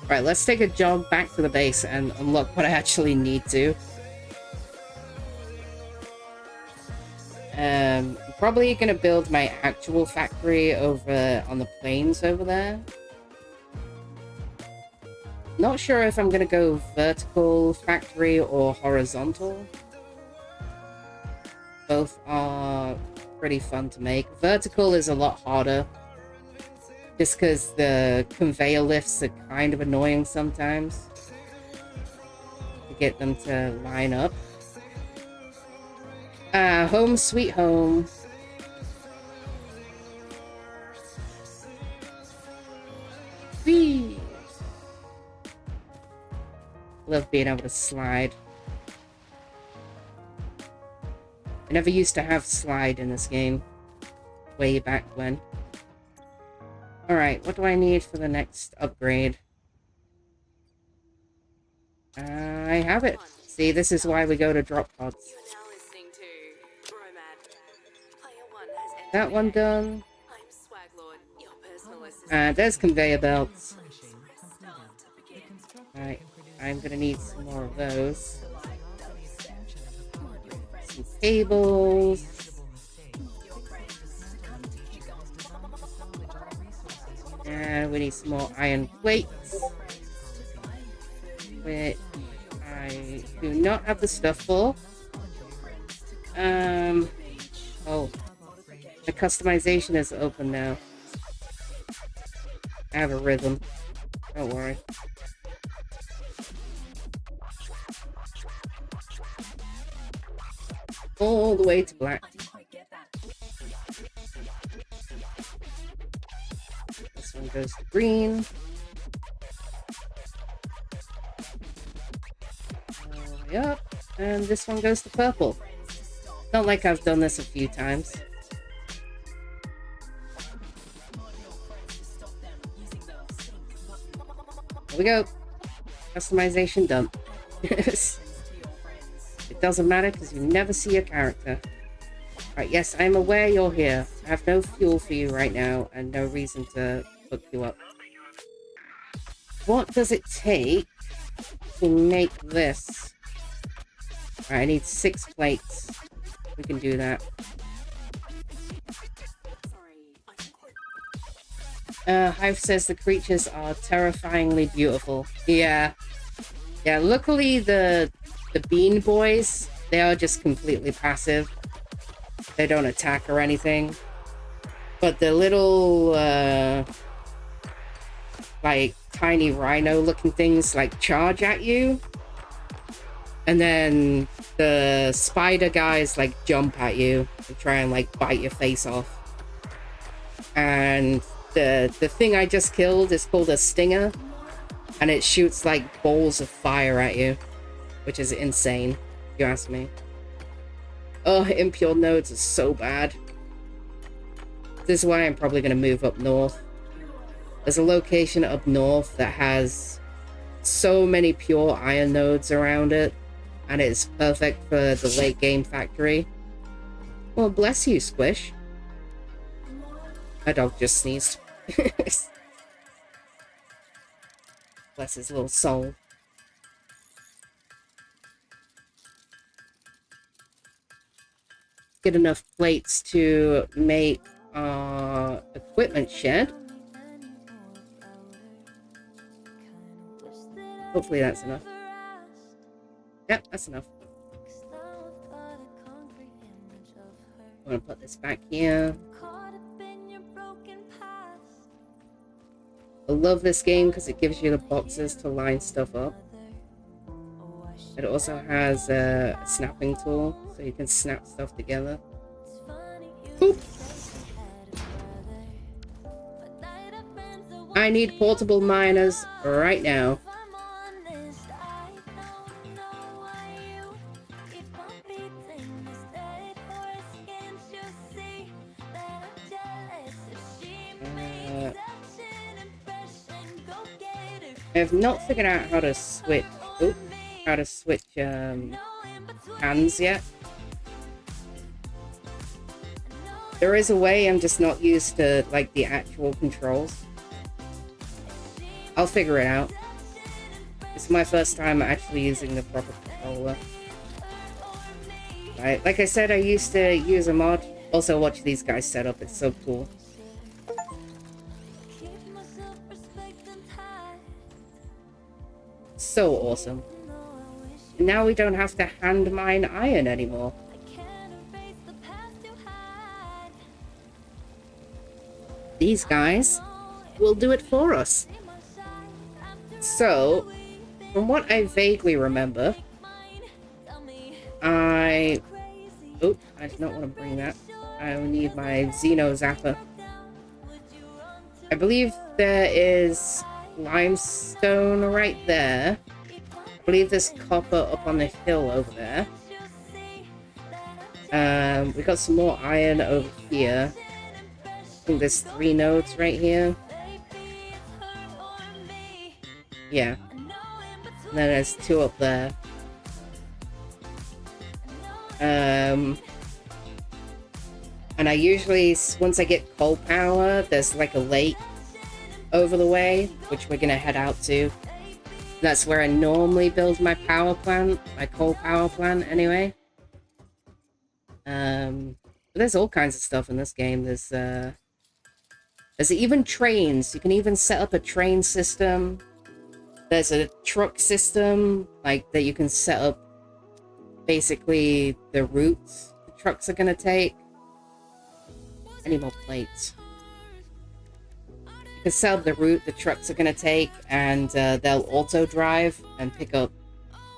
Right, let's take a jog back to the base and unlock what I actually need to. I'm probably gonna build my actual factory over on the plains over there. Not sure if I'm gonna go vertical factory or horizontal. Both are pretty fun to make. Vertical is a lot harder, just because the conveyor lifts are kind of annoying sometimes to get them to line up. Home sweet home. Whee! Love being able to slide. I never used to have slide in this game. Way back when. Alright, what do I need for the next upgrade? I have it. See, this is why we go to drop pods. That one done. There's conveyor belts. Alright, I'm gonna need some more of those. Some cables. And we need some more iron plates. Which I do not have the stuff for. Oh. The customization is open now. I have a rhythm. Don't worry. All the way to black. This one goes to green. Yep. And this one goes to purple. Not like I've done this a few times. There we go. Customization done. It doesn't matter because you never see your character. Right, yes, I'm aware you're here. I have no fuel for you right now and no reason to hook you up. What does it take to make this? Right, I need 6 plates. We can do that. Hive says the creatures are terrifyingly beautiful. Yeah. Yeah, luckily the bean boys, they are just completely passive. They don't attack or anything. But the little, like, tiny rhino looking things, like, charge at you. And then the spider guys, like, jump at you and try and, like, bite your face off. And the thing I just killed is called a stinger. And it shoots, like, balls of fire at you. Which is insane, if you ask me. Oh, impure nodes are so bad. This is why I'm probably going to move up north. There's a location up north that has so many pure iron nodes around it. And it's perfect for the late game factory. Well, bless you, Squish. My dog just sneezed. Bless his little soul. Get enough plates to make our equipment shed. Hopefully that's enough. Yep, that's enough. I'm gonna put this back here. I love this game because it gives you the boxes to line stuff up. It also has a snapping tool, so you can snap stuff together. Boop. I need portable miners right now. I have not figured out how to switch. Hands yet. There is a way, I'm just not used to like the actual controls. I'll figure it out. It's my first time actually using the proper controller. Right, like I said, I used to use a mod. Also watch these guys set up, it's so cool. so awesome. And now we don't have to hand mine iron anymore. These guys will do it for us. So, from what I vaguely remember, oh, I do not want to bring that. I will need my Xeno Zapper. I believe there is limestone right there. I believe there's copper up on the hill over there. We got some more iron over here. I think there's 3 nodes right here. Yeah. And then there's 2 up there. And I usually, once I get coal power, there's like a lake over the way, which we're gonna head out to. That's where I normally build my power plant, my coal power plant anyway. But there's all kinds of stuff in this game. There's even trains. You can even set up a train system. There's a truck system, like, that you can set up basically the routes the trucks are gonna take. Any more plates? You can set up the route the trucks are gonna take, and they'll auto drive and pick up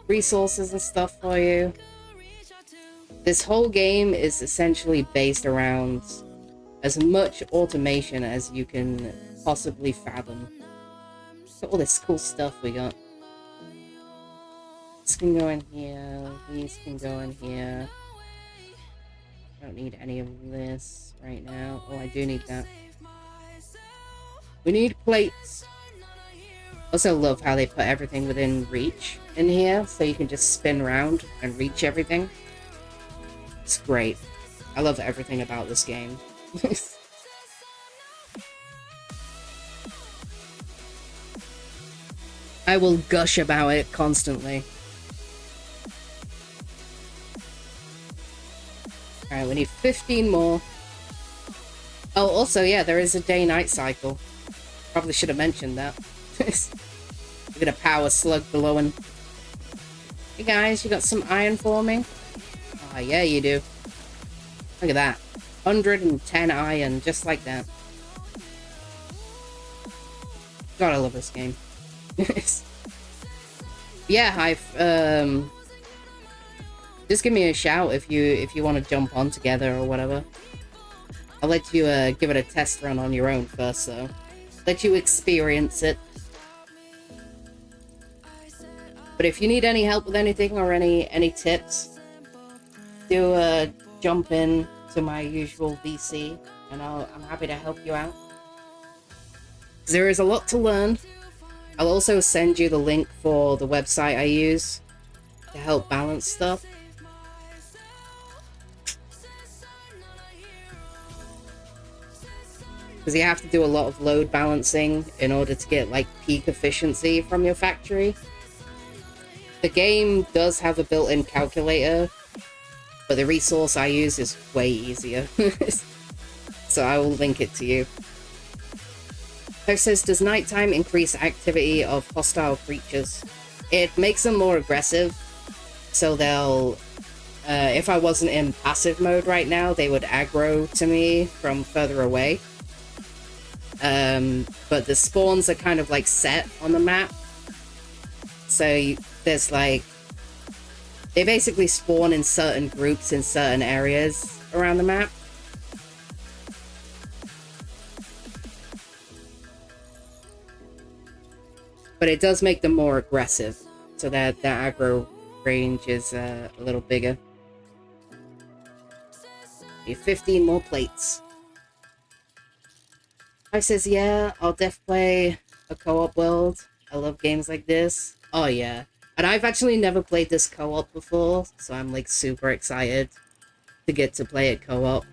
resources and stuff for you. This whole game is essentially based around as much automation as you can possibly fathom. Look at all this cool stuff we got. This can go in here. These can go in here. I don't need any of this right now. Oh, I do need that. We need plates. Also love how they put everything within reach in here, so you can just spin around and reach everything. It's great. I love everything about this game. I will gush about it constantly. Alright, we need 15 more. Oh, also, yeah, there is a day-night cycle. Probably should have mentioned that. We're gonna power slug below and... Hey guys, you got some iron for me? Ah, yeah, you do. Look at that. 110 iron, just like that. God, I love this game. Yeah, I've just give me a shout if you want to jump on together or whatever. I'll let you give it a test run on your own first, though. Let you experience it. But if you need any help with anything or any tips, do jump in to my usual VC, and I'm happy to help you out. There is a lot to learn. I'll also send you the link for the website I use to help balance stuff. Because you have to do a lot of load balancing in order to get like peak efficiency from your factory. The game does have a built-in calculator, but the resource I use is way easier. So I will link it to you. It says, does nighttime increase activity of hostile creatures? It makes them more aggressive, so they'll, if I wasn't in passive mode right now, they would aggro to me from further away. But the spawns are kind of like set on the map, so there's like, they basically spawn in certain groups in certain areas around the map. But it does make them more aggressive, so that the aggro range is a little bigger. Need 15 more plates. I says, yeah, I'll def play a co-op world. I love games like this. Oh yeah. And I've actually never played this co-op before, so I'm like super excited to get to play it co-op.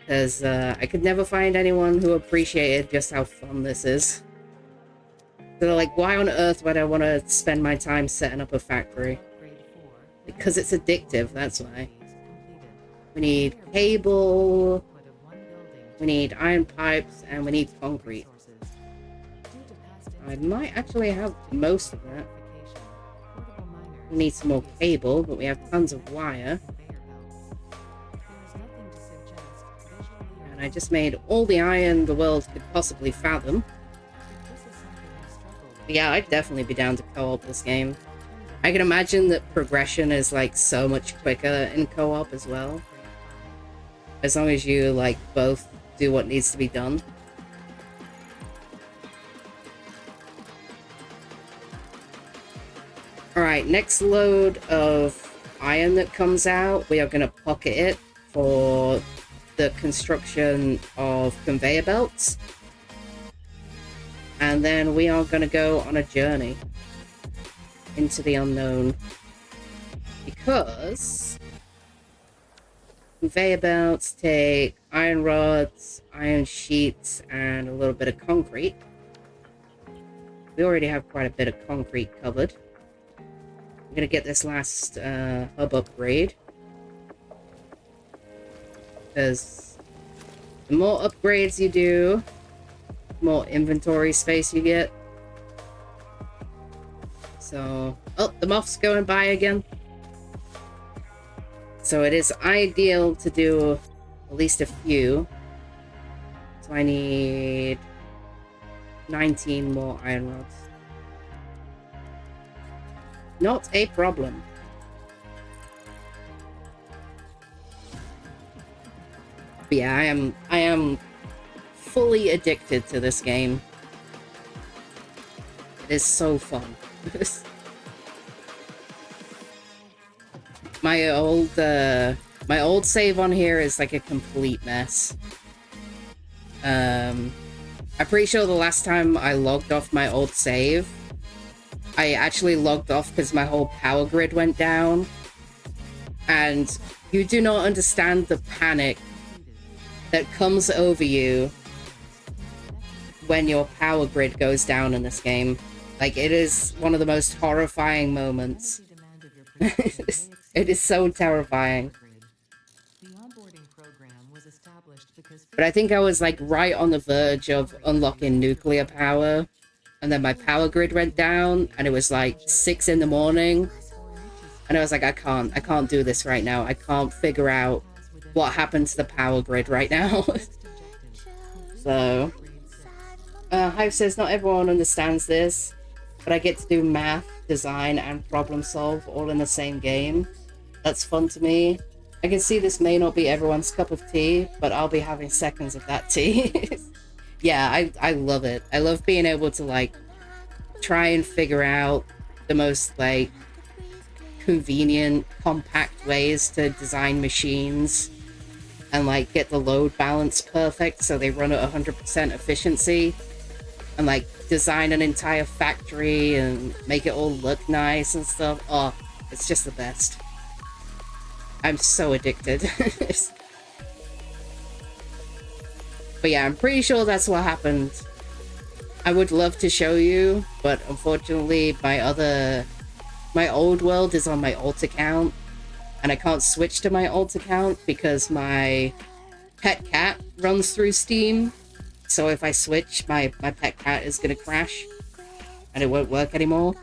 Because I could never find anyone who appreciated just how fun this is. So they're like, why on earth would I want to spend my time setting up a factory? Because it's addictive, that's why. We need cable, we need iron pipes, and we need concrete. I might actually have most of that. We need some more cable, but we have tons of wire. And I just made all the iron the world could possibly fathom. But yeah, I'd definitely be down to co-op this game. I can imagine that progression is like so much quicker in co-op as well. As long as you like both do what needs to be done. Alright, next load of iron that comes out, we are going to pocket it for the construction of conveyor belts. And then we are going to go on a journey into the unknown. Because conveyor belts take iron rods, iron sheets, and a little bit of concrete. We already have quite a bit of concrete covered. I'm gonna get this last hub upgrade. Because the more upgrades you do, the more inventory space you get. So, oh, the moth's going by again. So it is ideal to do at least a few. So I need 19 more iron rods. Not a problem. But yeah, I am fully addicted to this game. It is so fun. My old save on here is like a complete mess. I'm pretty sure the last time I logged off my old save, I actually logged off because my whole power grid went down. And you do not understand the panic that comes over you when your power grid goes down in this game. Like, it is one of the most horrifying moments. It is so terrifying. But I think I was like right on the verge of unlocking nuclear power, and then my power grid went down, and it was like 6 in the morning, and I was like, I can't do this right now. I can't figure out what happened to the power grid right now. So, Hive says, not everyone understands this, but I get to do math, design, and problem solve all in the same game. That's fun to me. I can see this may not be everyone's cup of tea, but I'll be having seconds of that tea. Yeah, I love it. I love being able to, like, try and figure out the most, like, convenient, compact ways to design machines and, like, get the load balance perfect so they run at 100% efficiency, and, like, design an entire factory and make it all look nice and stuff. Oh, it's just the best. I'm so addicted. But yeah, I'm pretty sure that's what happened. I would love to show you, but unfortunately my old world is on my alt account, and I can't switch to my alt account because my pet cat runs through Steam. So if I switch, my pet cat is gonna crash and it won't work anymore.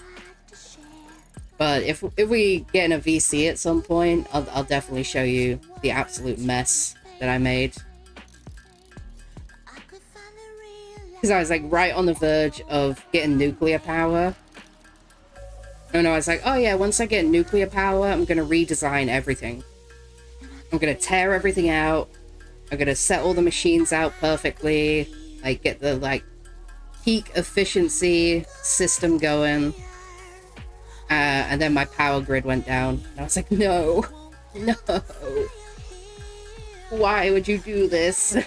But if we get in a VC at some point, I'll definitely show you the absolute mess that I made. Because I was like right on the verge of getting nuclear power. And I was like, oh yeah, once I get nuclear power, I'm going to redesign everything. I'm going to tear everything out. I'm going to set all the machines out perfectly. Like, get the, like, peak efficiency system going. And then my power grid went down. And I was like, no. No. Why would you do this?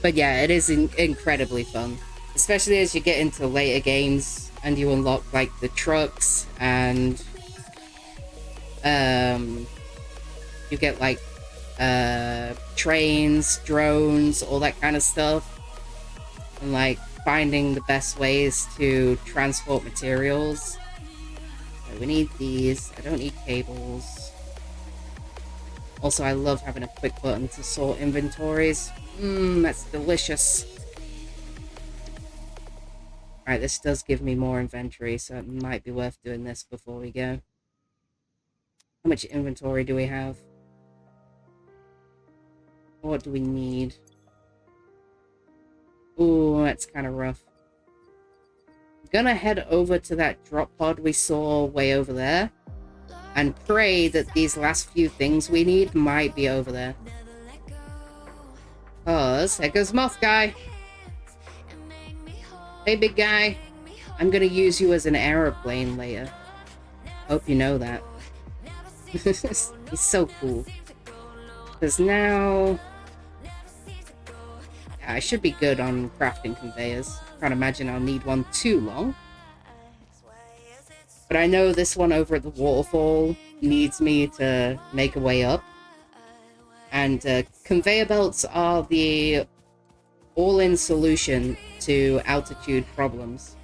But yeah, it is incredibly fun. Especially as you get into later games and you unlock, like, the trucks and you get, like, trains, drones, all that kind of stuff. And, like, finding the best ways to transport materials. So we need these. I don't need cables. Also, I love having a quick button to sort inventories. Mmm, that's delicious. Alright, this does give me more inventory, so it might be worth doing this before we go. How much inventory do we have? What do we need? Ooh, that's kind of rough. I'm gonna head over to that drop pod we saw way over there and pray that these last few things we need might be over there. Cause there goes Moth Guy. Hey, big guy. I'm gonna use you as an aeroplane later. Hope you know that. He's so cool. Because now... yeah, I should be good on crafting conveyors. Can't imagine I'll need one too long. But I know this one over at the waterfall needs me to make a way up. And conveyor belts are the all-in solution to altitude problems.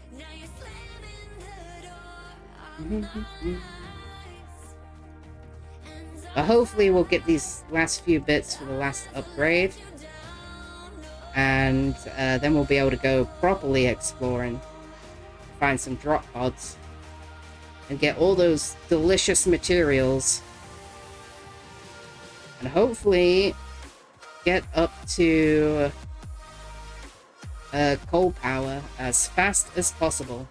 But hopefully we'll get these last few bits for the last upgrade. And then we'll be able to go properly exploring. Find some drop pods. And get all those delicious materials. And hopefully get up to coal power as fast as possible.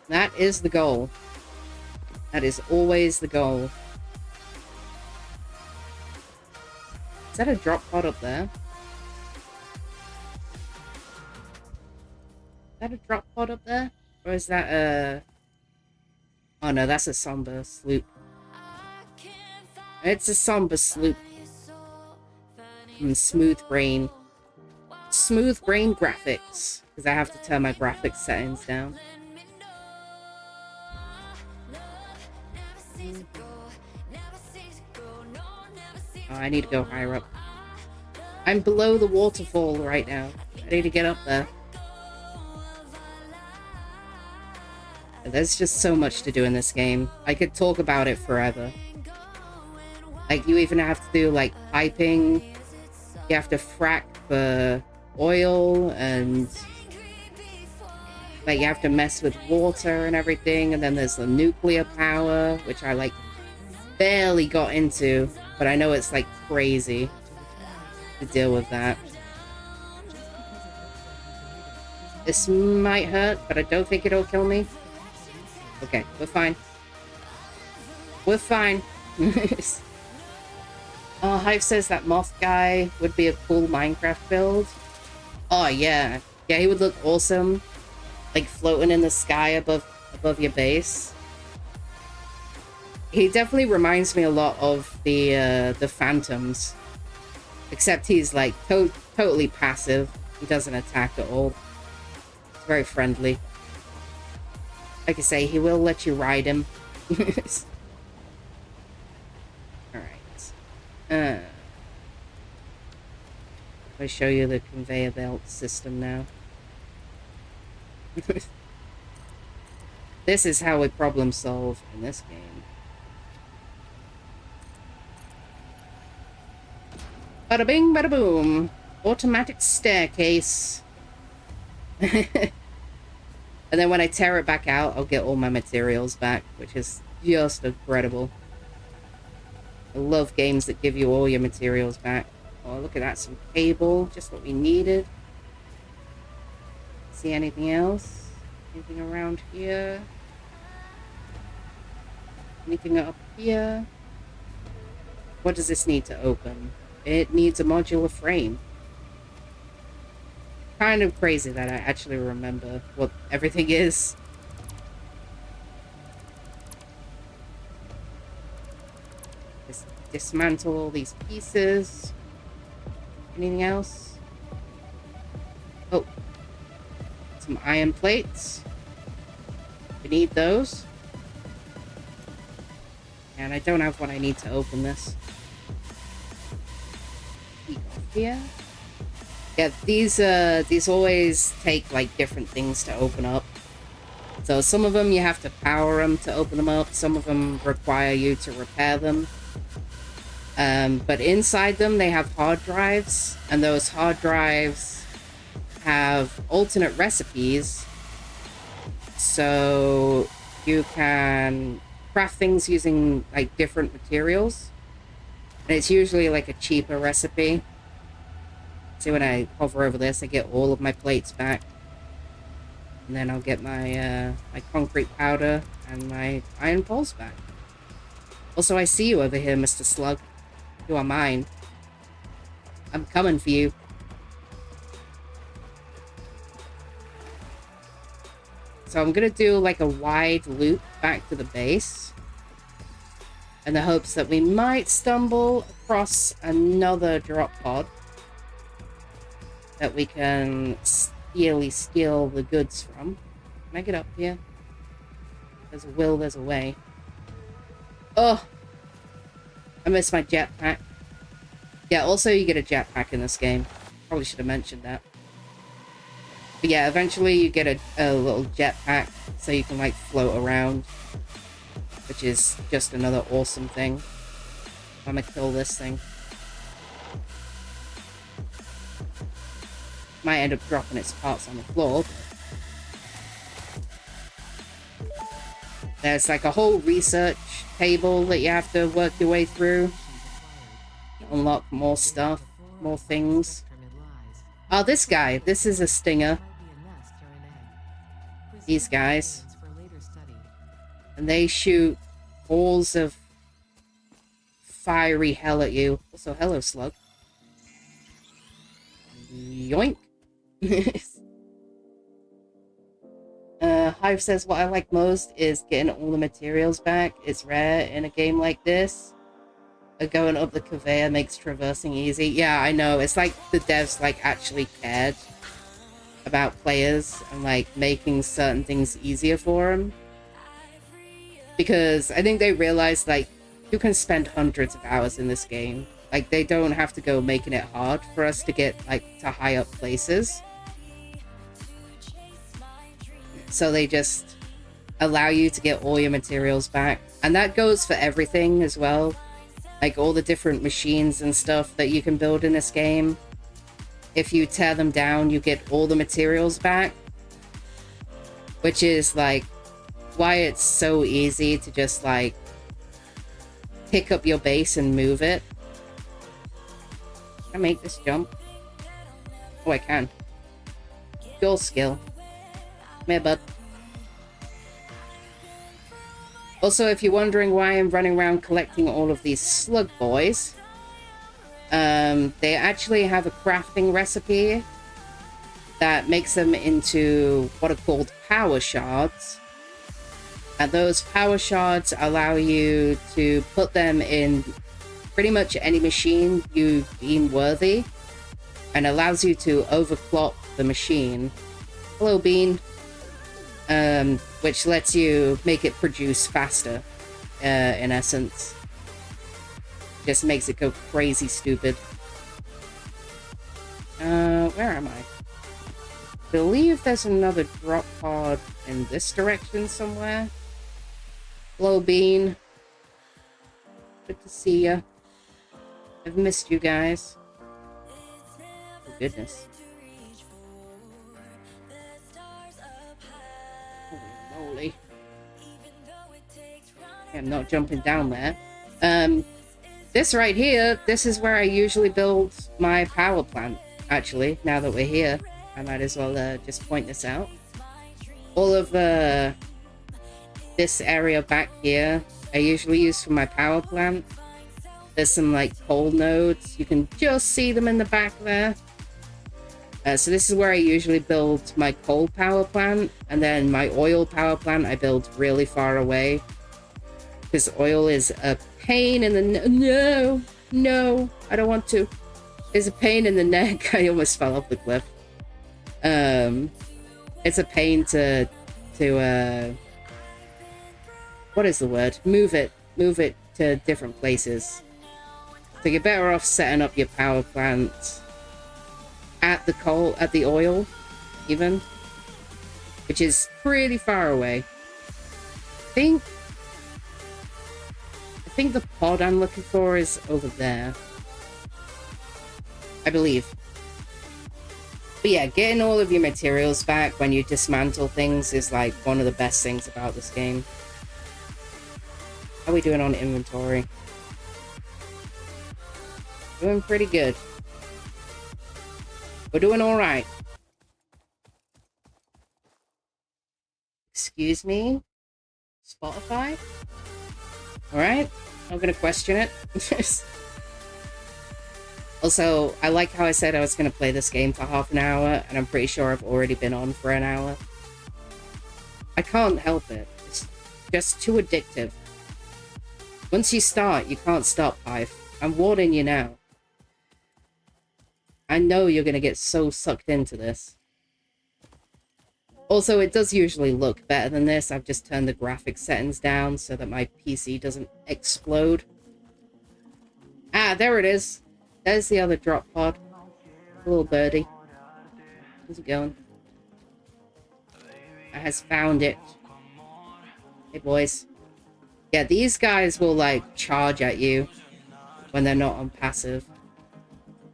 That is the goal. That is always the goal. Is that a drop pod up there? Is that a drop pod up there? Or is that a... oh no, that's a somber sloop. It's a somber sloop. From Smooth Brain. Smooth Brain Graphics. Because I have to turn my graphics settings down. Oh, I need to go higher up. I'm below the waterfall right now. I need to get up there. There's just so much to do in this game. I could talk about it forever. Like, you even have to do, like, piping. You have to frack for oil, and... like, you have to mess with water and everything. And then there's the nuclear power, which I, like, barely got into. But I know it's, like, crazy to deal with that. This might hurt, but I don't think it'll kill me. Okay, we're fine. We're fine. Oh, Hive says that Moth Guy would be a cool Minecraft build. Oh, yeah. Yeah, he would look awesome. Like, floating in the sky above your base. He definitely reminds me a lot of the Phantoms. Except he's, like, totally passive. He doesn't attack at all. He's very friendly. Like I say, he will let you ride him. Alright. I'll show you the conveyor belt system now. This is how we problem solve in this game. Bada bing, bada boom. Automatic staircase. And then when I tear it back out, I'll get all my materials back, which is just incredible. I love games that give you all your materials back. Oh, look at that, some cable, just what we needed. See anything else? Anything around here? Anything up here? What does this need to open? It needs a modular frame. Kind of crazy that I actually remember what everything is. Just dismantle all these pieces. Anything else? Oh. Some iron plates. We need those. And I don't have what I need to open this. Here. Yeah, these always take, like, different things to open up. So some of them you have to power them to open them up. Some of them require you to repair them. But inside them, they have hard drives. And those hard drives have alternate recipes. So you can craft things using like different materials. And it's usually like a cheaper recipe. See, when I hover over this, I get all of my plates back. And then I'll get my my concrete powder and my iron poles back. Also, I see you over here, Mr. Slug. You are mine. I'm coming for you. So I'm gonna do like a wide loop back to the base. In the hopes that we might stumble across another drop pod that we can steal the goods from. Can I get up here? There's a will, there's a way. Oh! I missed my jetpack. Yeah, also you get a jetpack in this game. Probably should have mentioned that. But yeah, eventually you get a little jetpack so you can like float around. Which is just another awesome thing. I'm gonna kill this thing. Might end up dropping its parts on the floor. There's like a whole research table that you have to work your way through. Unlock more stuff, more things. Oh, this guy. This is a stinger. These guys. And they shoot balls of fiery hell at you. Also, hello, slug. Yoink. Hive says, what I like most is getting all the materials back. It's rare in a game like this. Going up the conveyor makes traversing easy. Yeah, I know. It's like the devs like actually cared about players and like making certain things easier for them. Because I think they realized like you can spend hundreds of hours in this game. Like they don't have to go making it hard for us to get like to high up places. So they just allow you to get all your materials back. And that goes for everything as well. Like all the different machines and stuff that you can build in this game. If you tear them down, you get all the materials back. Which is like why it's so easy to just like pick up your base and move it. Can I make this jump? Oh, I can. Dual skill. Come here, bud. Also, if you're wondering why I'm running around collecting all of these slug boys, they actually have a crafting recipe that makes them into what are called power shards. And those power shards allow you to put them in pretty much any machine you deem worthy, and allows you to overclock the machine. Hello, Bean. Which lets you make it produce faster, in essence. Just makes it go crazy stupid. Where am I? I believe there's another drop pod in this direction somewhere. Hello, Bean. Good to see ya. I've missed you guys. Oh, goodness. Holy moly. I'm not jumping down there. This right here, this is where I usually build my power plant, actually, now that we're here. I might as well just point this out. All of this area back here, I usually use for my power plant. There's some like coal nodes. You can just see them in the back there. So this is where I usually build my coal power plant. And then my oil power plant I build really far away. Because oil is a pain in the... No, I don't want to. It's a pain in the neck. I almost fell off the cliff. It's a pain to what is the word? Move it to different places. So you're better off setting up your power plant at the oil, even. which is pretty far away. I think the pod I'm looking for is over there. I believe. But yeah, getting all of your materials back when you dismantle things is like one of the best things about this game. How are we doing on inventory? Doing pretty good. We're doing alright. Excuse me? Spotify? Alright, I'm gonna question it. Also, I like how I said I was gonna play this game for half an hour, and I'm pretty sure I've already been on for an hour. I can't help it. It's just too addictive. Once you start, you can't stop, Hive. I'm warning you now. I know you're gonna get so sucked into this. Also, it does usually look better than this. I've just turned the graphics settings down so that my PC doesn't explode. Ah, there it is. There's the other drop pod. Little birdie. How's it going? I has found it. Hey, boys. Yeah, these guys will, like, charge at you when they're not on passive.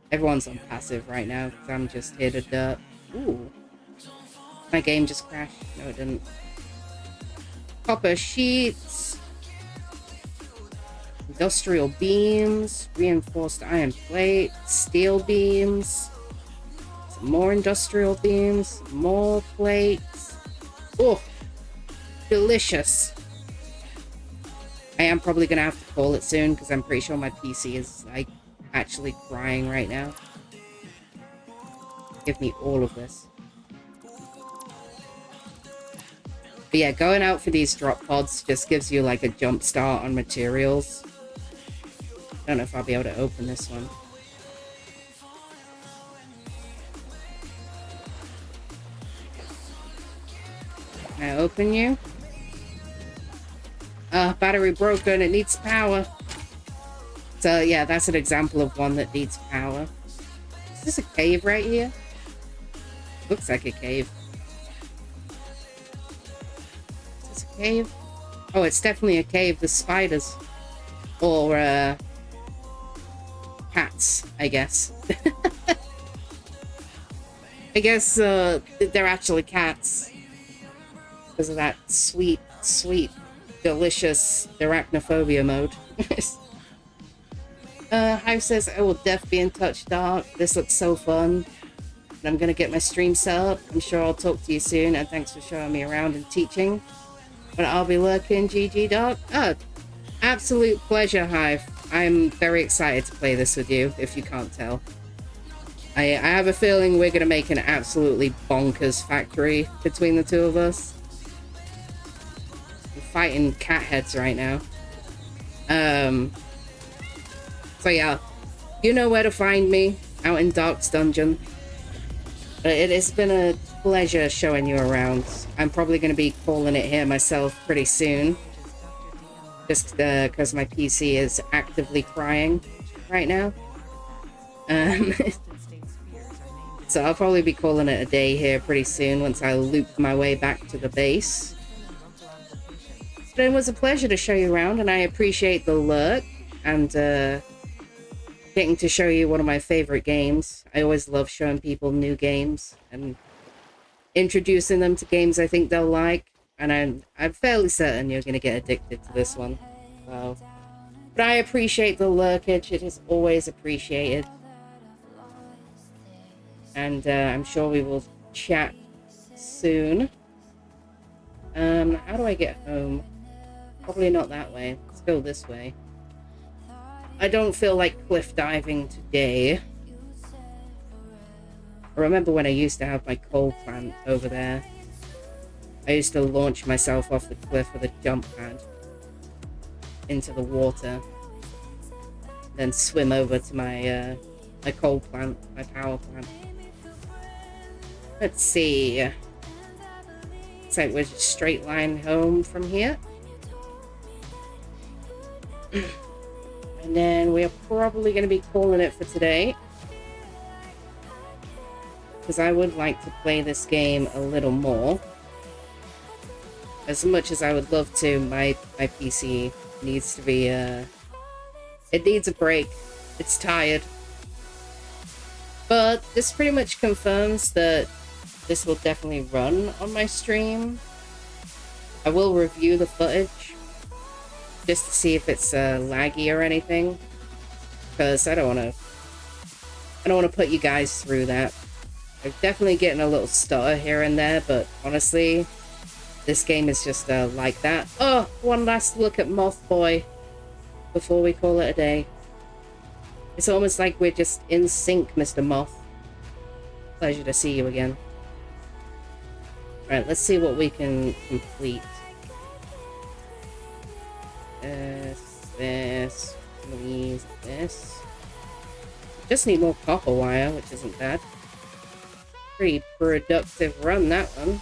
Everyone's on passive right now because I'm just here to dirt. Ooh. My game just crashed. No, it didn't. Copper sheets. Industrial beams. Reinforced iron plate. Steel beams. Some more industrial beams. More plates. Oh, delicious. I am probably going to have to call it soon because I'm pretty sure my PC is, like, actually crying right now. Give me all of this. But yeah, going out for these drop pods just gives you like a jump start on materials. I don't know if I'll be able to open this one. Can I open you? Battery broken, it needs power. So yeah, that's an example of one that needs power. Is this a cave right here? Looks like a cave. Cave? Oh, it's definitely a cave. There's spiders. Or, cats, I guess. I guess, they're actually cats. Because of that sweet, sweet, delicious arachnophobia mode. Hive says, I will def be in touch, Dark. This looks so fun. And I'm gonna get my stream set up. I'm sure I'll talk to you soon, and thanks for showing me around and teaching. But I'll be lurking, GG Doc. Oh, absolute pleasure, Hive. I'm very excited to play this with you, if you can't tell. I have a feeling we're going to make an absolutely bonkers factory between the two of us. We're fighting cat heads right now. So yeah, you know where to find me, out in Dark's dungeon. But it has been a pleasure showing you around. I'm probably going to be calling it here myself pretty soon. Just because my PC is actively crying right now. So I'll probably be calling it a day here pretty soon once I loop my way back to the base. But it was a pleasure to show you around, and I appreciate the lurk and getting to show you one of my favorite games. I always love showing people new games and introducing them to games I think they'll like, and I'm fairly certain you're going to get addicted to this one. So, but I appreciate the lurkage. It is always appreciated. And I'm sure we will chat soon. How do I get home? Probably not that way. Let's go this way. I don't feel like cliff diving today. I remember when I used to have my coal plant over there. I used to launch myself off the cliff with a jump pad into the water. Then swim over to my my coal plant, my power plant. Let's see. Looks like we're just straight line home from here. And then we're probably going to be calling it for today. Because I would like to play this game a little more. As much as I would love to, my PC needs to be, it needs a break. It's tired. But this pretty much confirms that this will definitely run on my stream. I will review the footage just to see if it's laggy or anything, because I don't want to put you guys through that. I'm definitely getting a little stutter here and there, but honestly, this game is just like that. Oh, one last look at Moth Boy before we call it a day. It's almost like we're just in sync, Mr. Moth. Pleasure to see you again. Alright, let's see what we can complete. This, please, this. Just need more copper wire, which isn't bad. Pretty productive run, that one.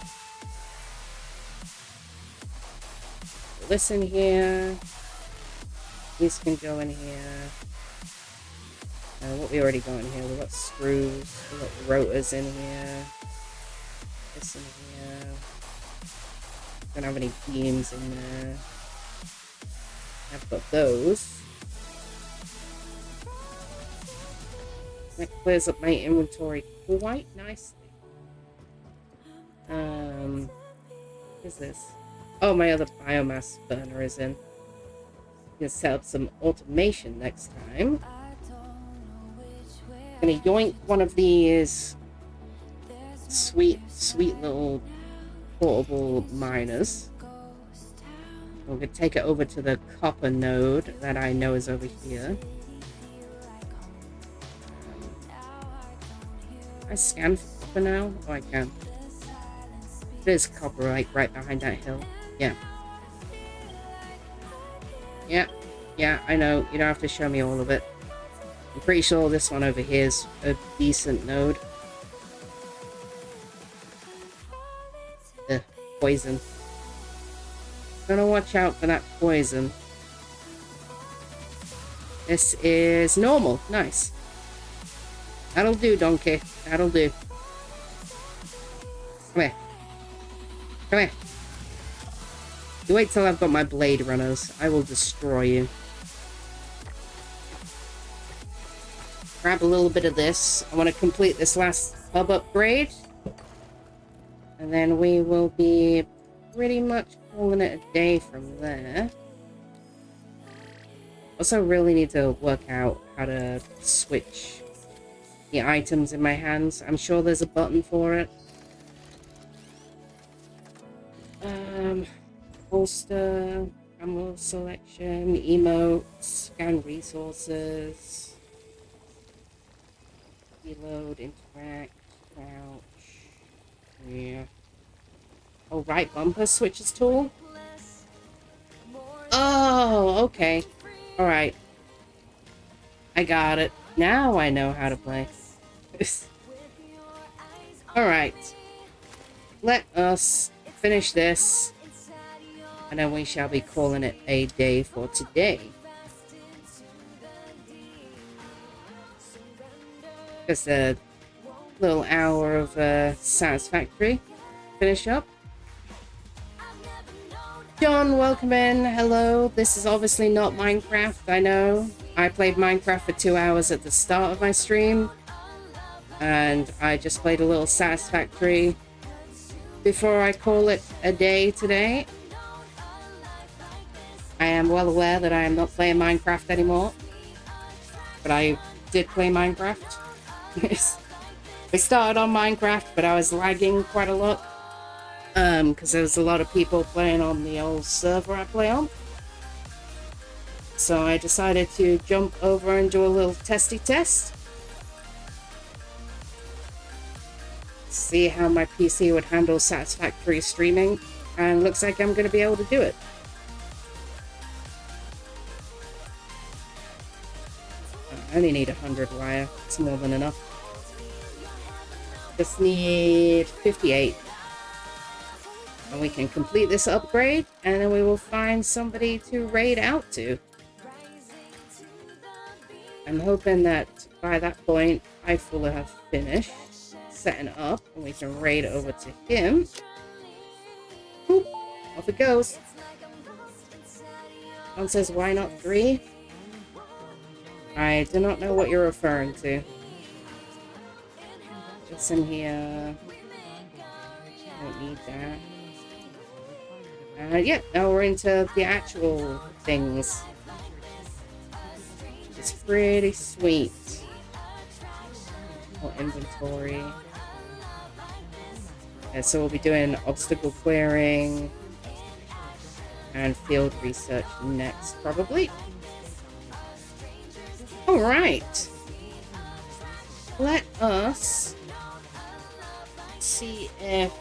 This in here. These can go in here. What we already got in here? We've got screws, we've got rotors in here. This in here. Don't have any beams in there. I've got those. That clears up my inventory quite nicely. What is this? Oh, my other biomass burner is in. Gonna set up some automation next time. Gonna yoink one of these sweet little portable miners. We're gonna take it over to the copper node that I know is over here. I scan for copper now? Oh, I can. There's copper right behind that hill. Yeah. Yeah, I know. You don't have to show me all of it. I'm pretty sure this one over here is a decent node. Poison. Gonna watch out for that poison. This is normal. Nice. That'll do, donkey. That'll do. Come here. Come here. You wait till I've got my blade runners. I will destroy you. Grab a little bit of this. I want to complete this last hub upgrade. And then we will be pretty much calling it a day from there. Also really need to work out how to switch the items in my hands. I'm sure there's a button for it. Holster, ammo selection, emotes, scan resources, reload, interact, crouch. Yeah. Oh, right bumper switches tool. Oh, okay. Alright. I got it. Now I know how to play. Alright. Let us finish this. And then we shall be calling it a day for today. Just a little hour of Satisfactory. Finish up. John, welcome in. Hello. This is obviously not Minecraft, I know. I played Minecraft for 2 hours at the start of my stream. And I just played a little Satisfactory before I call it a day today. I am well aware that I am not playing Minecraft anymore. But I did play Minecraft. I started on Minecraft, but I was lagging quite a lot. Because there was a lot of people playing on the old server I play on. So I decided to jump over and do a little testy test. See how my PC would handle Satisfactory streaming. And looks like I'm going to be able to do it. I only need 100 wire. It's more than enough. Just need 58. And we can complete this upgrade, and then we will find somebody to raid out to. I'm hoping that by that point, I will have finished setting up, and we can raid over to him. Boop. Off it goes. One says, why not 3? I do not know what you're referring to. What's in here? Don't need that. Yeah, now we're into the actual things. It's pretty sweet. Oh, inventory. Yeah, so we'll be doing obstacle clearing and field research next, probably. Alright. Let us see if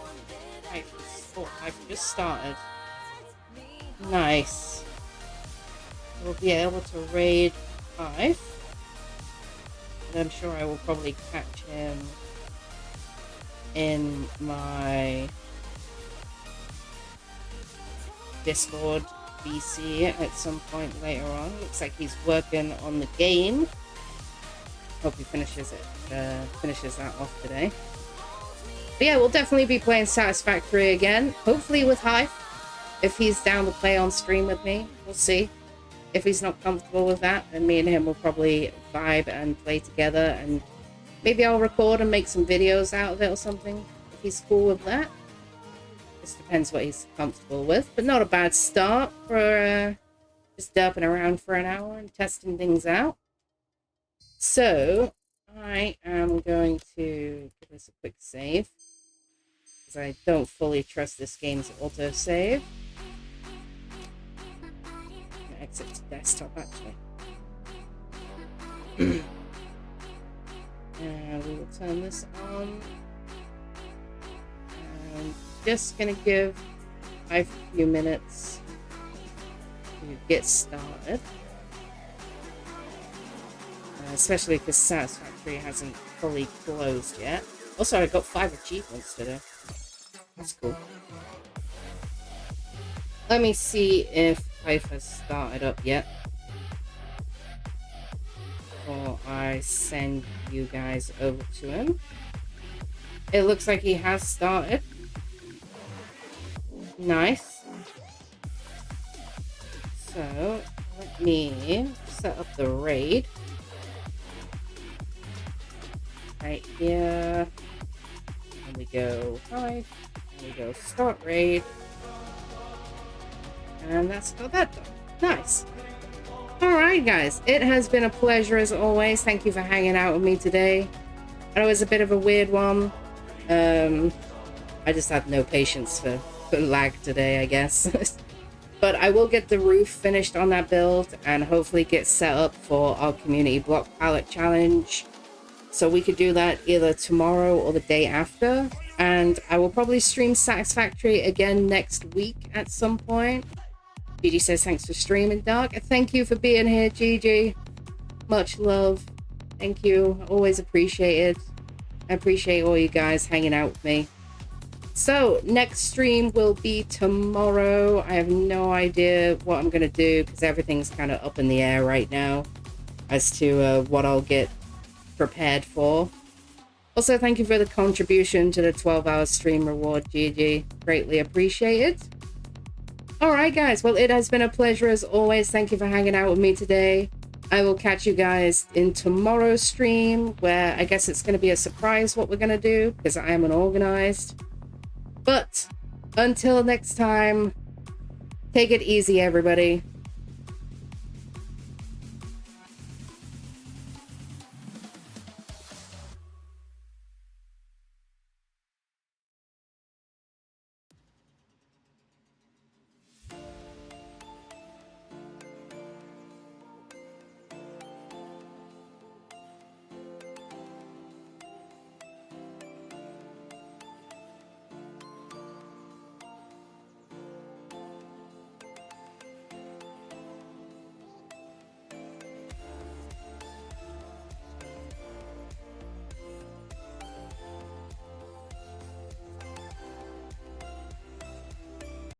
I've just started. Nice. We'll be able to raid 5. And I'm sure I will probably catch him in my Discord VC at some point later on. Looks like he's working on the game. Hope he finishes that off today. But yeah, we'll definitely be playing Satisfactory again. Hopefully with Hive. If he's down to play on stream with me, we'll see. If he's not comfortable with that, then me and him will probably vibe and play together, and maybe I'll record and make some videos out of it or something, if he's cool with that. Just depends what he's comfortable with, but not a bad start for just derping around for an hour and testing things out. So, I am going to give this a quick save, because I don't fully trust this game's autosave. Exit to desktop actually. And we will turn this on. And just gonna give 5 few minutes to get started. Especially because Satisfactory hasn't fully closed yet. Also, I got 5 achievements today. That's cool. Let me see if Hive has started up yet. Before I send you guys over to him. It looks like he has started. Nice. So, let me set up the raid. Right here. And we go Hive. And we go start raid. And that's got that done. Nice. Alright, guys. It has been a pleasure as always. Thank you for hanging out with me today. I know it was a bit of a weird one. I just had no patience for lag today, I guess. But I will get the roof finished on that build and hopefully get set up for our community block pallet challenge. So we could do that either tomorrow or the day after. And I will probably stream Satisfactory again next week at some point. Gigi says thanks for streaming, Dark. Thank you for being here, Gigi. Much love. Thank you. Always appreciated. I appreciate all you guys hanging out with me. So, next stream will be tomorrow. I have no idea what I'm going to do because everything's kind of up in the air right now as to what I'll get prepared for. Also, thank you for the contribution to the 12-hour stream reward, Gigi. Greatly appreciated. Alright, guys. Well, it has been a pleasure as always. Thank you for hanging out with me today. I will catch you guys in tomorrow's stream, where I guess it's going to be a surprise what we're going to do, because I am unorganized. But until next time, take it easy, everybody.